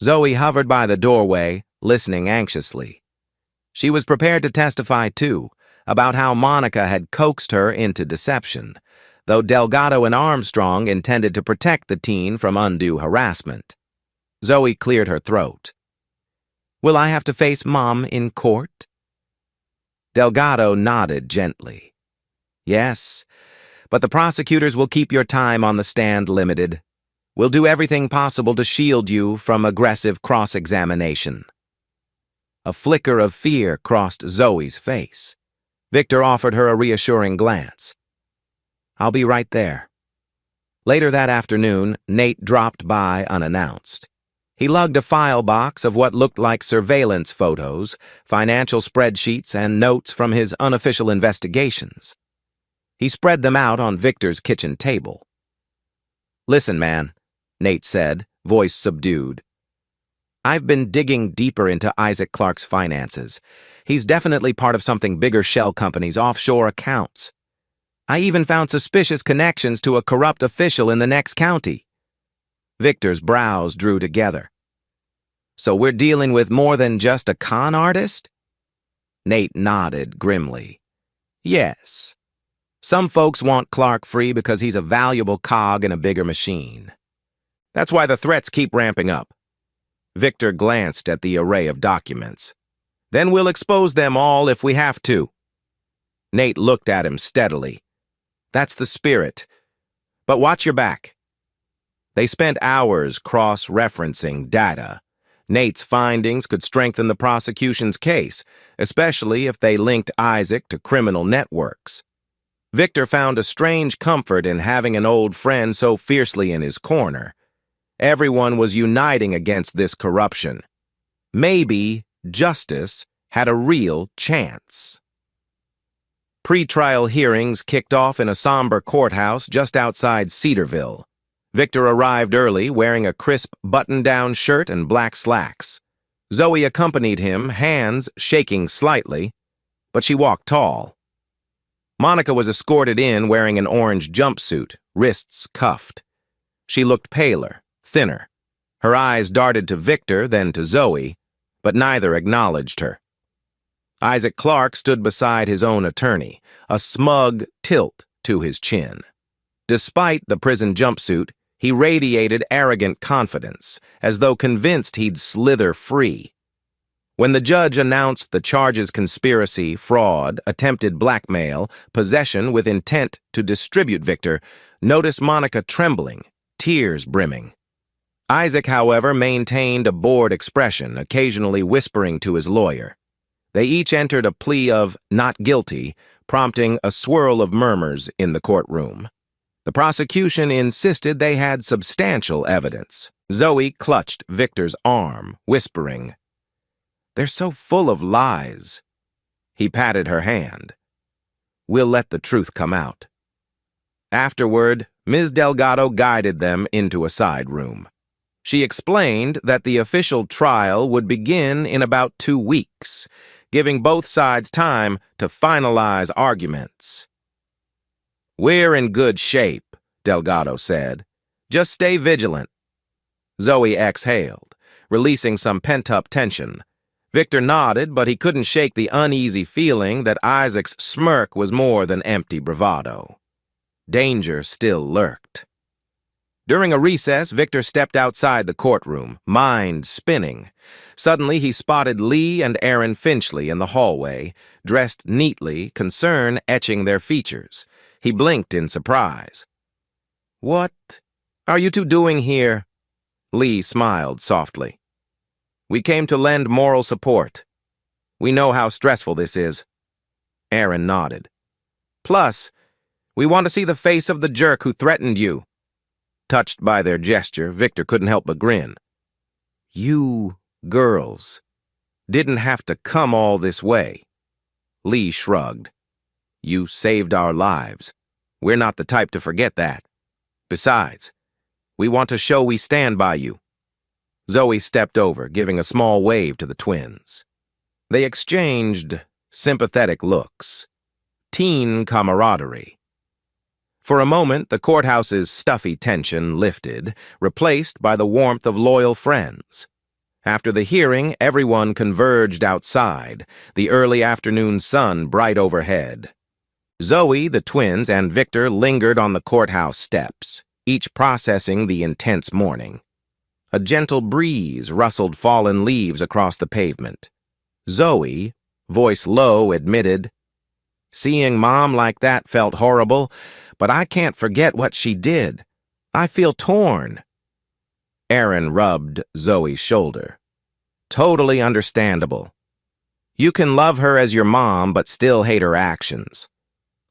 Zoe hovered by the doorway, listening anxiously. She was prepared to testify, too, about how Monica had coaxed her into deception, though Delgado and Armstrong intended to protect the teen from undue harassment. Zoe cleared her throat. "Will I have to face Mom in court?" Delgado nodded gently. "Yes, but the prosecutors will keep your time on the stand limited. We'll do everything possible to shield you from aggressive cross-examination." A flicker of fear crossed Zoe's face. Victor offered her a reassuring glance. "I'll be right there." Later that afternoon, Nate dropped by unannounced. He lugged a file box of what looked like surveillance photos, financial spreadsheets, and notes from his unofficial investigations. He spread them out on Victor's kitchen table. "Listen, man," Nate said, voice subdued. "I've been digging deeper into Isaac Clarke's finances. He's definitely part of something bigger shell company's offshore accounts. I even found suspicious connections to a corrupt official in the next county." Victor's brows drew together. "So we're dealing with more than just a con artist?" Nate nodded grimly. "Yes. Some folks want Clarke free because he's a valuable cog in a bigger machine. That's why the threats keep ramping up." Victor glanced at the array of documents. "Then we'll expose them all if we have to." Nate looked at him steadily. "That's the spirit. But watch your back." They spent hours cross-referencing data. Nate's findings could strengthen the prosecution's case, especially if they linked Isaac to criminal networks. Victor found a strange comfort in having an old friend so fiercely in his corner. Everyone was uniting against this corruption. Maybe justice had a real chance. Pre-trial hearings kicked off in a somber courthouse just outside Cedarville. Victor arrived early, wearing a crisp button-down shirt and black slacks. Zoe accompanied him, hands shaking slightly, but she walked tall. Monica was escorted in wearing an orange jumpsuit, wrists cuffed. She looked paler, thinner. Her eyes darted to Victor, then to Zoe, but neither acknowledged her. Isaac Clarke stood beside his own attorney, a smug tilt to his chin. Despite the prison jumpsuit, he radiated arrogant confidence, as though convinced he'd slither free. When the judge announced the charges conspiracy, fraud, attempted blackmail, possession with intent to distribute Victor, noticed Monica trembling, tears brimming. Isaac, however, maintained a bored expression, occasionally whispering to his lawyer. They each entered a plea of not guilty, prompting a swirl of murmurs in the courtroom. The prosecution insisted they had substantial evidence. Zoe clutched Victor's arm, whispering, "They're so full of lies." He patted her hand. "We'll let the truth come out." Afterward, Ms. Delgado guided them into a side room. She explained that the official trial would begin in about 2 weeks, giving both sides time to finalize arguments. "We're in good shape," Delgado said. "Just stay vigilant." Zoe exhaled, releasing some pent-up tension. Victor nodded, but he couldn't shake the uneasy feeling that Isaac's smirk was more than empty bravado. Danger still lurked. During a recess, Victor stepped outside the courtroom, mind spinning. Suddenly, he spotted Lee and Aaron Finchley in the hallway, dressed neatly, concern etching their features. He blinked in surprise. "What are you two doing here?" Lee smiled softly. "We came to lend moral support. We know how stressful this is." Aaron nodded. "Plus, we want to see the face of the jerk who threatened you." Touched by their gesture, Victor couldn't help but grin. "You girls didn't have to come all this way." Lee shrugged. "You saved our lives. We're not the type to forget that. Besides, we want to show we stand by you." Zoe stepped over, giving a small wave to the twins. They exchanged sympathetic looks. Teen camaraderie. For a moment, the courthouse's stuffy tension lifted, replaced by the warmth of loyal friends. After the hearing, everyone converged outside, the early afternoon sun bright overhead. Zoe, the twins, and Victor lingered on the courthouse steps, each processing the intense morning. A gentle breeze rustled fallen leaves across the pavement. Zoe, voice low, admitted, "Seeing Mom like that felt horrible, but I can't forget what she did. I feel torn." Aaron rubbed Zoe's shoulder. "Totally understandable. You can love her as your mom, but still hate her actions."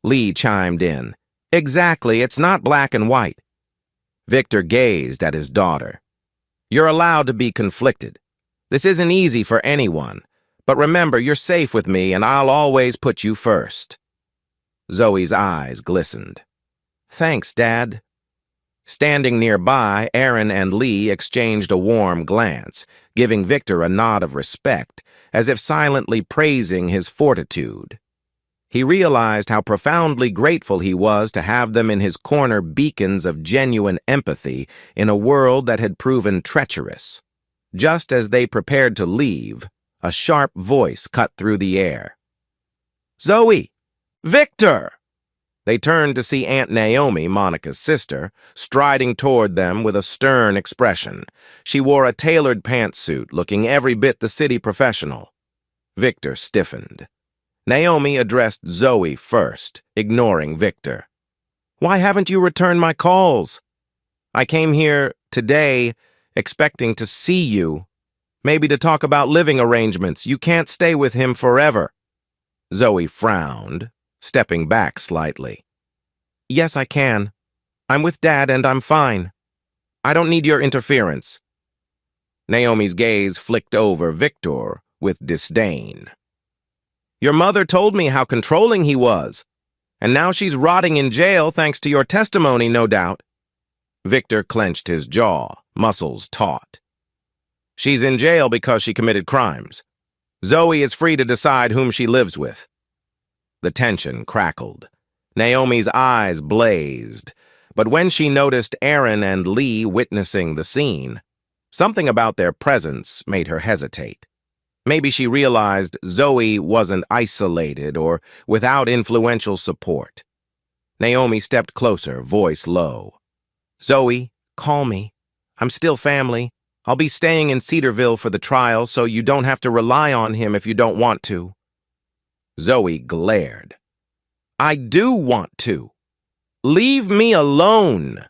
Lee chimed in. "Exactly, it's not black and white." Victor gazed at his daughter. You're allowed to be conflicted. This isn't easy for anyone, but remember, you're safe with me and I'll always put you first. Zoe's eyes glistened. Thanks, Dad. Standing nearby, Aaron and Lee exchanged a warm glance, giving Victor a nod of respect, as if silently praising his fortitude. He realized how profoundly grateful he was to have them in his corner, beacons of genuine empathy in a world that had proven treacherous. Just as they prepared to leave, a sharp voice cut through the air. Zoe! Victor! They turned to see Aunt Naomi, Monica's sister, striding toward them with a stern expression. She wore a tailored pantsuit, looking every bit the city professional. Victor stiffened. Naomi addressed Zoe first, ignoring Victor. Why haven't you returned my calls? I came here today expecting to see you. Maybe to talk about living arrangements. You can't stay with him forever. Zoe frowned, stepping back slightly. Yes, I can. I'm with Dad and I'm fine. I don't need your interference. Naomi's gaze flicked over Victor with disdain. Your mother told me how controlling he was, and now she's rotting in jail thanks to your testimony, no doubt. Victor clenched his jaw, muscles taut. She's in jail because she committed crimes. Zoe is free to decide whom she lives with. The tension crackled. Naomi's eyes blazed, but when she noticed Aaron and Lee witnessing the scene, something about their presence made her hesitate. Maybe she realized Zoe wasn't isolated or without influential support. Naomi stepped closer, voice low. Zoe, call me. I'm still family. I'll be staying in Cedarville for the trial, so you don't have to rely on him if you don't want to. Zoe glared. I do want to. Leave me alone.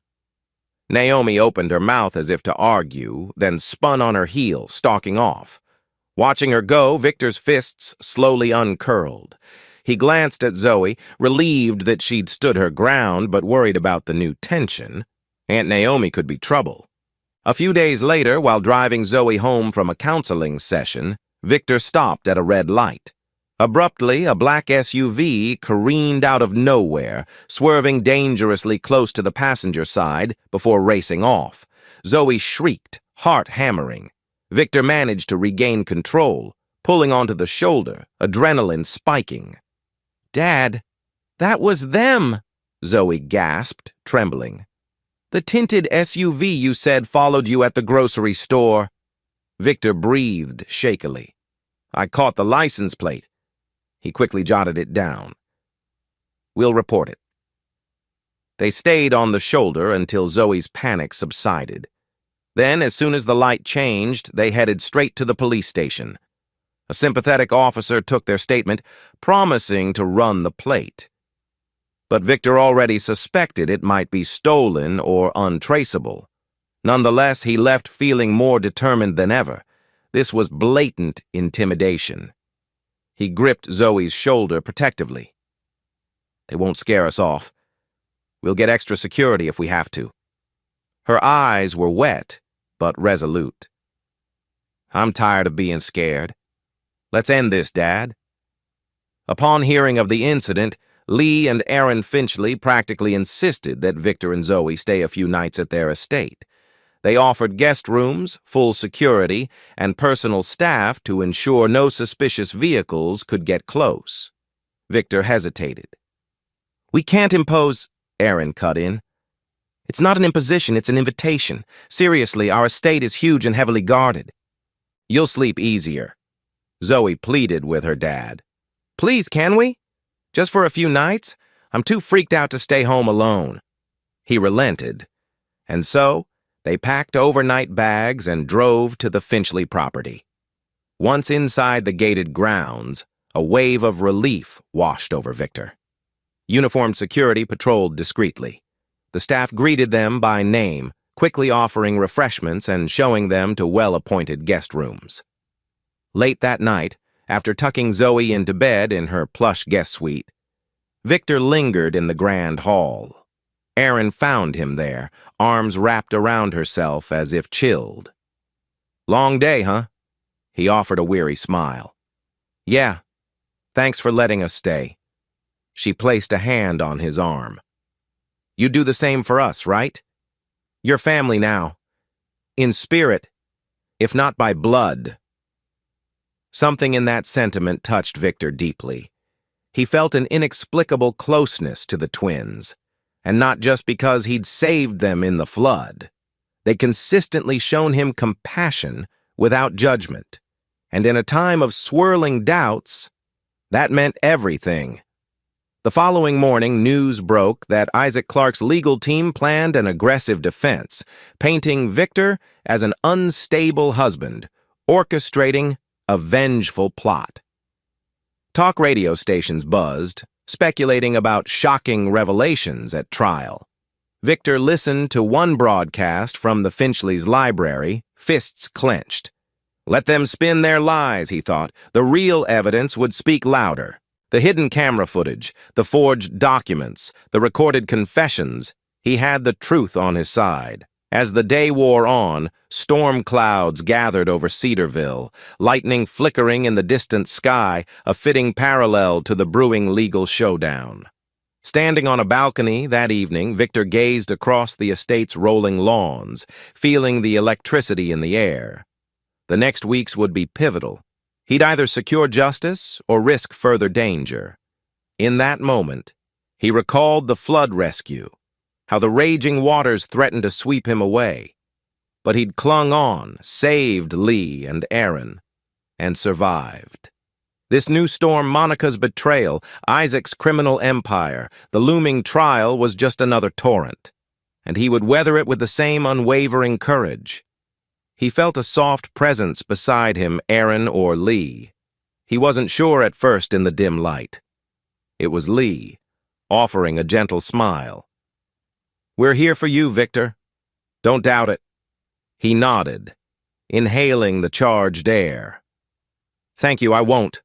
Naomi opened her mouth as if to argue, then spun on her heel, stalking off. Watching her go, Victor's fists slowly uncurled. He glanced at Zoe, relieved that she'd stood her ground, but worried about the new tension. Aunt Naomi could be trouble. A few days later, while driving Zoe home from a counseling session, Victor stopped at a red light. Abruptly, a black SUV careened out of nowhere, swerving dangerously close to the passenger side before racing off. Zoe shrieked, heart hammering. Victor managed to regain control, pulling onto the shoulder, adrenaline spiking. Dad, that was them, Zoe gasped, trembling. The tinted SUV you said followed you at the grocery store. Victor breathed shakily. I caught the license plate. He quickly jotted it down. We'll report it. They stayed on the shoulder until Zoe's panic subsided. Then, as soon as the light changed, they headed straight to the police station. A sympathetic officer took their statement, promising to run the plate. But Victor already suspected it might be stolen or untraceable. Nonetheless, he left feeling more determined than ever. This was blatant intimidation. He gripped Zoe's shoulder protectively. They won't scare us off. We'll get extra security if we have to. Her eyes were wet, but resolute. I'm tired of being scared. Let's end this, Dad. Upon hearing of the incident, Lee and Aaron Finchley practically insisted that Victor and Zoe stay a few nights at their estate. They offered guest rooms, full security, and personal staff to ensure no suspicious vehicles could get close. Victor hesitated. We can't impose, Aaron cut in. It's not an imposition, it's an invitation. Seriously, our estate is huge and heavily guarded. You'll sleep easier. Zoe pleaded with her dad. Please, can we? Just for a few nights? I'm too freaked out to stay home alone. He relented, and so they packed overnight bags and drove to the Finchley property. Once inside the gated grounds, a wave of relief washed over Victor. Uniformed security patrolled discreetly. The staff greeted them by name, quickly offering refreshments and showing them to well-appointed guest rooms. Late that night, after tucking Zoe into bed in her plush guest suite, Victor lingered in the grand hall. Aaron found him there, arms wrapped around herself as if chilled. Long day, huh? He offered a weary smile. Yeah, thanks for letting us stay. She placed a hand on his arm. You do the same for us, right? You're family now. In spirit, if not by blood. Something in that sentiment touched Victor deeply. He felt an inexplicable closeness to the twins, and not just because he'd saved them in the flood. They'd consistently shown him compassion without judgment, and in a time of swirling doubts, that meant everything. The following morning, news broke that Isaac Clarke's legal team planned an aggressive defense, painting Victor as an unstable husband, orchestrating a vengeful plot. Talk radio stations buzzed, speculating about shocking revelations at trial. Victor listened to one broadcast from the Finchley's library, fists clenched. Let them spin their lies, he thought. The real evidence would speak louder. The hidden camera footage, the forged documents, the recorded confessions, he had the truth on his side. As the day wore on, storm clouds gathered over Cedarville, lightning flickering in the distant sky, a fitting parallel to the brewing legal showdown. Standing on a balcony that evening, Victor gazed across the estate's rolling lawns, feeling the electricity in the air. The next weeks would be pivotal. He'd either secure justice or risk further danger. In that moment, he recalled the flood rescue, how the raging waters threatened to sweep him away. But he'd clung on, saved Lee and Aaron, and survived. This new storm, Monica's betrayal, Isaac's criminal empire, the looming trial was just another torrent, and he would weather it with the same unwavering courage. He felt a soft presence beside him, Aaron or Lee. He wasn't sure at first in the dim light. It was Lee, offering a gentle smile. We're here for you, Victor. Don't doubt it. He nodded, inhaling the charged air. Thank you, I won't.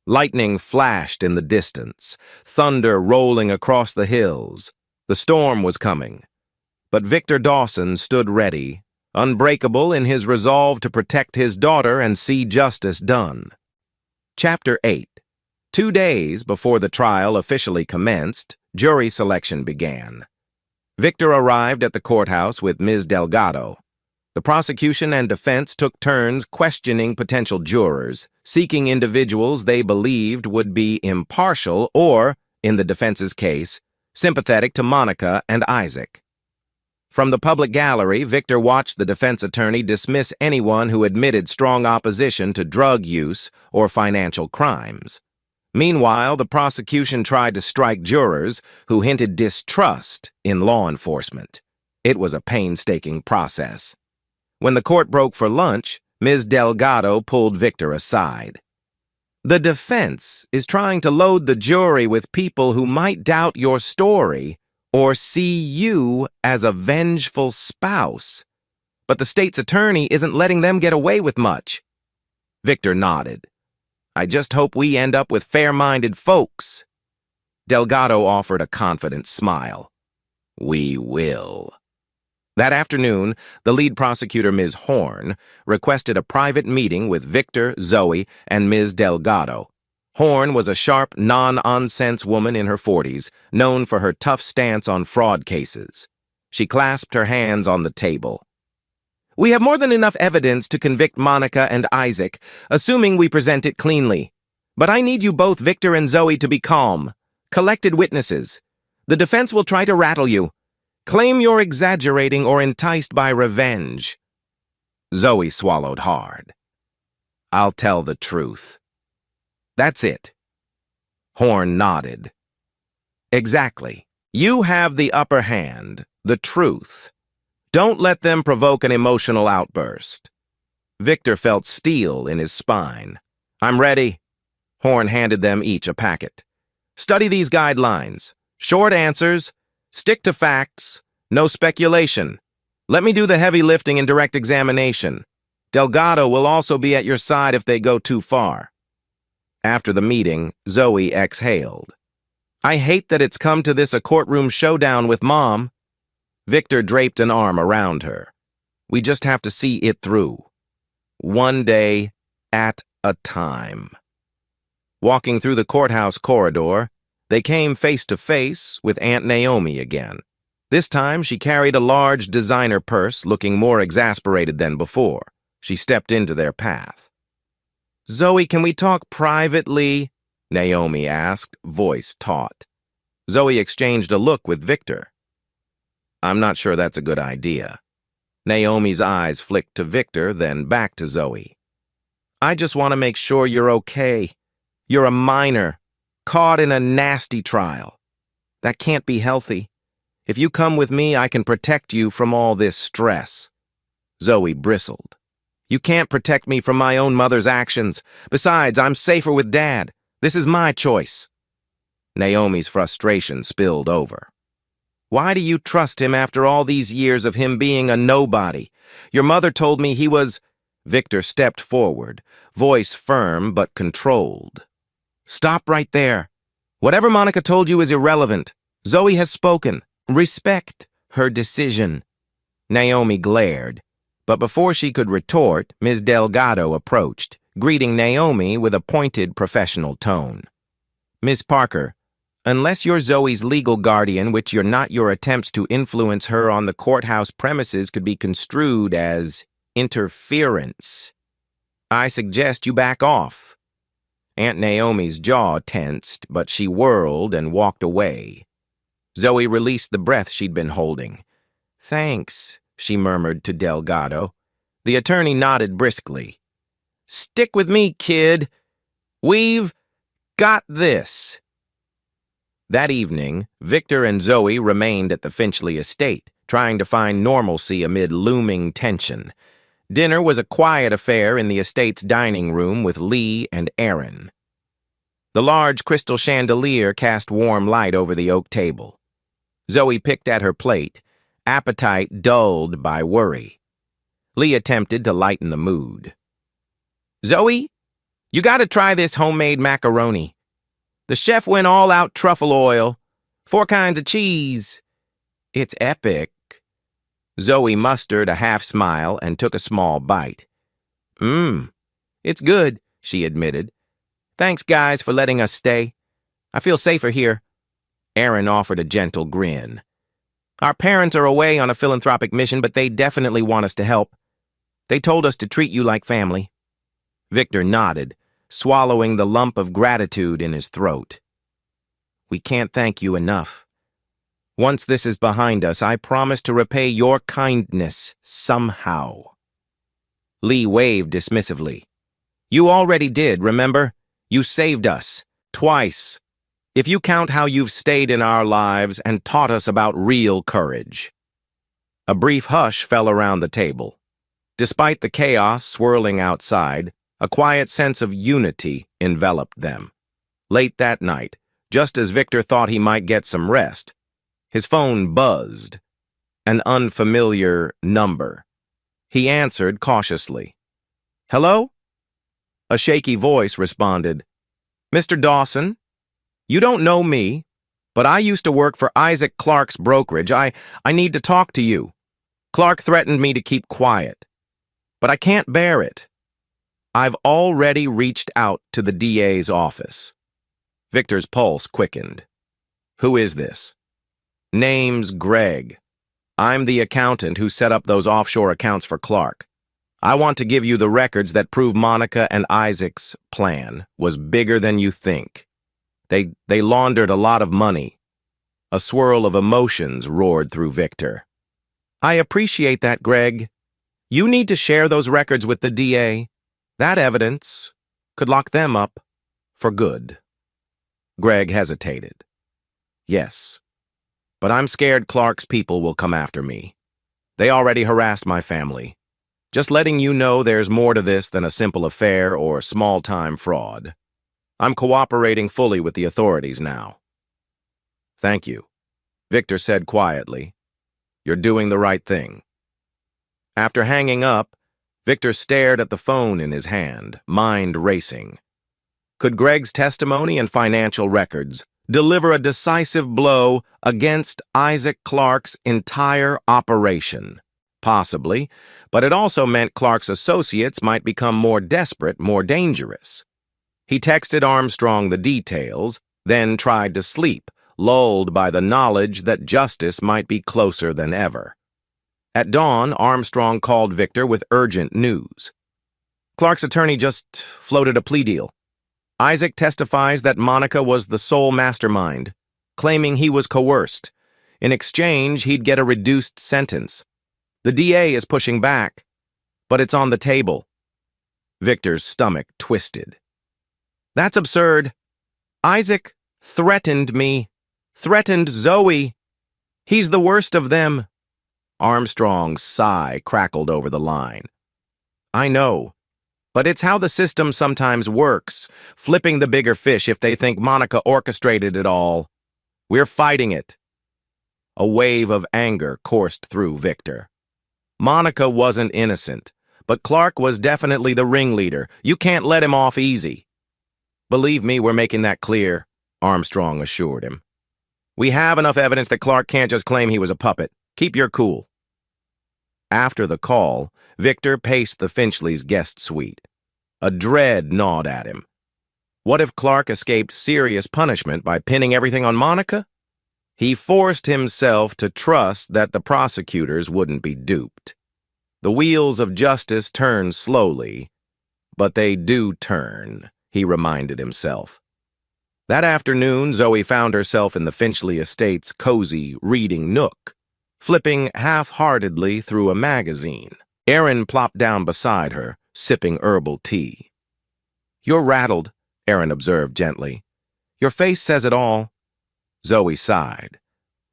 Lightning flashed in the distance, thunder rolling across the hills. The storm was coming. But Victor Dawson stood ready, unbreakable in his resolve to protect his daughter and see justice done. Chapter 8. 2 days before the trial officially commenced, jury selection began. Victor arrived at the courthouse with Ms. Delgado. The prosecution and defense took turns questioning potential jurors, seeking individuals they believed would be impartial or, in the defense's case, sympathetic to Monica and Isaac. From the public gallery, Victor watched the defense attorney dismiss anyone who admitted strong opposition to drug use or financial crimes. Meanwhile, the prosecution tried to strike jurors who hinted distrust in law enforcement. It was a painstaking process. When the court broke for lunch, Ms. Delgado pulled Victor aside. The defense is trying to load the jury with people who might doubt your story or see you as a vengeful spouse. But the state's attorney isn't letting them get away with much. Victor nodded. I just hope we end up with fair-minded folks. Delgado offered a confident smile. We will. That afternoon, the lead prosecutor, Ms. Horn, requested a private meeting with Victor, Zoe, and Ms. Delgado. Horn was a sharp, non-nonsense woman in her 40s, known for her tough stance on fraud cases. She clasped her hands on the table. We have more than enough evidence to convict Monica and Isaac, assuming we present it cleanly. But I need you both, Victor and Zoe, to be calm. Collected witnesses. The defense will try to rattle you. Claim you're exaggerating or enticed by revenge. Zoe swallowed hard. I'll tell the truth. That's it. Horn nodded. Exactly. You have the upper hand, the truth. Don't let them provoke an emotional outburst. Victor felt steel in his spine. I'm ready. Horn handed them each a packet. Study these guidelines. Short answers. Stick to facts. No speculation. Let me do the heavy lifting in direct examination. Delgado will also be at your side if they go too far. After the meeting, Zoe exhaled. I hate that it's come to this, a courtroom showdown with Mom. Victor draped an arm around her. We just have to see it through. one day at a time. Walking through the courthouse corridor, they came face to face with Aunt Naomi again. This time, she carried a large designer purse, looking more exasperated than before. She stepped into their path. "Zoe, can we talk privately?" Naomi asked, voice taut. Zoe exchanged a look with Victor. "I'm not sure that's a good idea." Naomi's eyes flicked to Victor, then back to Zoe. "I just want to make sure you're okay. You're a minor, caught in a nasty trial. That can't be healthy. If you come with me, I can protect you from all this stress." Zoe bristled. "You can't protect me from my own mother's actions. Besides, I'm safer with Dad. This is my choice." Naomi's frustration spilled over. "Why do you trust him after all these years of him being a nobody? Your mother told me he was—" Victor stepped forward, voice firm but controlled. "Stop right there. Whatever Monica told you is irrelevant. Zoe has spoken. Respect her decision." Naomi glared, but before she could retort, Ms. Delgado approached, greeting Naomi with a pointed professional tone. "Miss Parker, unless you're Zoe's legal guardian, which you're not, your attempts to influence her on the courthouse premises could be construed as interference. I suggest you back off." Aunt Naomi's jaw tensed, but she whirled and walked away. Zoe released the breath she'd been holding. "Thanks," she murmured to Delgado. The attorney nodded briskly. "Stick with me, kid. We've got this." That evening, Victor and Zoe remained at the Finchley estate, trying to find normalcy amid looming tension. Dinner was a quiet affair in the estate's dining room with Lee and Aaron. The large crystal chandelier cast warm light over the oak table. Zoe picked at her plate, appetite dulled by worry. Lee attempted to lighten the mood. "Zoe, you gotta try this homemade macaroni. The chef went all out truffle oil, 4 kinds of cheese. It's epic." Zoe mustered a half smile and took a small bite. It's good," she admitted. "Thanks, guys, for letting us stay. I feel safer here." Aaron offered a gentle grin. "Our parents are away on a philanthropic mission, but they definitely want us to help. They told us to treat you like family." Victor nodded, swallowing the lump of gratitude in his throat. "We can't thank you enough. Once this is behind us, I promise to repay your kindness somehow." Lee waved dismissively. "You already did, remember? You saved us. Twice. If you count how you've stayed in our lives and taught us about real courage." A brief hush fell around the table. Despite the chaos swirling outside, a quiet sense of unity enveloped them. Late that night, just as Victor thought he might get some rest, his phone buzzed. An unfamiliar number. He answered cautiously. "Hello?" A shaky voice responded. "Mr. Dawson, you don't know me, but I used to work for Isaac Clarke's brokerage. I need to talk to you. Clarke threatened me to keep quiet, but I can't bear it. I've already reached out to the DA's office." Victor's pulse quickened. "Who is this?" "Name's Greg. I'm the accountant who set up those offshore accounts for Clarke. I want to give you the records that prove Monica and Isaac's plan was bigger than you think. They laundered a lot of money." A swirl of emotions roared through Victor. "I appreciate that, Greg. You need to share those records with the DA. That evidence could lock them up for good." Greg hesitated. "Yes, but I'm scared Clarke's people will come after me. They already harassed my family. Just letting you know there's more to this than a simple affair or small-time fraud. I'm cooperating fully with the authorities now." "Thank you," Victor said quietly. "You're doing the right thing." After hanging up, Victor stared at the phone in his hand, mind racing. Could Greg's testimony and financial records deliver a decisive blow against Isaac Clarke's entire operation? Possibly, but it also meant Clark's associates might become more desperate, more dangerous. He texted Armstrong the details, then tried to sleep, lulled by the knowledge that justice might be closer than ever. At dawn, Armstrong called Victor with urgent news. Clark's attorney just floated a plea deal. Isaac testifies that Monica was the sole mastermind, claiming he was coerced. In exchange, he'd get a reduced sentence. The DA is pushing back, but it's on the table. Victor's stomach twisted. That's absurd. Isaac threatened me, threatened Zoe. He's the worst of them. Armstrong's sigh crackled over the line. I know, but it's how the system sometimes works, flipping the bigger fish if they think Monica orchestrated it all. We're fighting it. A wave of anger coursed through Victor. Monica wasn't innocent, but Clark was definitely the ringleader. You can't let him off easy. Believe me, we're making that clear, Armstrong assured him. We have enough evidence that Clark can't just claim he was a puppet. Keep your cool. After the call, Victor paced the Finchley's guest suite. A dread gnawed at him. What if Clark escaped serious punishment by pinning everything on Monica? He forced himself to trust that the prosecutors wouldn't be duped. The wheels of justice turn slowly, but they do turn, he reminded himself. That afternoon, Zoe found herself in the Finchley estate's cozy reading nook, flipping half-heartedly through a magazine. Aaron plopped down beside her, sipping herbal tea. You're rattled, Aaron observed gently. Your face says it all. Zoe sighed.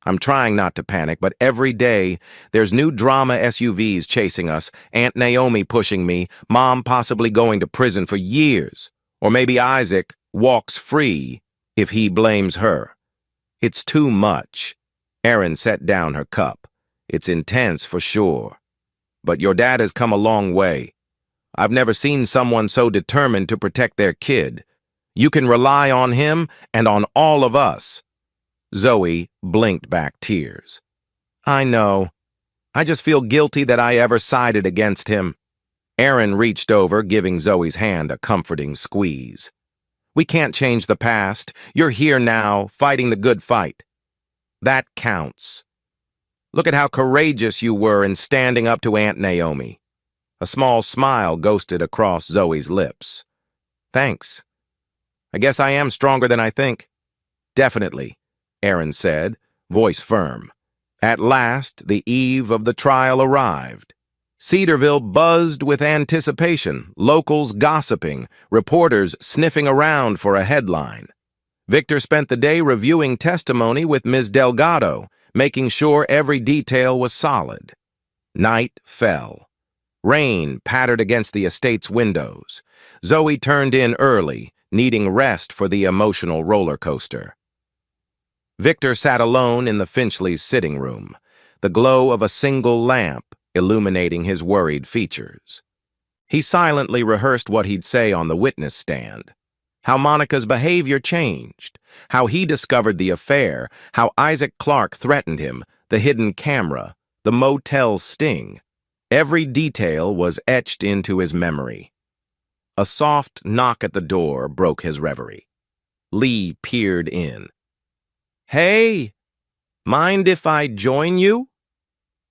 I'm trying not to panic, but every day there's new drama SUVs chasing us, Aunt Naomi pushing me, Mom possibly going to prison for years. Or maybe Isaac walks free if he blames her. It's too much. Aaron set down her cup. It's intense for sure. But your dad has come a long way. I've never seen someone so determined to protect their kid. You can rely on him and on all of us. Zoe blinked back tears. I know. I just feel guilty that I ever sided against him. Aaron reached over, giving Zoe's hand a comforting squeeze. We can't change the past. You're here now, fighting the good fight. That counts. Look at how courageous you were in standing up to Aunt Naomi. A small smile ghosted across Zoe's lips. Thanks. I guess I am stronger than I think. Definitely, Aaron said, voice firm. At last, the eve of the trial arrived. Cedarville buzzed with anticipation, locals gossiping, reporters sniffing around for a headline. Victor spent the day reviewing testimony with Ms. Delgado, making sure every detail was solid. Night fell. Rain pattered against the estate's windows. Zoe turned in early, needing rest for the emotional roller coaster. Victor sat alone in the Finchley's sitting room, the glow of a single lamp illuminating his worried features. He silently rehearsed what he'd say on the witness stand. How Monica's behavior changed, how he discovered the affair, how Isaac Clark threatened him, the hidden camera, the motel sting. Every detail was etched into his memory. A soft knock at the door broke his reverie. Lee peered in. Hey, mind if I join you?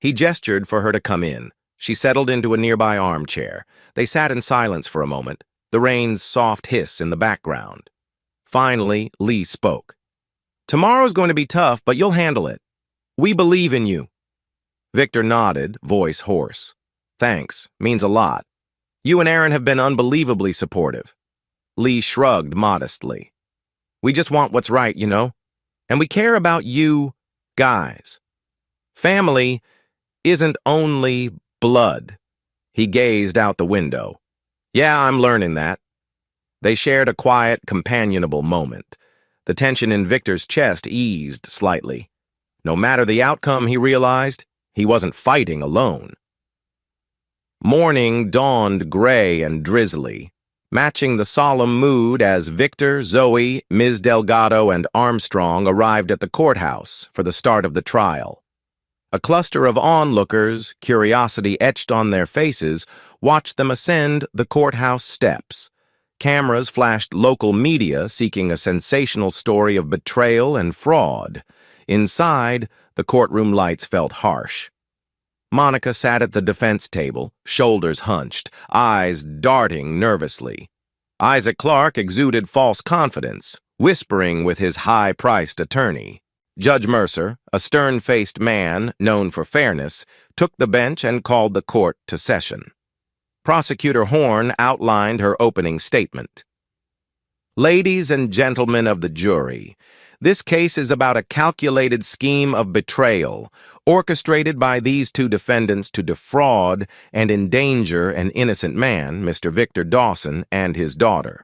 He gestured for her to come in. She settled into a nearby armchair. They sat in silence for a moment, the rain's soft hiss in the background. Finally, Lee spoke. Tomorrow's going to be tough, but you'll handle it. We believe in you. Victor nodded, voice hoarse. Thanks, means a lot. You and Aaron have been unbelievably supportive. Lee shrugged modestly. We just want what's right, you know? And we care about you guys. Family isn't only blood. He gazed out the window. Yeah, I'm learning that. They shared a quiet, companionable moment. The tension in Victor's chest eased slightly. No matter the outcome, he realized, he wasn't fighting alone. Morning dawned gray and drizzly, matching the solemn mood as Victor, Zoe, Ms. Delgado, and Armstrong arrived at the courthouse for the start of the trial. A cluster of onlookers, curiosity etched on their faces, watched them ascend the courthouse steps. Cameras flashed local media seeking a sensational story of betrayal and fraud. Inside, the courtroom lights felt harsh. Monica sat at the defense table, shoulders hunched, eyes darting nervously. Isaac Clark exuded false confidence, whispering with his high-priced attorney. Judge Mercer, a stern-faced man known for fairness, took the bench and called the court to session. Prosecutor Horn outlined her opening statement. Ladies and gentlemen of the jury, this case is about a calculated scheme of betrayal, orchestrated by these two defendants to defraud and endanger an innocent man, Mr. Victor Dawson, and his daughter.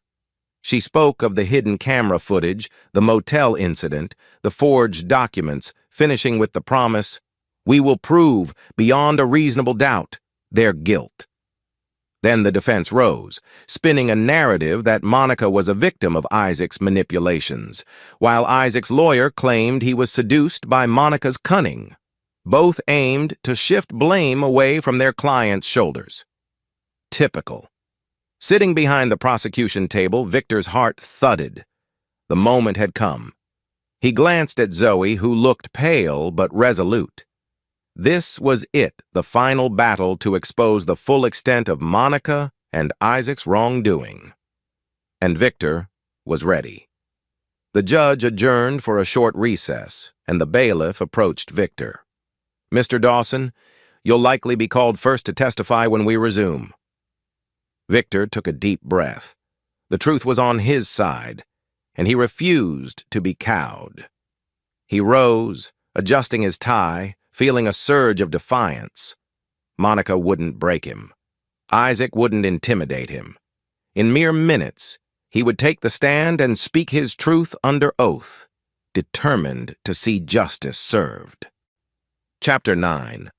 She spoke of the hidden camera footage, the motel incident, the forged documents, finishing with the promise, "We will prove, beyond a reasonable doubt, their guilt." Then the defense rose, spinning a narrative that Monica was a victim of Isaac's manipulations, while Isaac's lawyer claimed he was seduced by Monica's cunning. Both aimed to shift blame away from their client's shoulders. Typical. Sitting behind the prosecution table, Victor's heart thudded. The moment had come. He glanced at Zoe, who looked pale but resolute. This was it, the final battle to expose the full extent of Monica and Isaac's wrongdoing. And Victor was ready. The judge adjourned for a short recess, and the bailiff approached Victor. "Mr. Dawson, you'll likely be called first to testify when we resume." Victor took a deep breath. The truth was on his side, and he refused to be cowed. He rose, adjusting his tie, feeling a surge of defiance. Monica wouldn't break him. Isaac wouldn't intimidate him. In mere minutes, he would take the stand and speak his truth under oath, determined to see justice served. Chapter 9.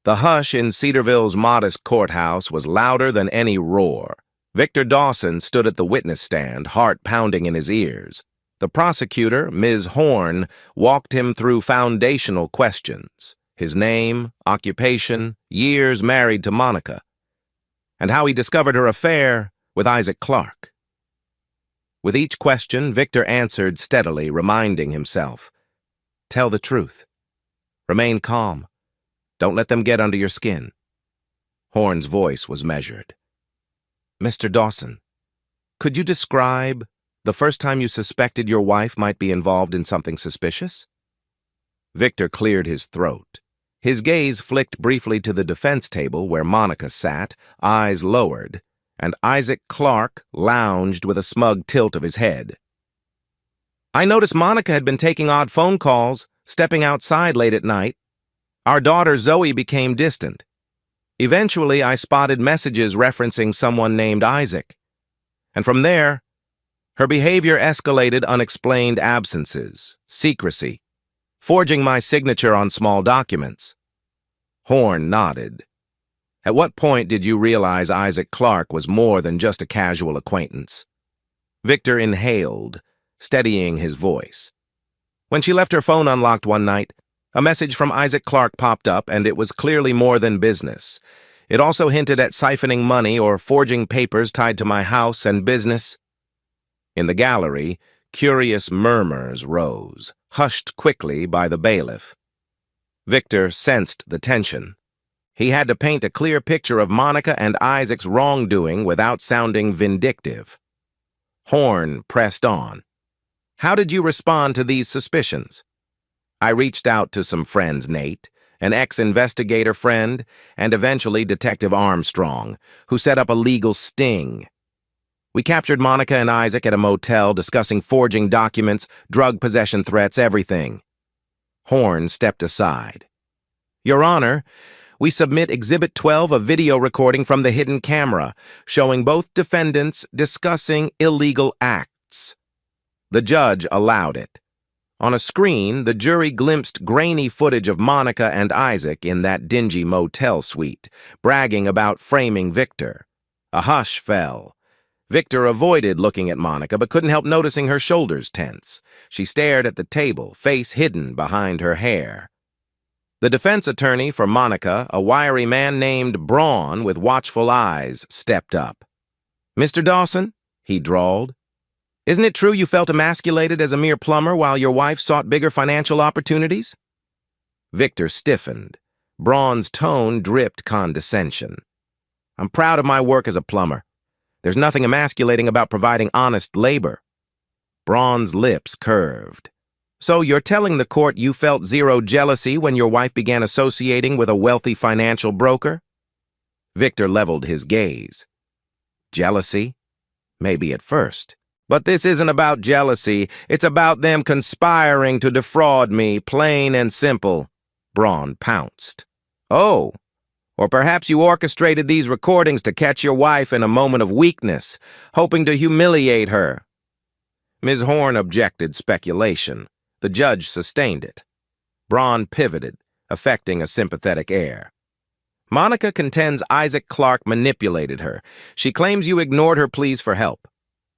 The hush in Cedarville's modest courthouse was louder than any roar. Victor Dawson stood at the witness stand, heart pounding in his ears. The prosecutor, Ms. Horn, walked him through foundational questions: his name, occupation, years married to Monica, and how he discovered her affair with Isaac Clark. With each question, Victor answered steadily, reminding himself, "Tell the truth. Remain calm. Don't let them get under your skin." Horn's voice was measured. "Mr. Dawson, could you describe the first time you suspected your wife might be involved in something suspicious?" Victor cleared his throat. His gaze flicked briefly to the defense table where Monica sat, eyes lowered, and Isaac Clark lounged with a smug tilt of his head. "I noticed Monica had been taking odd phone calls, stepping outside late at night. Our daughter Zoe became distant. Eventually, I spotted messages referencing someone named Isaac. And from there, her behavior escalated unexplained absences, secrecy, forging my signature on small documents." Horn nodded. "At what point did you realize Isaac Clark was more than just a casual acquaintance?" Victor inhaled, steadying his voice. "When she left her phone unlocked one night, a message from Isaac Clark popped up, and it was clearly more than business. It also hinted at siphoning money or forging papers tied to my house and business." In the gallery, curious murmurs rose, hushed quickly by the bailiff. Victor sensed the tension. He had to paint a clear picture of Monica and Isaac's wrongdoing without sounding vindictive. Horn pressed on. "How did you respond to these suspicions?" "I reached out to some friends, Nate, an ex-investigator friend, and eventually Detective Armstrong, who set up a legal sting. We captured Monica and Isaac at a motel discussing forging documents, drug possession threats, everything." Horn stepped aside. "Your Honor, we submit Exhibit 12, a video recording from the hidden camera, showing both defendants discussing illegal acts." The judge allowed it. On a screen, the jury glimpsed grainy footage of Monica and Isaac in that dingy motel suite, bragging about framing Victor. A hush fell. Victor avoided looking at Monica, but couldn't help noticing her shoulders tense. She stared at the table, face hidden behind her hair. The defense attorney for Monica, a wiry man named Braun with watchful eyes, stepped up. "Mr. Dawson," he drawled, "isn't it true you felt emasculated as a mere plumber while your wife sought bigger financial opportunities?" Victor stiffened. Braun's tone dripped condescension. "I'm proud of my work as a plumber. There's nothing emasculating about providing honest labor." Braun's lips curved. "So you're telling the court you felt zero jealousy when your wife began associating with a wealthy financial broker?" Victor leveled his gaze. "Jealousy? Maybe at first. But this isn't about jealousy. It's about them conspiring to defraud me, plain and simple." Braun pounced. "Oh, or perhaps you orchestrated these recordings to catch your wife in a moment of weakness, hoping to humiliate her." Ms. Horn objected speculation. The judge sustained it. Braun pivoted, affecting a sympathetic air. "Monica contends Isaac Clarke manipulated her. She claims you ignored her pleas for help.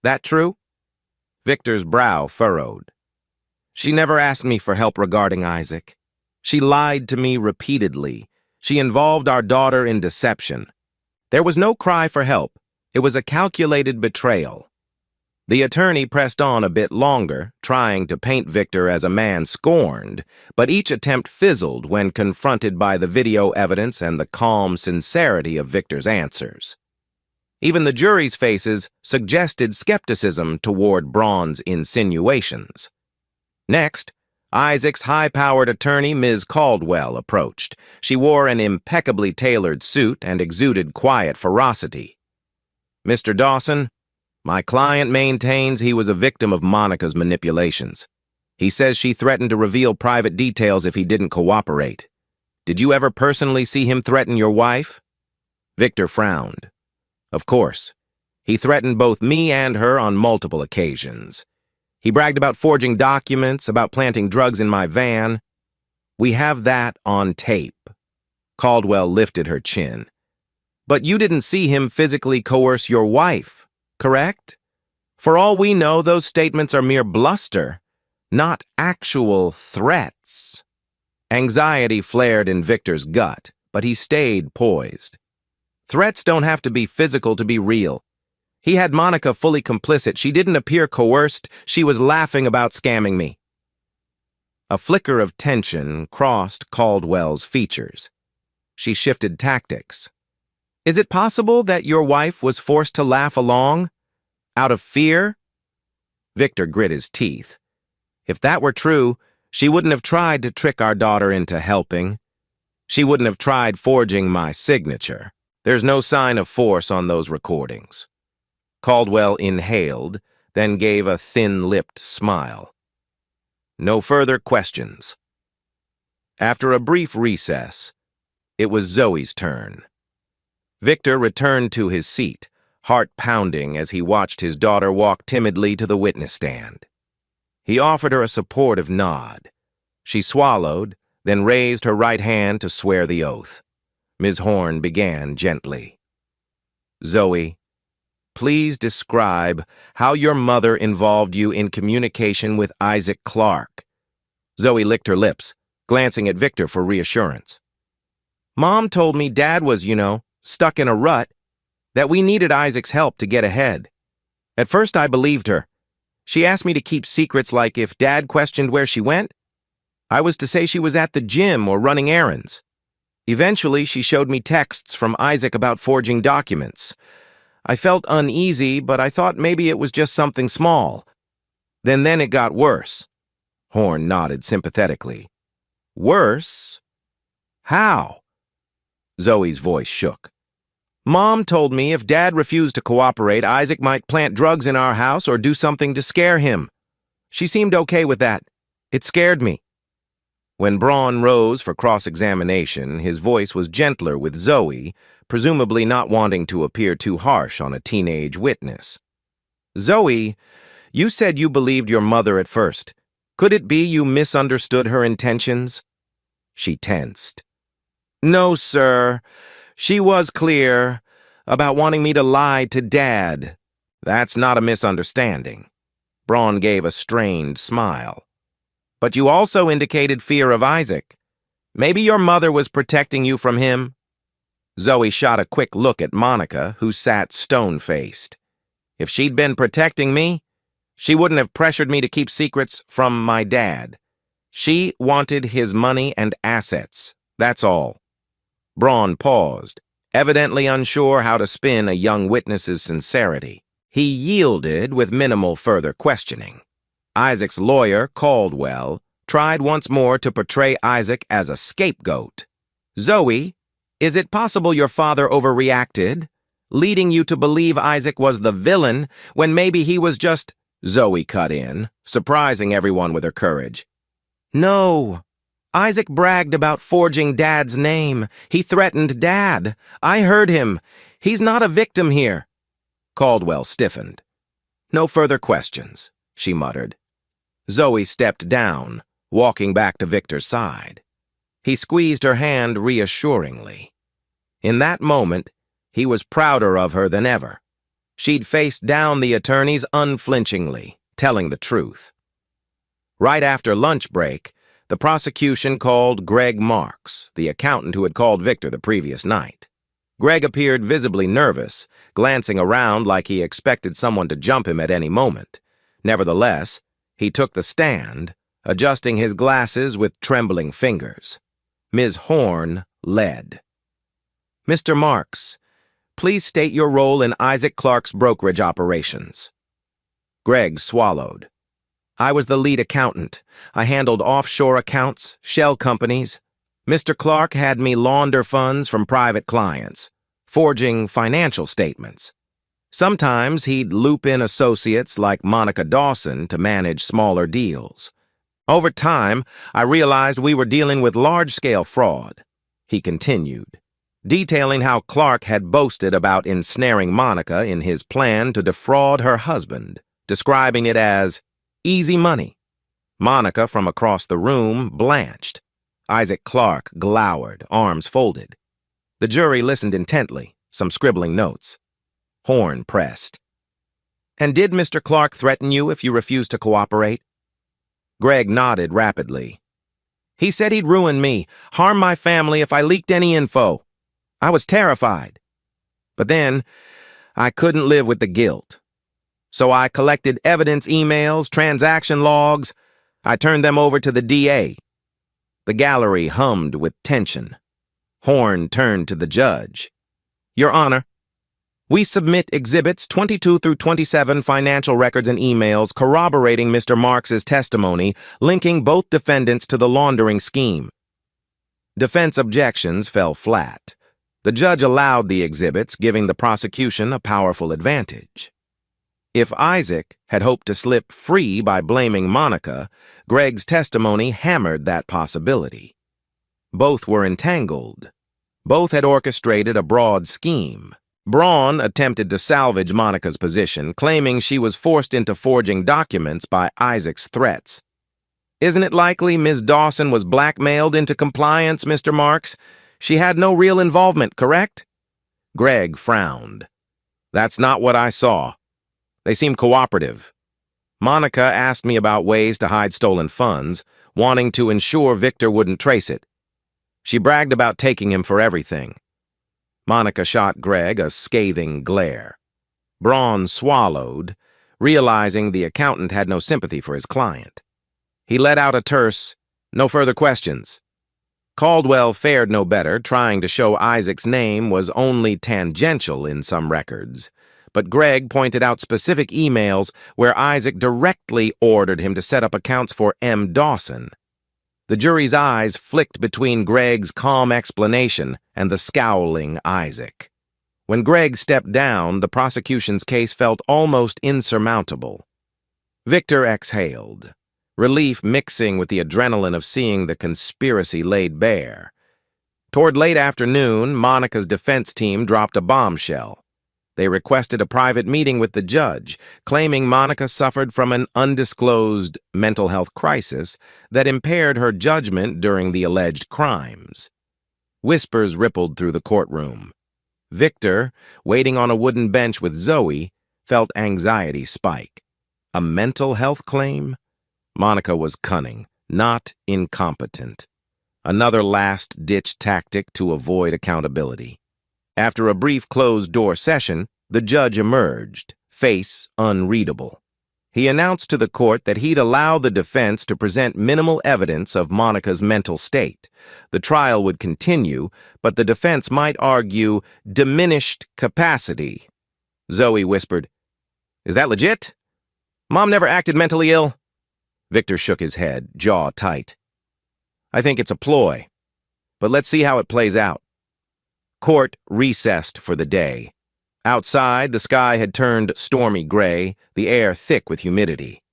That true?" Victor's brow furrowed. "She never asked me for help regarding Isaac. She lied to me repeatedly. She involved our daughter in deception. There was no cry for help. It was a calculated betrayal." The attorney pressed on a bit longer, trying to paint Victor as a man scorned, but each attempt fizzled when confronted by the video evidence and the calm sincerity of Victor's answers. Even the jury's faces suggested skepticism toward Braun's insinuations. Next, Isaac's high-powered attorney, Ms. Caldwell, approached. She wore an impeccably tailored suit and exuded quiet ferocity. "Mr. Dawson, my client maintains he was a victim of Monica's manipulations. He says she threatened to reveal private details if he didn't cooperate. Did you ever personally see him threaten your wife?" Victor frowned. "Of course. He threatened both me and her on multiple occasions. He bragged about forging documents, about planting drugs in my van. We have that on tape." Caldwell lifted her chin. "But you didn't see him physically coerce your wife, correct? For all we know, those statements are mere bluster, not actual threats." Anxiety flared in Victor's gut, but he stayed poised. "Threats don't have to be physical to be real. He had Monica fully complicit. She didn't appear coerced. She was laughing about scamming me." A flicker of tension crossed Caldwell's features. She shifted tactics. "Is it possible that your wife was forced to laugh along? Out of fear?" Victor grit his teeth. "If that were true, she wouldn't have tried to trick our daughter into helping. She wouldn't have tried forging my signature. There's no sign of force on those recordings." Caldwell inhaled, then gave a thin-lipped smile. "No further questions." After a brief recess, it was Zoe's turn. Victor returned to his seat, heart pounding as he watched his daughter walk timidly to the witness stand. He offered her a supportive nod. She swallowed, then raised her right hand to swear the oath. Ms. Horn began gently. "Zoe, please describe how your mother involved you in communication with Isaac Clarke." Zoe licked her lips, glancing at Victor for reassurance. "Mom told me Dad was, stuck in a rut, that we needed Isaac's help to get ahead. At first I believed her. She asked me to keep secrets like if Dad questioned where she went, I was to say she was at the gym or running errands. Eventually, she showed me texts from Isaac about forging documents. I felt uneasy, but I thought maybe it was just something small. Then it got worse." Horn nodded sympathetically. "Worse? How?" Zoe's voice shook. "Mom told me if Dad refused to cooperate, Isaac might plant drugs in our house or do something to scare him. She seemed okay with that. It scared me." When Braun rose for cross-examination, his voice was gentler with Zoe, presumably not wanting to appear too harsh on a teenage witness. "Zoe, you said you believed your mother at first. Could it be you misunderstood her intentions?" She tensed. "No, sir. She was clear about wanting me to lie to Dad. That's not a misunderstanding." Braun gave a strained smile. "But you also indicated fear of Isaac. Maybe your mother was protecting you from him? Zoe shot a quick look at Monica, who sat stone-faced. If she'd been protecting me, she wouldn't have pressured me to keep secrets from my dad. She wanted his money and assets. That's all. Braun paused, evidently unsure how to spin a young witness's sincerity. He yielded with minimal further questioning. Isaac's lawyer, Caldwell, tried once more to portray Isaac as a scapegoat. Zoe, is it possible your father overreacted, leading you to believe Isaac was the villain when maybe he was just... Zoe cut in, surprising everyone with her courage. No. Isaac bragged about forging Dad's name. He threatened Dad. I heard him. He's not a victim here. Caldwell stiffened. No further questions, she muttered. Zoe stepped down, walking back to Victor's side. He squeezed her hand reassuringly. In that moment, he was prouder of her than ever. She'd faced down the attorneys unflinchingly, telling the truth. Right after lunch break, the prosecution called Greg Marks, the accountant who had called Victor the previous night. Greg appeared visibly nervous, glancing around like he expected someone to jump him at any moment. Nevertheless, he took the stand, adjusting his glasses with trembling fingers. Ms. Horn led. Mr. Marks, please state your role in Isaac Clark's brokerage operations. Greg swallowed. I was the lead accountant. I handled offshore accounts, shell companies. Mr. Clark had me launder funds from private clients, forging financial statements. Sometimes he'd loop in associates like Monica Dawson to manage smaller deals. Over time, I realized we were dealing with large-scale fraud. He continued, detailing how Clark had boasted about ensnaring Monica in his plan to defraud her husband, describing it as easy money. Monica, from across the room, blanched. Isaac Clark glowered, arms folded. The jury listened intently, some scribbling notes. Horn pressed. And did Mr. Clark threaten you if you refused to cooperate? Greg nodded rapidly. He said he'd ruin me, harm my family if I leaked any info. I was terrified. But then, I couldn't live with the guilt. So I collected evidence emails, transaction logs. I turned them over to the DA. The gallery hummed with tension. Horn turned to the judge. Your Honor, we submit Exhibits 22 through 27 financial records and emails corroborating Mr. Marks's testimony, linking both defendants to the laundering scheme. Defense objections fell flat. The judge allowed the exhibits, giving the prosecution a powerful advantage. If Isaac had hoped to slip free by blaming Monica, Greg's testimony hammered that possibility. Both were entangled. Both had orchestrated a broad scheme. Braun attempted to salvage Monica's position, claiming she was forced into forging documents by Isaac's threats. Isn't it likely Ms. Dawson was blackmailed into compliance, Mr. Marks? She had no real involvement, correct? Greg frowned. That's not what I saw. They seemed cooperative. Monica asked me about ways to hide stolen funds, wanting to ensure Victor wouldn't trace it. She bragged about taking him for everything. Monica shot Greg a scathing glare. Braun swallowed, realizing the accountant had no sympathy for his client. He let out a terse, "No further questions." Caldwell fared no better, trying to show Isaac's name was only tangential in some records. But Greg pointed out specific emails where Isaac directly ordered him to set up accounts for M. Dawson. The jury's eyes flicked between Greg's calm explanation and the scowling Isaac. When Greg stepped down, the prosecution's case felt almost insurmountable. Victor exhaled, relief mixing with the adrenaline of seeing the conspiracy laid bare. Toward late afternoon, Monica's defense team dropped a bombshell. They requested a private meeting with the judge, claiming Monica suffered from an undisclosed mental health crisis that impaired her judgment during the alleged crimes. Whispers rippled through the courtroom. Victor, waiting on a wooden bench with Zoe, felt anxiety spike. A mental health claim? Monica was cunning, not incompetent. Another last-ditch tactic to avoid accountability. After a brief closed-door session, the judge emerged, face unreadable. He announced to the court that he'd allow the defense to present minimal evidence of Monica's mental state. The trial would continue, but the defense might argue diminished capacity. Zoe whispered, "Is that legit? Mom never acted mentally ill." Victor shook his head, jaw tight. "I think it's a ploy, but let's see how it plays out." Court recessed for the day. Outside, the sky had turned stormy gray, the air thick with humidity.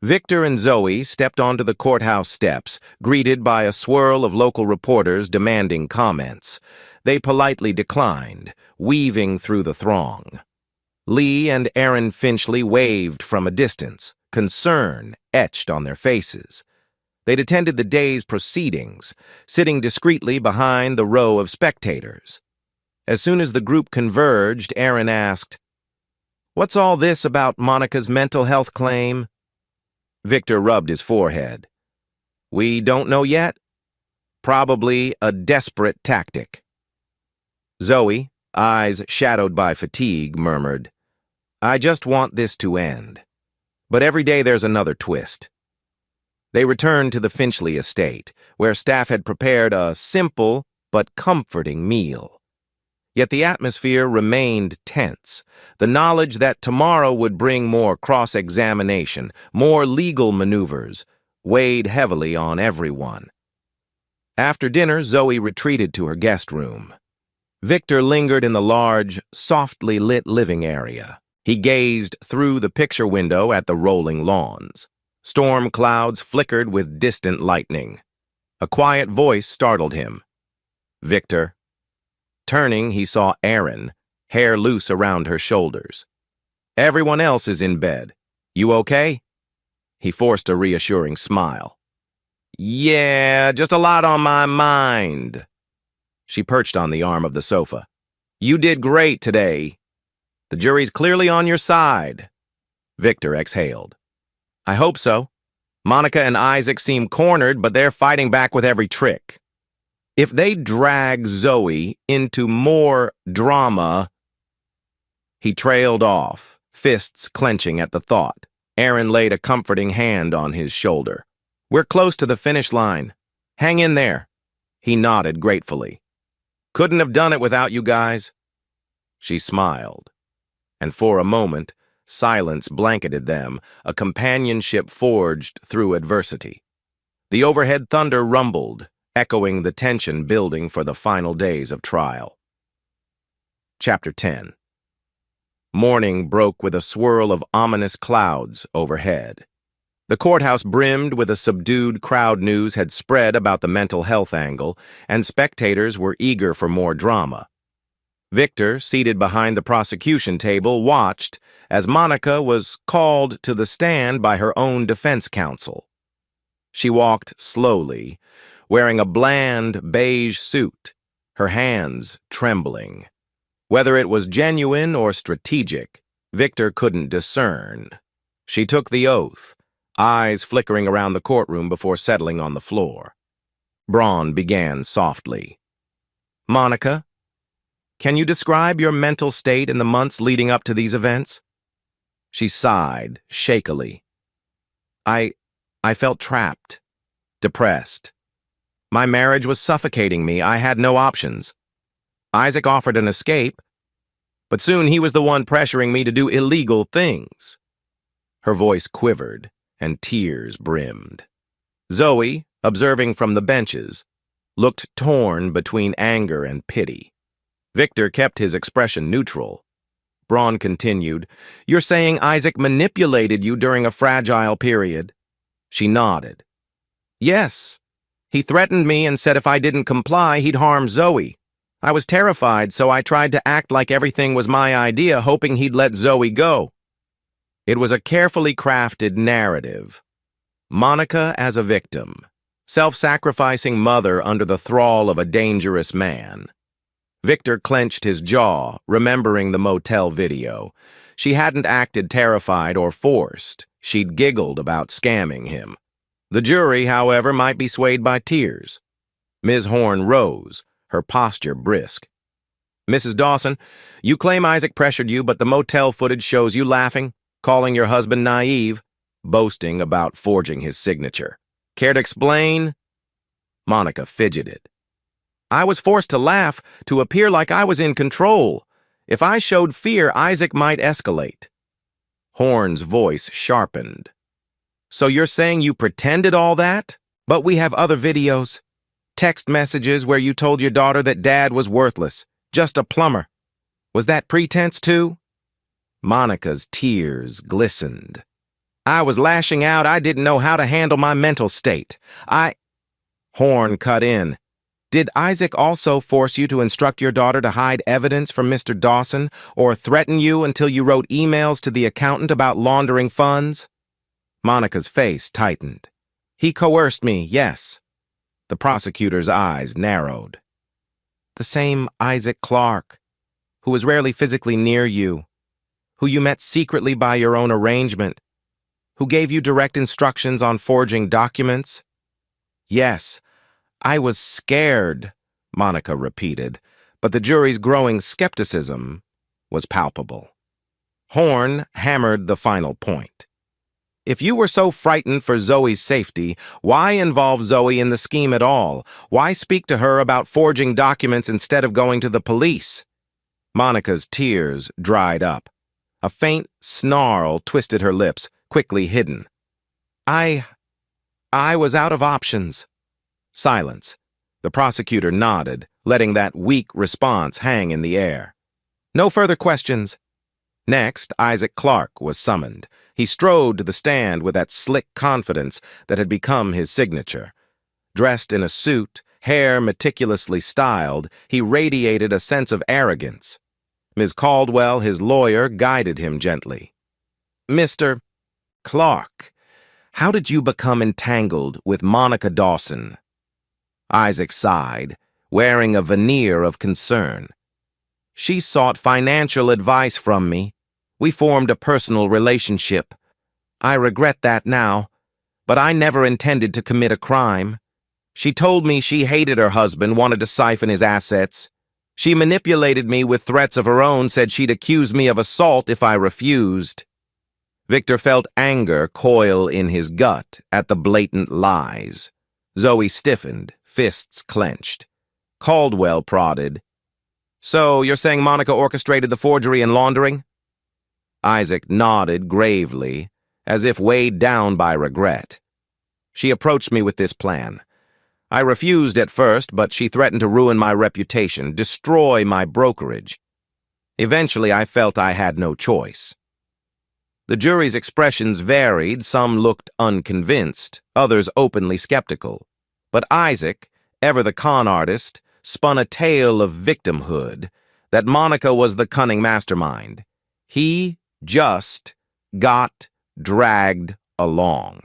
Victor and Zoe stepped onto the courthouse steps, greeted by a swirl of local reporters demanding comments. They politely declined, weaving through the throng. Lee and Aaron Finchley waved from a distance, concern etched on their faces. They'd attended the day's proceedings, sitting discreetly behind the row of spectators. As soon as the group converged, Aaron asked, "What's all this about Monica's mental health claim?" Victor rubbed his forehead. "We don't know yet. Probably a desperate tactic." Zoe, eyes shadowed by fatigue, murmured, "I just want this to end. But every day there's another twist." They returned to the Finchley estate, where staff had prepared a simple but comforting meal. Yet the atmosphere remained tense. The knowledge that tomorrow would bring more cross-examination, more legal maneuvers, weighed heavily on everyone. After dinner, Zoe retreated to her guest room. Victor lingered in the large, softly lit living area. He gazed through the picture window at the rolling lawns. Storm clouds flickered with distant lightning. A quiet voice startled him. "Victor." Turning, he saw Aaron, hair loose around her shoulders. "Everyone else is in bed. You okay?" He forced a reassuring smile. "Yeah, just a lot on my mind." She perched on the arm of the sofa. "You did great today. The jury's clearly on your side." Victor exhaled. "I hope so. Monica and Isaac seem cornered, but they're fighting back with every trick. If they drag Zoe into more drama..." He trailed off, fists clenching at the thought. Aaron laid a comforting hand on his shoulder. "We're close to the finish line. Hang in there." He nodded gratefully. "Couldn't have done it without you guys." She smiled, and for a moment, silence blanketed them, a companionship forged through adversity. The overhead thunder rumbled, echoing the tension building for the final days of trial. Chapter 10. Morning broke with a swirl of ominous clouds overhead. The courthouse brimmed with a subdued crowd. News had spread about the mental health angle, and spectators were eager for more drama. Victor, seated behind the prosecution table, watched as Monica was called to the stand by her own defense counsel. She walked slowly, wearing a bland beige suit, her hands trembling. Whether it was genuine or strategic, Victor couldn't discern. She took the oath, eyes flickering around the courtroom before settling on the floor. Braun began softly. "Monica, can you describe your mental state in the months leading up to these events?" She sighed, shakily. I felt trapped, depressed. My marriage was suffocating me. I had no options. Isaac offered an escape, but soon he was the one pressuring me to do illegal things." Her voice quivered, and tears brimmed. Zoe, observing from the benches, looked torn between anger and pity. Victor kept his expression neutral. Braun continued, "You're saying Isaac manipulated you during a fragile period?" She nodded. "Yes. He threatened me and said if I didn't comply, he'd harm Zoe. I was terrified, so I tried to act like everything was my idea, hoping he'd let Zoe go." It was a carefully crafted narrative. Monica as a victim, self-sacrificing mother under the thrall of a dangerous man. Victor clenched his jaw, remembering the motel video. She hadn't acted terrified or forced. She'd giggled about scamming him. The jury, however, might be swayed by tears. Ms. Horn rose, her posture brisk. Mrs. Dawson, you claim Isaac pressured you, but the motel footage shows you laughing, calling your husband naive, boasting about forging his signature. Care to explain? Monica fidgeted. I was forced to laugh to appear like I was in control. If I showed fear, Isaac might escalate. Horn's voice sharpened. So you're saying you pretended all that? But we have other videos. Text messages where you told your daughter that Dad was worthless, just a plumber. Was that pretense too? Monica's tears glistened. I was lashing out. I didn't know how to handle my mental state. Horn cut in. Did Isaac also force you to instruct your daughter to hide evidence from Mr. Dawson or threaten you until you wrote emails to the accountant about laundering funds? Monica's face tightened. He coerced me, yes. The prosecutor's eyes narrowed. The same Isaac Clarke, who was rarely physically near you, who you met secretly by your own arrangement, who gave you direct instructions on forging documents? Yes, I was scared, Monica repeated, but the jury's growing skepticism was palpable. Horn hammered the final point. If you were so frightened for Zoe's safety, why involve Zoe in the scheme at all? Why speak to her about forging documents instead of going to the police? Monica's tears dried up. A faint snarl twisted her lips, quickly hidden. I was out of options. Silence. The prosecutor nodded, letting that weak response hang in the air. No further questions. Next, Isaac Clarke was summoned. He strode to the stand with that slick confidence that had become his signature. Dressed in a suit, hair meticulously styled, he radiated a sense of arrogance. Ms. Caldwell, his lawyer, guided him gently. Mr. Clarke, how did you become entangled with Monica Dawson? Isaac sighed, wearing a veneer of concern. She sought financial advice from me. We formed a personal relationship. I regret that now, but I never intended to commit a crime. She told me she hated her husband, wanted to siphon his assets. She manipulated me with threats of her own, said she'd accuse me of assault if I refused. Victor felt anger coil in his gut at the blatant lies. Zoe stiffened, fists clenched. Caldwell prodded. So, you're saying Monica orchestrated the forgery and laundering? Isaac nodded gravely, as if weighed down by regret. She approached me with this plan. I refused at first, but she threatened to ruin my reputation, destroy my brokerage. Eventually, I felt I had no choice. The jury's expressions varied. Some looked unconvinced, others openly skeptical. But Isaac, ever the con artist, spun a tale of victimhood, that Monica was the cunning mastermind. He just got dragged along.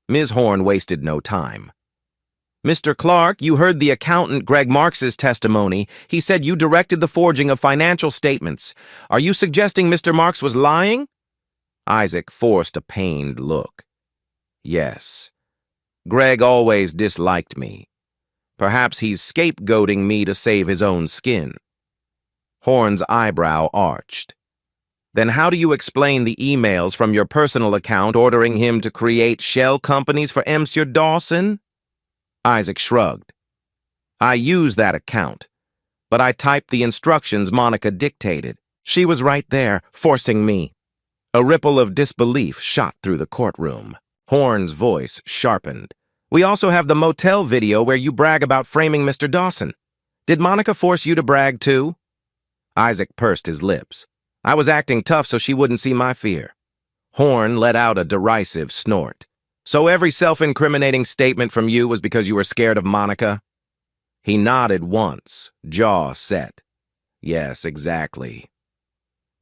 Ms. Horn wasted no time. Mr. Clarke, you heard the accountant Greg Marks's testimony. He said you directed the forging of financial statements. Are you suggesting Mr. Marks was lying? Isaac forced a pained look. Yes. Greg always disliked me. Perhaps he's scapegoating me to save his own skin. Horn's eyebrow arched. Then how do you explain the emails from your personal account ordering him to create shell companies for Monsieur Dawson? Isaac shrugged. I used that account, but I typed the instructions Monica dictated. She was right there, forcing me. A ripple of disbelief shot through the courtroom. Horn's voice sharpened. We also have the motel video where you brag about framing Mr. Dawson. Did Monica force you to brag too? Isaac pursed his lips. I was acting tough so she wouldn't see my fear. Horn let out a derisive snort. So every self-incriminating statement from you was because you were scared of Monica? He nodded once, jaw set. Yes, exactly.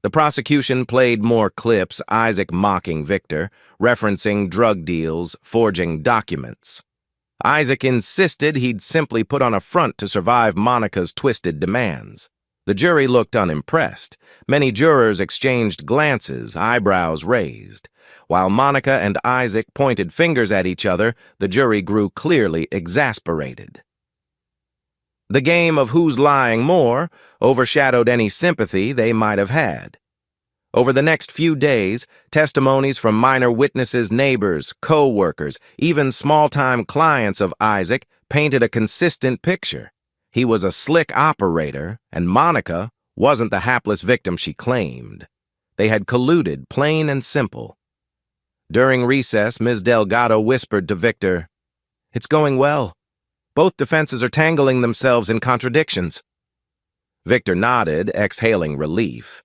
The prosecution played more clips, Isaac mocking Victor, referencing drug deals, forging documents. Isaac insisted he'd simply put on a front to survive Monica's twisted demands. The jury looked unimpressed. Many jurors exchanged glances, eyebrows raised. While Monica and Isaac pointed fingers at each other, the jury grew clearly exasperated. The game of who's lying more overshadowed any sympathy they might have had. Over the next few days, testimonies from minor witnesses, neighbors, co-workers, even small-time clients of Isaac painted a consistent picture. He was a slick operator, and Monica wasn't the hapless victim she claimed. They had colluded, plain and simple. During recess, Ms. Delgado whispered to Victor, "It's going well. Both defenses are tangling themselves in contradictions." Victor nodded, exhaling relief.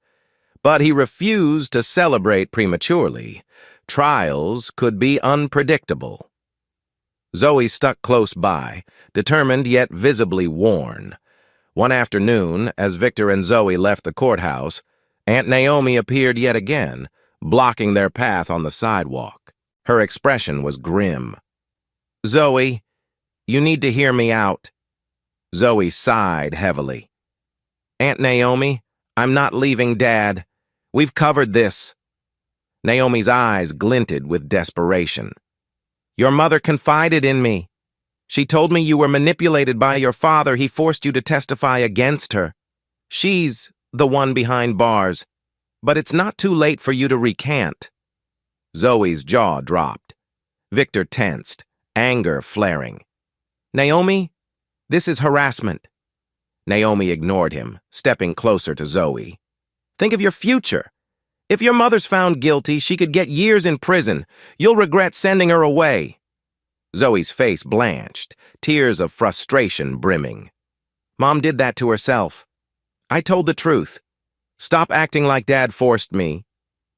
But he refused to celebrate prematurely. Trials could be unpredictable. Zoe stuck close by, determined yet visibly worn. One afternoon, as Victor and Zoe left the courthouse, Aunt Naomi appeared yet again, blocking their path on the sidewalk. Her expression was grim. "Zoe, you need to hear me out." Zoe sighed heavily. "Aunt Naomi, I'm not leaving Dad. We've covered this." Naomi's eyes glinted with desperation. "Your mother confided in me. She told me you were manipulated by your father. He forced you to testify against her. She's the one behind bars. But it's not too late for you to recant." Zoe's jaw dropped. Victor tensed, anger flaring. "Naomi, this is harassment." Naomi ignored him, stepping closer to Zoe. "Think of your future. If your mother's found guilty, she could get years in prison. You'll regret sending her away." Zoe's face blanched, tears of frustration brimming. "Mom did that to herself. I told the truth. Stop acting like Dad forced me."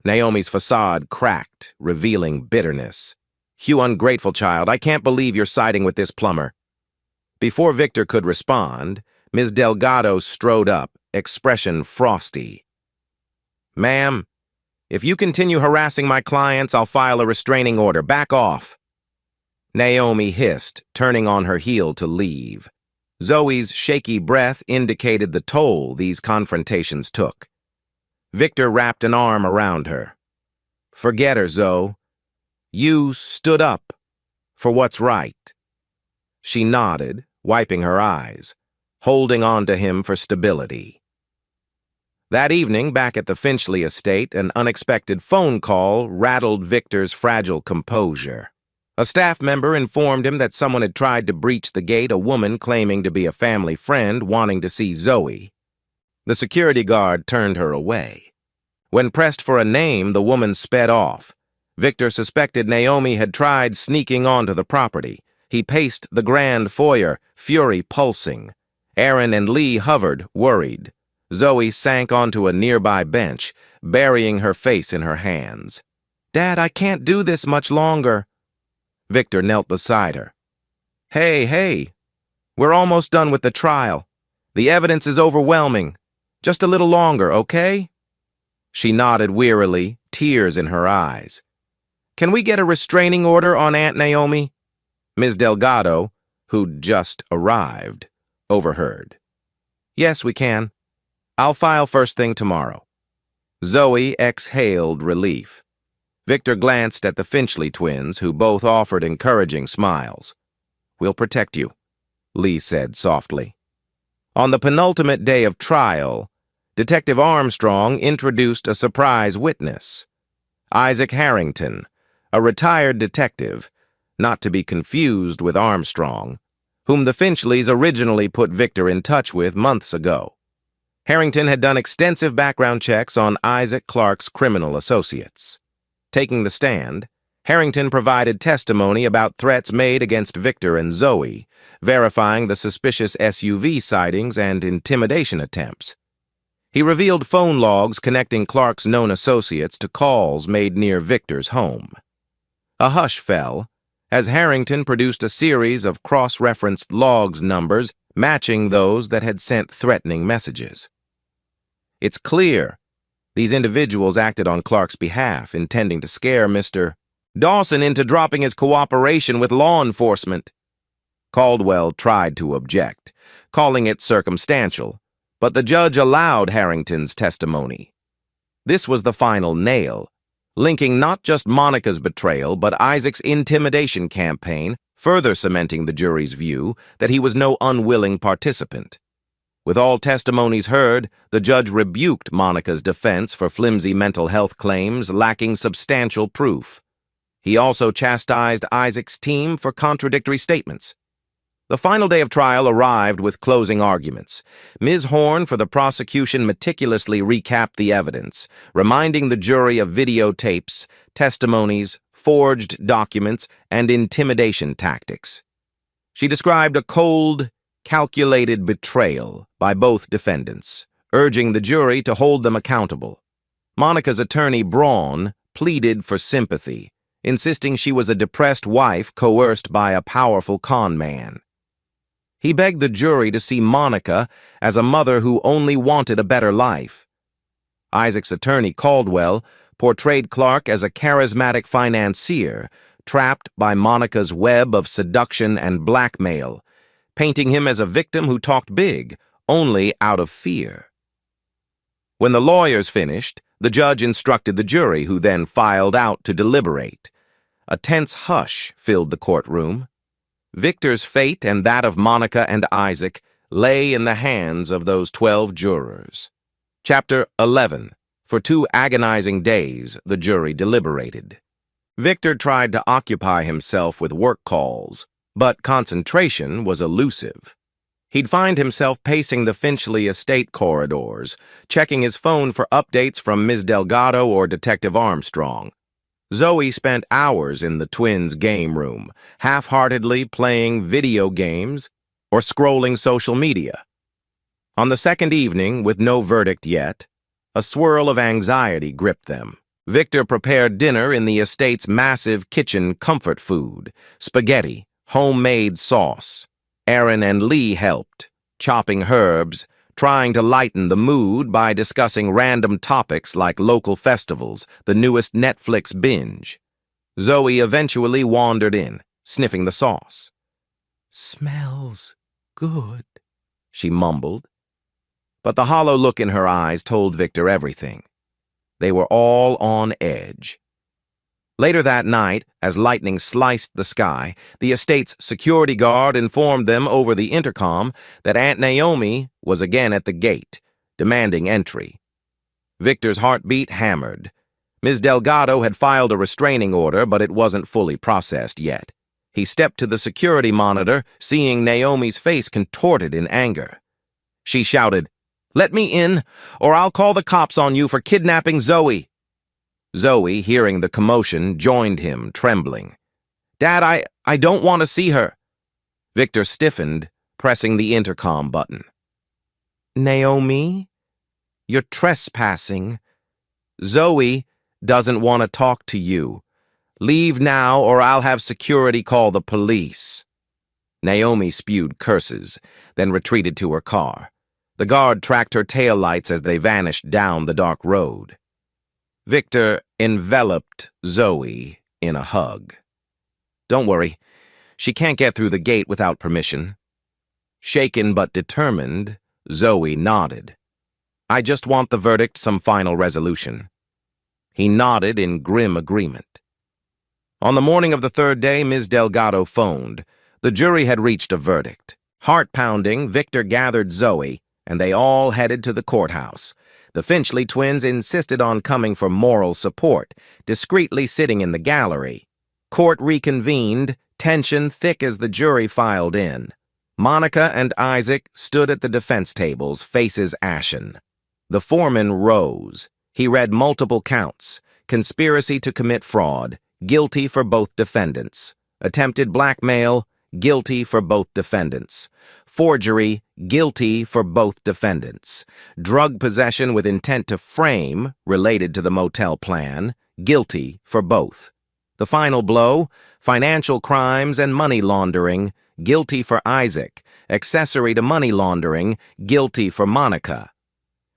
Naomi's facade cracked, revealing bitterness. "You ungrateful child, I can't believe you're siding with this plumber." Before Victor could respond, Ms. Delgado strode up, expression frosty. "Ma'am, if you continue harassing my clients, I'll file a restraining order. Back off." Naomi hissed, turning on her heel to leave. Zoe's shaky breath indicated the toll these confrontations took. Victor wrapped an arm around her. "Forget her, Zoe. You stood up for what's right." She nodded, wiping her eyes, holding on to him for stability. That evening, back at the Finchley estate, an unexpected phone call rattled Victor's fragile composure. A staff member informed him that someone had tried to breach the gate, a woman claiming to be a family friend wanting to see Zoe. The security guard turned her away. When pressed for a name, the woman sped off. Victor suspected Naomi had tried sneaking onto the property. He paced the grand foyer, fury pulsing. Aaron and Lee hovered, worried. Zoe sank onto a nearby bench, burying her face in her hands. "Dad, I can't do this much longer." Victor knelt beside her. Hey, we're almost done with the trial. The evidence is overwhelming. Just a little longer, okay?" She nodded wearily, tears in her eyes. "Can we get a restraining order on Aunt Naomi?" Ms. Delgado, who'd just arrived, overheard. "Yes, we can. I'll file first thing tomorrow." Zoe exhaled relief. Victor glanced at the Finchley twins, who both offered encouraging smiles. "We'll protect you," Lee said softly. On the penultimate day of trial, Detective Armstrong introduced a surprise witness. Isaac Harrington, a retired detective, not to be confused with Armstrong, whom the Finchleys originally put Victor in touch with months ago. Harrington had done extensive background checks on Isaac Clarke's criminal associates. Taking the stand, Harrington provided testimony about threats made against Victor and Zoe, verifying the suspicious SUV sightings and intimidation attempts. He revealed phone logs connecting Clarke's known associates to calls made near Victor's home. A hush fell as Harrington produced a series of cross-referenced logs numbers matching those that had sent threatening messages. "It's clear these individuals acted on Clarke's behalf, intending to scare Mr. Dawson into dropping his cooperation with law enforcement." Caldwell tried to object, calling it circumstantial, but the judge allowed Harrington's testimony. This was the final nail, linking not just Monica's betrayal, but Isaac's intimidation campaign further cementing the jury's view that he was no unwilling participant. With all testimonies heard, the judge rebuked Monica's defense for flimsy mental health claims lacking substantial proof. He also chastised Isaac's team for contradictory statements. The final day of trial arrived with closing arguments. Ms. Horn for the prosecution meticulously recapped the evidence, reminding the jury of videotapes, testimonies, forged documents, and intimidation tactics. She described a cold, calculated betrayal by both defendants, urging the jury to hold them accountable. Monica's attorney, Braun, pleaded for sympathy, insisting she was a depressed wife coerced by a powerful con man. He begged the jury to see Monica as a mother who only wanted a better life. Isaac's attorney, Caldwell, portrayed Clark as a charismatic financier trapped by Monica's web of seduction and blackmail, painting him as a victim who talked big, only out of fear. When the lawyers finished, the judge instructed the jury, who then filed out to deliberate. A tense hush filled the courtroom. Victor's fate and that of Monica and Isaac lay in the hands of those 12 jurors. Chapter 11. For 2 agonizing days, the jury deliberated. Victor tried to occupy himself with work calls, but concentration was elusive. He'd find himself pacing the Finchley estate corridors, checking his phone for updates from Ms. Delgado or Detective Armstrong. Zoe spent hours in the twins' game room, half-heartedly playing video games or scrolling social media. On the second evening, with no verdict yet, a swirl of anxiety gripped them. Victor prepared dinner in the estate's massive kitchen comfort food, spaghetti, homemade sauce. Aaron and Lee helped, chopping herbs, trying to lighten the mood by discussing random topics like local festivals, the newest Netflix binge. Zoe eventually wandered in, sniffing the sauce. "Smells good," she mumbled. But the hollow look in her eyes told Victor everything. They were all on edge. Later that night, as lightning sliced the sky, the estate's security guard informed them over the intercom that Aunt Naomi was again at the gate, demanding entry. Victor's heartbeat hammered. Ms. Delgado had filed a restraining order, but it wasn't fully processed yet. He stepped to the security monitor, seeing Naomi's face contorted in anger. She shouted, "Let me in, or I'll call the cops on you for kidnapping Zoe." Zoe, hearing the commotion, joined him, trembling. "Dad, I don't want to see her." Victor stiffened, pressing the intercom button. "Naomi, you're trespassing. Zoe doesn't want to talk to you. Leave now, or I'll have security call the police." Naomi spewed curses, then retreated to her car. The guard tracked her taillights as they vanished down the dark road. Victor enveloped Zoe in a hug. "Don't worry, she can't get through the gate without permission." Shaken but determined, Zoe nodded. "I just want the verdict some final resolution." He nodded in grim agreement. On the morning of the third day, Ms. Delgado phoned. The jury had reached a verdict. Heart-pounding, Victor gathered Zoe, and they all headed to the courthouse. The Finchley twins insisted on coming for moral support, discreetly sitting in the gallery. Court reconvened, tension thick as the jury filed in. Monica and Isaac stood at the defense tables, faces ashen. The foreman rose. He read multiple counts: conspiracy to commit fraud, guilty for both defendants; attempted blackmail, guilty for both defendants; forgery, guilty for both defendants; drug possession with intent to frame, related to the motel plan, guilty for both. The final blow: financial crimes and money laundering, guilty for Isaac; accessory to money laundering, guilty for Monica.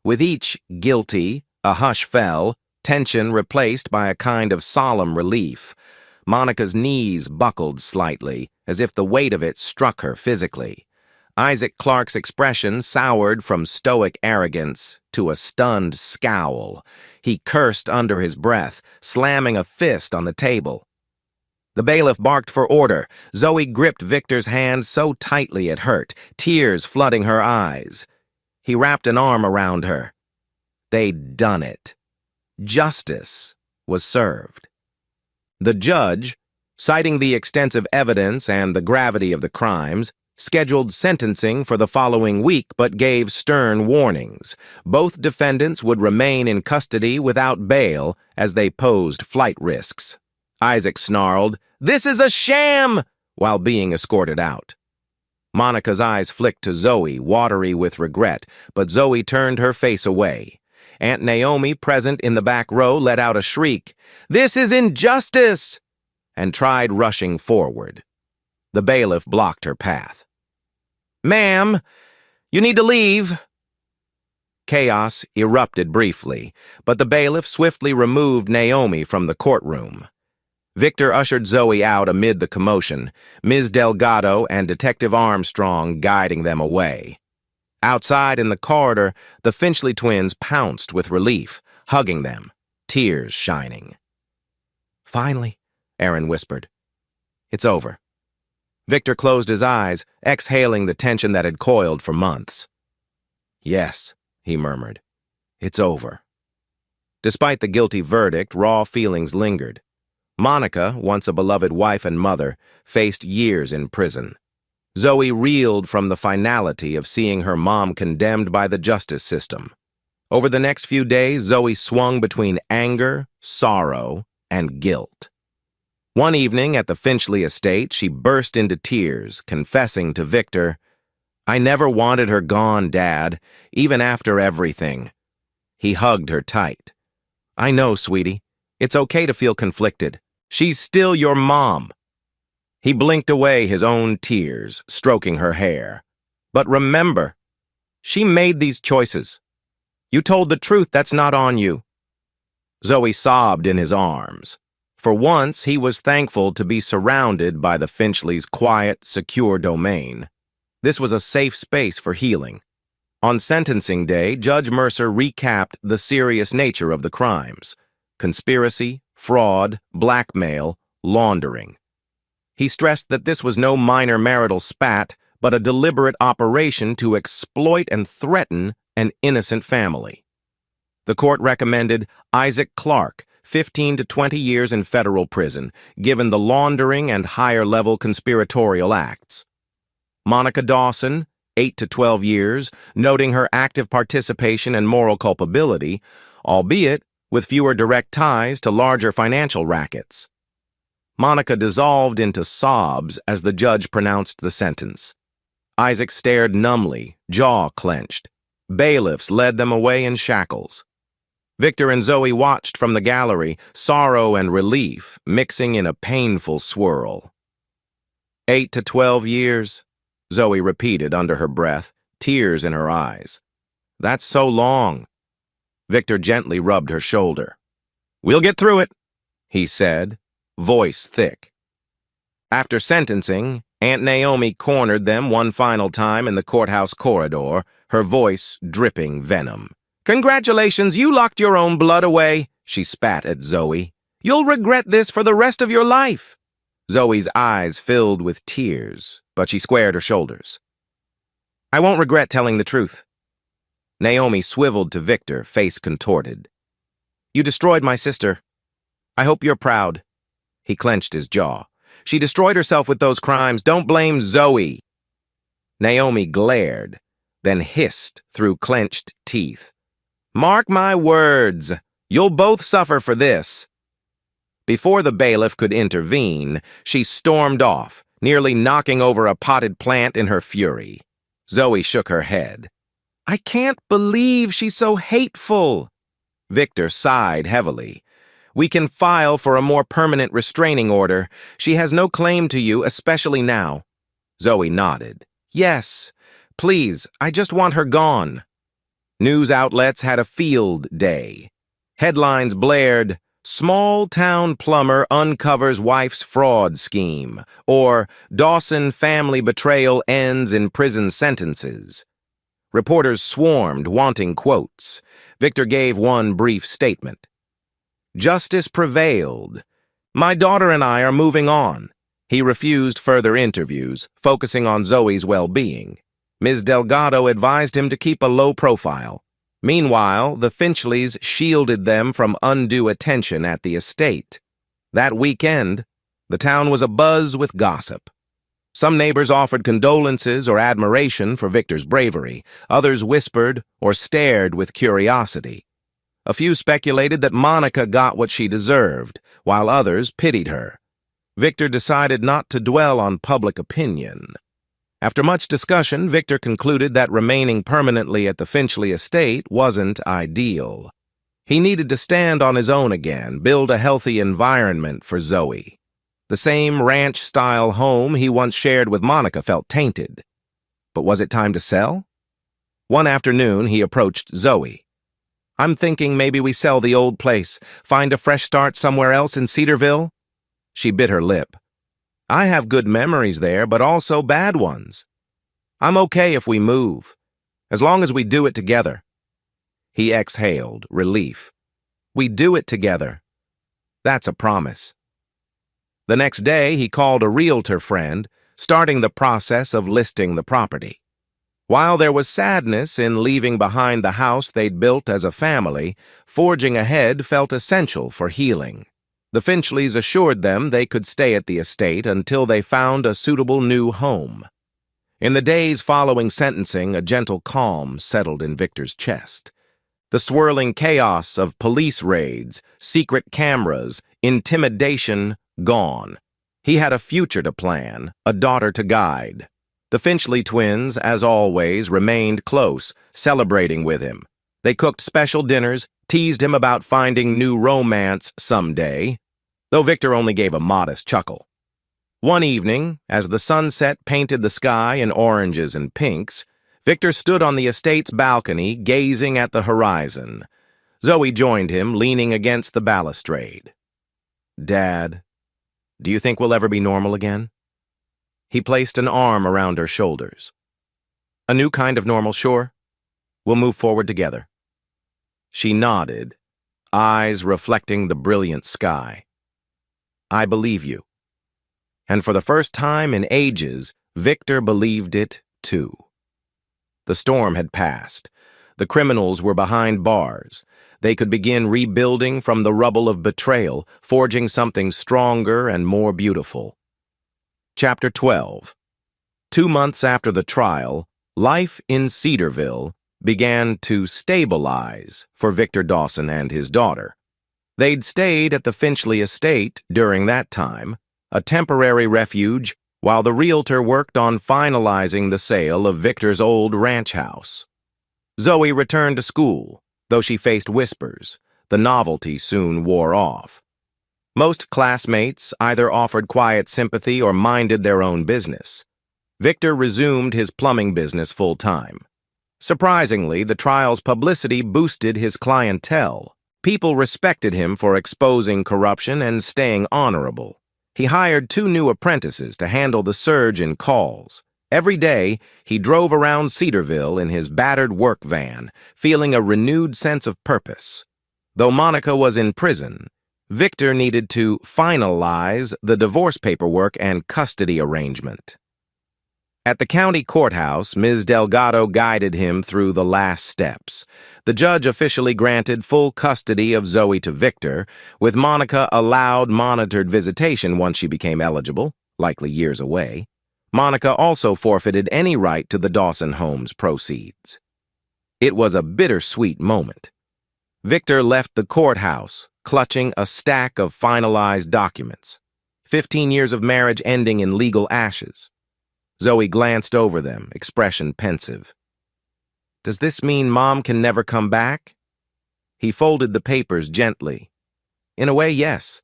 With each guilty, a hush fell, tension replaced by a kind of solemn relief. Monica's knees buckled slightly, as if the weight of it struck her physically. Isaac Clark's expression soured from stoic arrogance to a stunned scowl. He cursed under his breath, slamming a fist on the table. The bailiff barked for order. Zoe gripped Victor's hand so tightly it hurt, tears flooding her eyes. He wrapped an arm around her. They'd done it. Justice was served. The judge, citing the extensive evidence and the gravity of the crimes, scheduled sentencing for the following week but gave stern warnings. Both defendants would remain in custody without bail as they posed flight risks. Isaac snarled, "This is a sham!" while being escorted out. Monica's eyes flicked to Zoe, watery with regret, but Zoe turned her face away. Aunt Naomi, present in the back row, let out a shriek, "This is injustice!" and tried rushing forward. The bailiff blocked her path. "Ma'am, you need to leave." Chaos erupted briefly, but the bailiff swiftly removed Naomi from the courtroom. Victor ushered Zoe out amid the commotion, Ms. Delgado and Detective Armstrong guiding them away. Outside in the corridor, the Finchley twins pounced with relief, hugging them, tears shining. "Finally," Erin whispered. "It's over." Victor closed his eyes, exhaling the tension that had coiled for months. "Yes," he murmured. "It's over." Despite the guilty verdict, raw feelings lingered. Monica, once a beloved wife and mother, faced years in prison. Zoe reeled from the finality of seeing her mom condemned by the justice system. Over the next few days, Zoe swung between anger, sorrow, and guilt. One evening at the Finchley estate, she burst into tears, confessing to Victor, "I never wanted her gone, Dad, even after everything." He hugged her tight. "I know, sweetie. It's okay to feel conflicted. She's still your mom." He blinked away his own tears, stroking her hair. "But remember, she made these choices. You told the truth, that's not on you." Zoe sobbed in his arms. For once, he was thankful to be surrounded by the Finchleys' quiet, secure domain. This was a safe space for healing. On sentencing day, Judge Mercer recapped the serious nature of the crimes: conspiracy, fraud, blackmail, laundering. He stressed that this was no minor marital spat, but a deliberate operation to exploit and threaten an innocent family. The court recommended Isaac Clarke, 15 to 20 years in federal prison, given the laundering and higher-level conspiratorial acts. Monica Dawson, 8 to 12 years, noting her active participation and moral culpability, albeit with fewer direct ties to larger financial rackets. Monica dissolved into sobs as the judge pronounced the sentence. Isaac stared numbly, jaw clenched. Bailiffs led them away in shackles. Victor and Zoe watched from the gallery, sorrow and relief mixing in a painful swirl. 8 to 12 years, Zoe repeated under her breath, tears in her eyes. "That's so long." Victor gently rubbed her shoulder. "We'll get through it," he said, voice thick. After sentencing, Aunt Naomi cornered them one final time in the courthouse corridor, her voice dripping venom. "Congratulations, you locked your own blood away," she spat at Zoe. "You'll regret this for the rest of your life." Zoe's eyes filled with tears, but she squared her shoulders. "I won't regret telling the truth." Naomi swiveled to Victor, face contorted. "You destroyed my sister. I hope you're proud." He clenched his jaw. "She destroyed herself with those crimes. Don't blame Zoe." Naomi glared, then hissed through clenched teeth. "Mark my words, you'll both suffer for this." Before the bailiff could intervene, she stormed off, nearly knocking over a potted plant in her fury. Zoe shook her head. "I can't believe she's so hateful." Victor sighed heavily. "We can file for a more permanent restraining order. She has no claim to you, especially now." Zoe nodded. "Yes, please, I just want her gone." News outlets had a field day. Headlines blared, "Small-town plumber uncovers wife's fraud scheme," or "Dawson family betrayal ends in prison sentences." Reporters swarmed, wanting quotes. Victor gave one brief statement. "Justice prevailed. My daughter and I are moving on. He refused further interviews, focusing on Zoe's well-being. Ms. Delgado advised him to keep a low profile. Meanwhile, the Finchleys shielded them from undue attention at the estate. That weekend, the town was abuzz with gossip. Some neighbors offered condolences or admiration for Victor's bravery. Others whispered or stared with curiosity. A few speculated that Monica got what she deserved, while others pitied her. Victor decided not to dwell on public opinion. After much discussion, Victor concluded that remaining permanently at the Finchley estate wasn't ideal. He needed to stand on his own again, build a healthy environment for Zoe. The same ranch-style home he once shared with Monica felt tainted. But was it time to sell? One afternoon, he approached Zoe. I'm thinking maybe we sell the old place, find a fresh start somewhere else in Cedarville. She bit her lip. I have good memories there, but also bad ones. I'm okay if we move, as long as we do it together. He exhaled, relief. We do it together. That's a promise. The next day, he called a realtor friend, starting the process of listing the property. While there was sadness in leaving behind the house they'd built as a family, forging ahead felt essential for healing. The Finchleys assured them they could stay at the estate until they found a suitable new home. In the days following sentencing, a gentle calm settled in Victor's chest. The swirling chaos of police raids, secret cameras, intimidation, gone. He had a future to plan, a daughter to guide. The Finchley twins, as always, remained close, celebrating with him. They cooked special dinners, teased him about finding new romance someday, though Victor only gave a modest chuckle. One evening, as the sunset painted the sky in oranges and pinks, Victor stood on the estate's balcony, gazing at the horizon. Zoe joined him, leaning against the balustrade. Dad, do you think we'll ever be normal again? He placed an arm around her shoulders. A new kind of normal, sure. We'll move forward together. She nodded, eyes reflecting the brilliant sky. I believe you. And for the first time in ages, Victor believed it too. The storm had passed. The criminals were behind bars. They could begin rebuilding from the rubble of betrayal, forging something stronger and more beautiful. Chapter 12. 2 months after the trial, life in Cedarville began to stabilize for Victor Dawson and his daughter. They'd stayed at the Finchley estate during that time, a temporary refuge, while the realtor worked on finalizing the sale of Victor's old ranch house. Zoe returned to school, though she faced whispers. The novelty soon wore off. Most classmates either offered quiet sympathy or minded their own business. Victor resumed his plumbing business full-time. Surprisingly, the trial's publicity boosted his clientele. People respected him for exposing corruption and staying honorable. He hired 2 new apprentices to handle the surge in calls. Every day, he drove around Cedarville in his battered work van, feeling a renewed sense of purpose. Though Monica was in prison, Victor needed to finalize the divorce paperwork and custody arrangement. At the county courthouse, Ms. Delgado guided him through the last steps. The judge officially granted full custody of Zoe to Victor, with Monica allowed monitored visitation once she became eligible, likely years away. Monica also forfeited any right to the Dawson home's proceeds. It was a bittersweet moment. Victor left the courthouse, clutching a stack of finalized documents. 15 years of marriage ending in legal ashes. Zoe glanced over them, expression pensive. Does this mean Mom can never come back? He folded the papers gently. In a way, yes.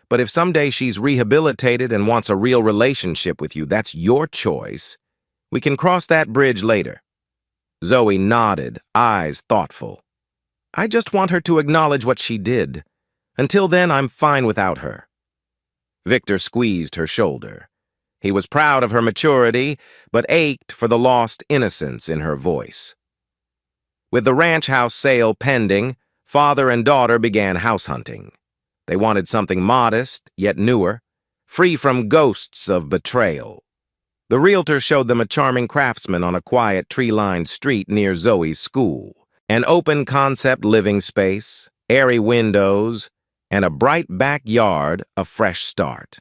But if someday she's rehabilitated and wants a real relationship with you, that's your choice. We can cross that bridge later. Zoe nodded, eyes thoughtful. I just want her to acknowledge what she did. Until then, I'm fine without her. Victor squeezed her shoulder. He was proud of her maturity, but ached for the lost innocence in her voice. With the ranch house sale pending, father and daughter began house hunting. They wanted something modest, yet newer, free from ghosts of betrayal. The realtor showed them a charming craftsman on a quiet, tree-lined street near Zoe's school. An open-concept living space, airy windows, and a bright backyard, a fresh start.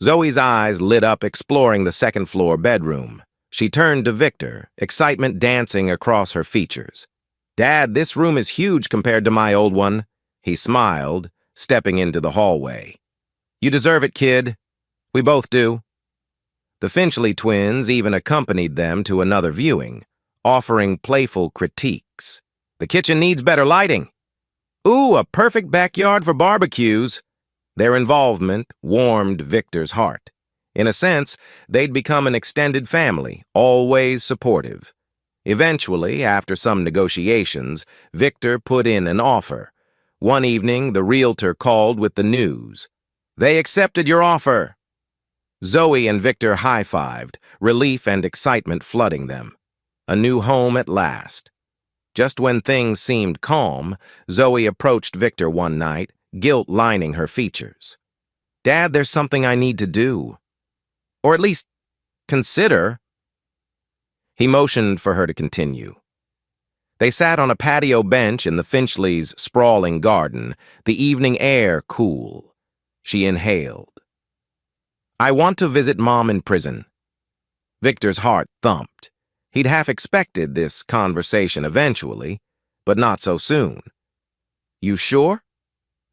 Zoe's eyes lit up exploring the second-floor bedroom. She turned to Victor, excitement dancing across her features. "Dad, this room is huge compared to my old one." He smiled, stepping into the hallway. "You deserve it, kid. We both do." The Finchley twins even accompanied them to another viewing, offering playful critiques. "The kitchen needs better lighting." "Ooh, a perfect backyard for barbecues." Their involvement warmed Victor's heart. In a sense, they'd become an extended family, always supportive. Eventually, after some negotiations, Victor put in an offer. One evening, the realtor called with the news. "They accepted your offer." Zoe and Victor high-fived, relief and excitement flooding them. A new home at last. Just when things seemed calm, Zoe approached Victor one night, guilt lining her features. "Dad, there's something I need to do. Or at least, consider." He motioned for her to continue. They sat on a patio bench in the Finchleys' sprawling garden, the evening air cool. She inhaled. "I want to visit Mom in prison." Victor's heart thumped. He'd half expected this conversation eventually, but not so soon. "You sure?"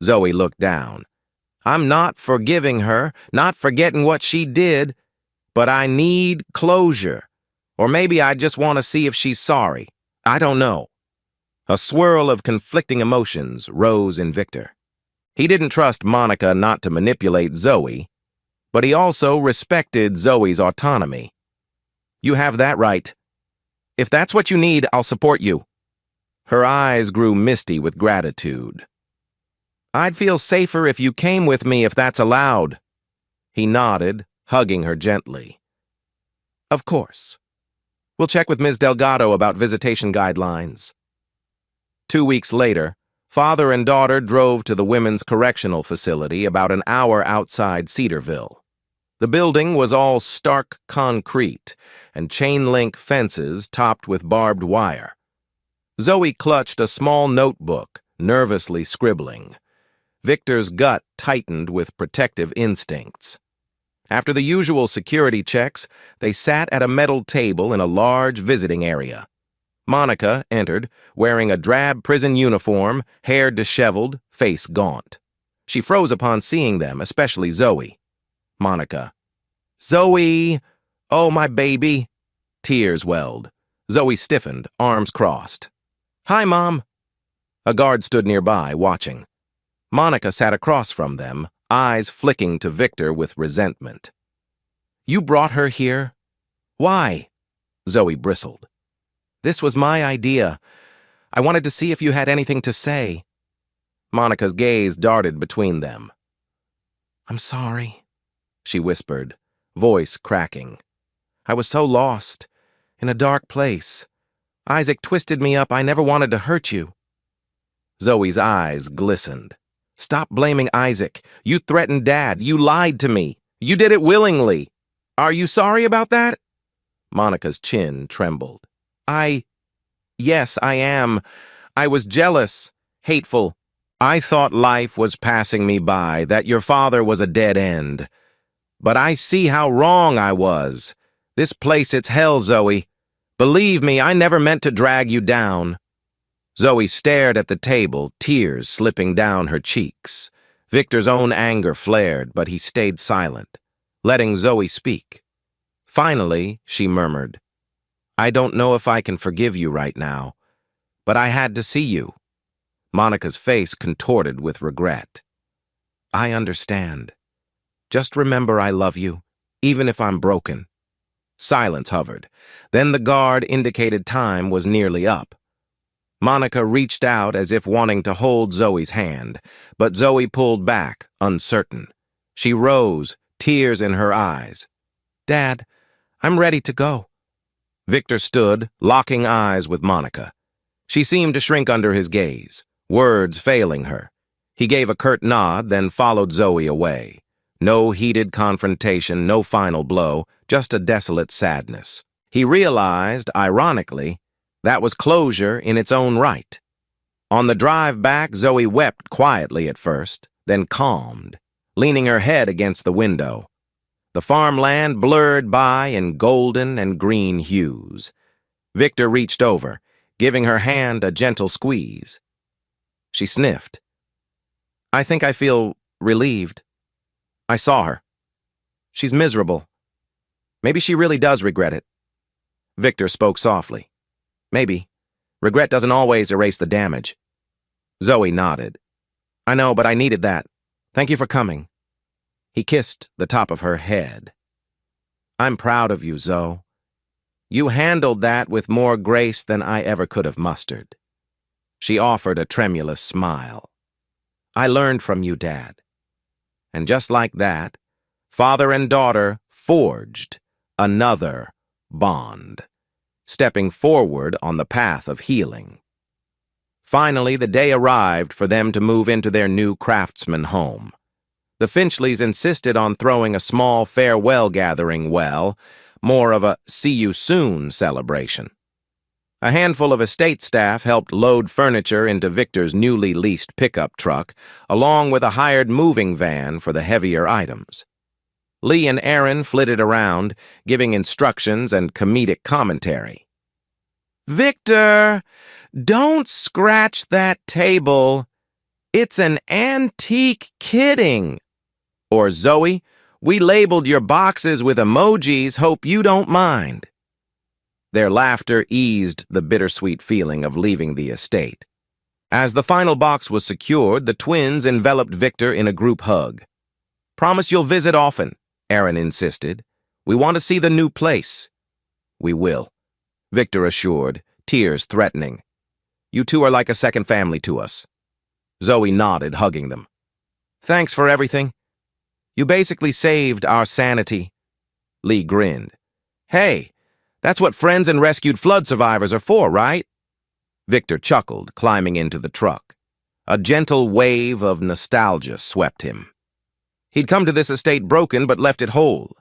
Zoe looked down. "I'm not forgiving her, not forgetting what she did, but I need closure. Or maybe I just want to see if she's sorry. I don't know." A swirl of conflicting emotions rose in Victor. He didn't trust Monica not to manipulate Zoe, but he also respected Zoe's autonomy. "You have that right. If that's what you need, I'll support you." Her eyes grew misty with gratitude. "I'd feel safer if you came with me if that's allowed." He nodded, hugging her gently. "Of course. We'll check with Ms. Delgado about visitation guidelines." 2 weeks later, father and daughter drove to the Women's Correctional Facility about an hour outside Cedarville. The building was all stark concrete and chain-link fences topped with barbed wire. Zoe clutched a small notebook, nervously scribbling. Victor's gut tightened with protective instincts. After the usual security checks, they sat at a metal table in a large visiting area. Monica entered, wearing a drab prison uniform, hair disheveled, face gaunt. She froze upon seeing them, especially Zoe. Monica. "Zoe! Oh, my baby!" Tears welled. Zoe stiffened, arms crossed. "Hi, Mom." A guard stood nearby, watching. Monica sat across from them, eyes flicking to Victor with resentment. "You brought her here? Why?" Zoe bristled. "This was my idea. I wanted to see if you had anything to say." Monica's gaze darted between them. "I'm sorry," she whispered, voice cracking. "I was so lost, in a dark place. Isaac twisted me up. I never wanted to hurt you." Zoe's eyes glistened. "Stop blaming Isaac. You threatened Dad. You lied to me. You did it willingly. Are you sorry about that?" Monica's chin trembled. Yes, I am. I was jealous, hateful. I thought life was passing me by, that your father was a dead end. But I see how wrong I was. This place, it's hell, Zoe. Believe me, I never meant to drag you down." Zoe stared at the table, tears slipping down her cheeks. Victor's own anger flared, but he stayed silent, letting Zoe speak. Finally, she murmured, "I don't know if I can forgive you right now, but I had to see you." Monica's face contorted with regret. "I understand. Just remember I love you, even if I'm broken." Silence hovered. Then the guard indicated time was nearly up. Monica reached out as if wanting to hold Zoe's hand, but Zoe pulled back, uncertain. She rose, tears in her eyes. "Dad, I'm ready to go." Victor stood, locking eyes with Monica. She seemed to shrink under his gaze, words failing her. He gave a curt nod, then followed Zoe away. No heated confrontation, no final blow, just a desolate sadness. He realized, ironically, that was closure in its own right. On the drive back, Zoe wept quietly at first, then calmed, leaning her head against the window. The farmland blurred by in golden and green hues. Victor reached over, giving her hand a gentle squeeze. She sniffed. "I think I feel relieved. I saw her. She's miserable. Maybe she really does regret it." Victor spoke softly. "Maybe. Regret doesn't always erase the damage." Zoe nodded. "I know, but I needed that. Thank you for coming." He kissed the top of her head. "I'm proud of you, Zoe. You handled that with more grace than I ever could have mustered." She offered a tremulous smile. "I learned from you, Dad." And just like that, father and daughter forged another bond, stepping forward on the path of healing. Finally, the day arrived for them to move into their new craftsman home. The Finchleys insisted on throwing a small farewell gathering, more of a see-you-soon celebration. A handful of estate staff helped load furniture into Victor's newly leased pickup truck, along with a hired moving van for the heavier items. Lee and Aaron flitted around, giving instructions and comedic commentary. "Victor, don't scratch that table. It's an antique kidding." Or, "Zoe, we labeled your boxes with emojis, hope you don't mind." Their laughter eased the bittersweet feeling of leaving the estate. As the final box was secured, the twins enveloped Victor in a group hug. "Promise you'll visit often," Aaron insisted. "We want to see the new place." "We will," Victor assured, tears threatening. "You two are like a second family to us." Zoe nodded, hugging them. "Thanks for everything. You basically saved our sanity." Lee grinned. "Hey, that's what friends and rescued flood survivors are for, right?" Victor chuckled, climbing into the truck. A gentle wave of nostalgia swept him. He'd come to this estate broken but left it whole.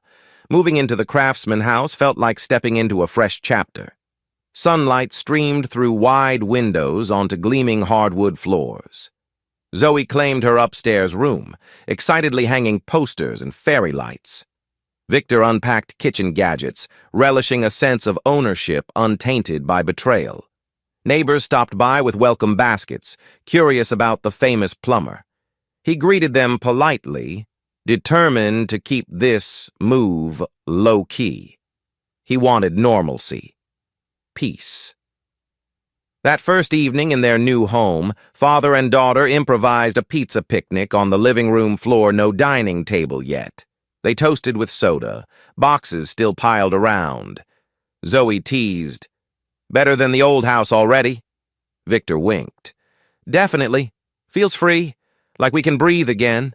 Moving into the craftsman house felt like stepping into a fresh chapter. Sunlight streamed through wide windows onto gleaming hardwood floors. Zoe claimed her upstairs room, excitedly hanging posters and fairy lights. Victor unpacked kitchen gadgets, relishing a sense of ownership untainted by betrayal. Neighbors stopped by with welcome baskets, curious about the famous plumber. He greeted them politely, determined to keep this move low-key. He wanted normalcy. Peace. That first evening in their new home, father and daughter improvised a pizza picnic on the living room floor, no dining table yet. They toasted with soda, boxes still piled around. Zoe teased, "Better than the old house already?" Victor winked. "Definitely. Feels free, like we can breathe again."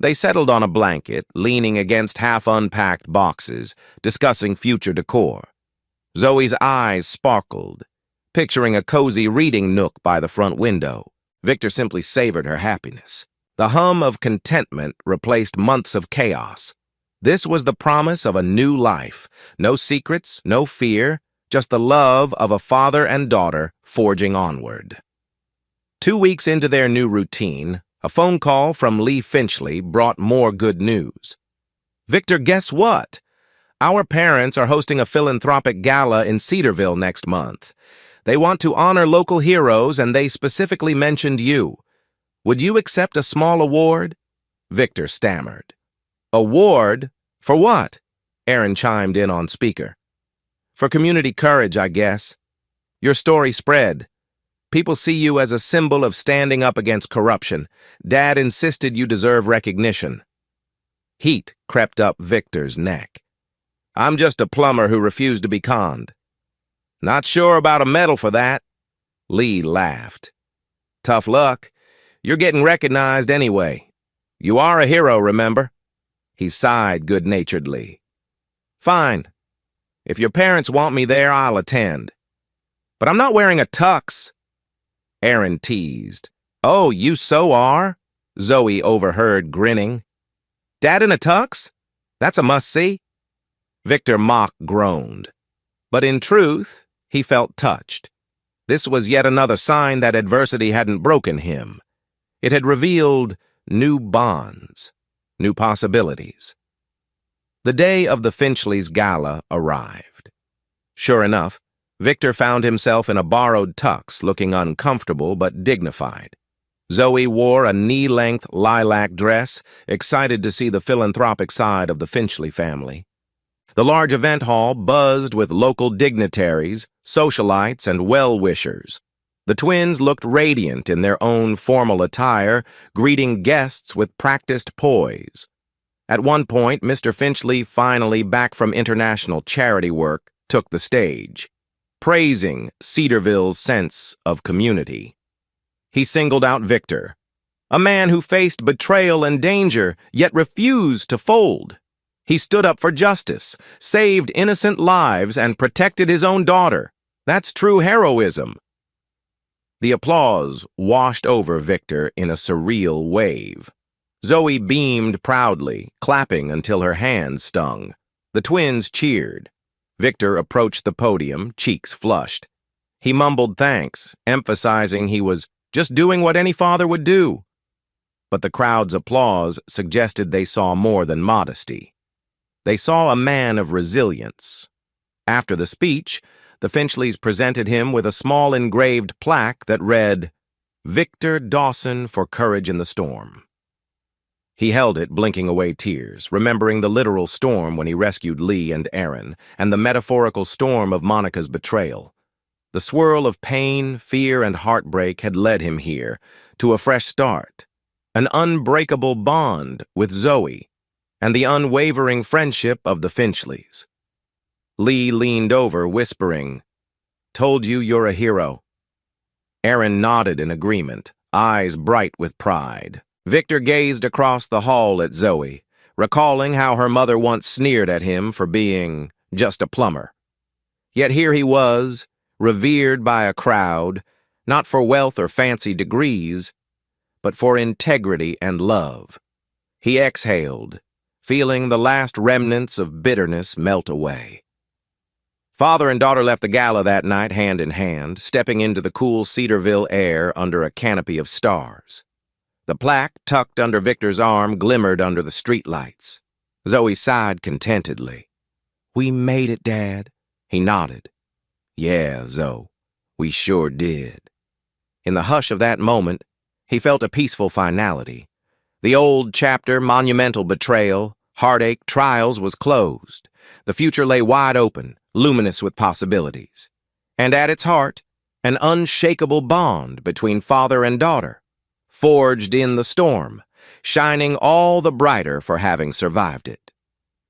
They settled on a blanket, leaning against half-unpacked boxes, discussing future decor. Zoe's eyes sparkled, picturing a cozy reading nook by the front window. Victor simply savored her happiness. The hum of contentment replaced months of chaos. This was the promise of a new life. No secrets, no fear, just the love of a father and daughter forging onward. 2 weeks into their new routine, a phone call from Lee Finchley brought more good news. "Victor, guess what? Our parents are hosting a philanthropic gala in Cedarville next month. They want to honor local heroes, and they specifically mentioned you. Would you accept a small award?" Victor stammered. "Award? For what?" Aaron chimed in on speaker. "For community courage, I guess. Your story spread. People see you as a symbol of standing up against corruption. Dad insisted you deserve recognition." Heat crept up Victor's neck. "I'm just a plumber who refused to be conned." "Not sure about a medal for that." Lee laughed. "Tough luck. You're getting recognized anyway. You are a hero, remember?" He sighed good-naturedly. "Fine. If your parents want me there, I'll attend. But I'm not wearing a tux." Aaron teased. "Oh, you so are?" Zoe overheard, grinning. "Dad in a tux? That's a must-see." Victor Mock groaned. But in truth, he felt touched. This was yet another sign that adversity hadn't broken him. It had revealed new bonds, new possibilities. The day of the Finchleys' gala arrived. Sure enough, Victor found himself in a borrowed tux, looking uncomfortable but dignified. Zoe wore a knee-length lilac dress, excited to see the philanthropic side of the Finchley family. The large event hall buzzed with local dignitaries, socialites, and well-wishers. The twins looked radiant in their own formal attire, greeting guests with practiced poise. At one point, Mr. Finchley, finally back from international charity work, took the stage, praising Cedarville's sense of community. He singled out Victor, a man who faced betrayal and danger, yet refused to fold. He stood up for justice, saved innocent lives, and protected his own daughter. That's true heroism. The applause washed over Victor in a surreal wave. Zoe beamed proudly, clapping until her hands stung. The twins cheered. Victor approached the podium, cheeks flushed. He mumbled thanks, emphasizing he was just doing what any father would do. But the crowd's applause suggested they saw more than modesty. They saw a man of resilience. After the speech, the Finchleys presented him with a small engraved plaque that read, "Victor Dawson for Courage in the Storm." He held it, blinking away tears, remembering the literal storm when he rescued Lee and Aaron, and the metaphorical storm of Monica's betrayal. The swirl of pain, fear, and heartbreak had led him here, to a fresh start, an unbreakable bond with Zoe, and the unwavering friendship of the Finchleys. Lee leaned over, whispering, "Told you you're a hero." Aaron nodded in agreement, eyes bright with pride. Victor gazed across the hall at Zoe, recalling how her mother once sneered at him for being just a plumber. Yet here he was, revered by a crowd, not for wealth or fancy degrees, but for integrity and love. He exhaled, feeling the last remnants of bitterness melt away. Father and daughter left the gala that night hand in hand, stepping into the cool Cedarville air under a canopy of stars. The plaque, tucked under Victor's arm, glimmered under the streetlights. Zoe sighed contentedly. "We made it, Dad." He nodded. "Yeah, Zoe, we sure did." In the hush of that moment, he felt a peaceful finality. The old chapter, monumental betrayal, heartache, trials was closed. The future lay wide open, luminous with possibilities. And at its heart, an unshakable bond between father and daughter, forged in the storm, shining all the brighter for having survived it.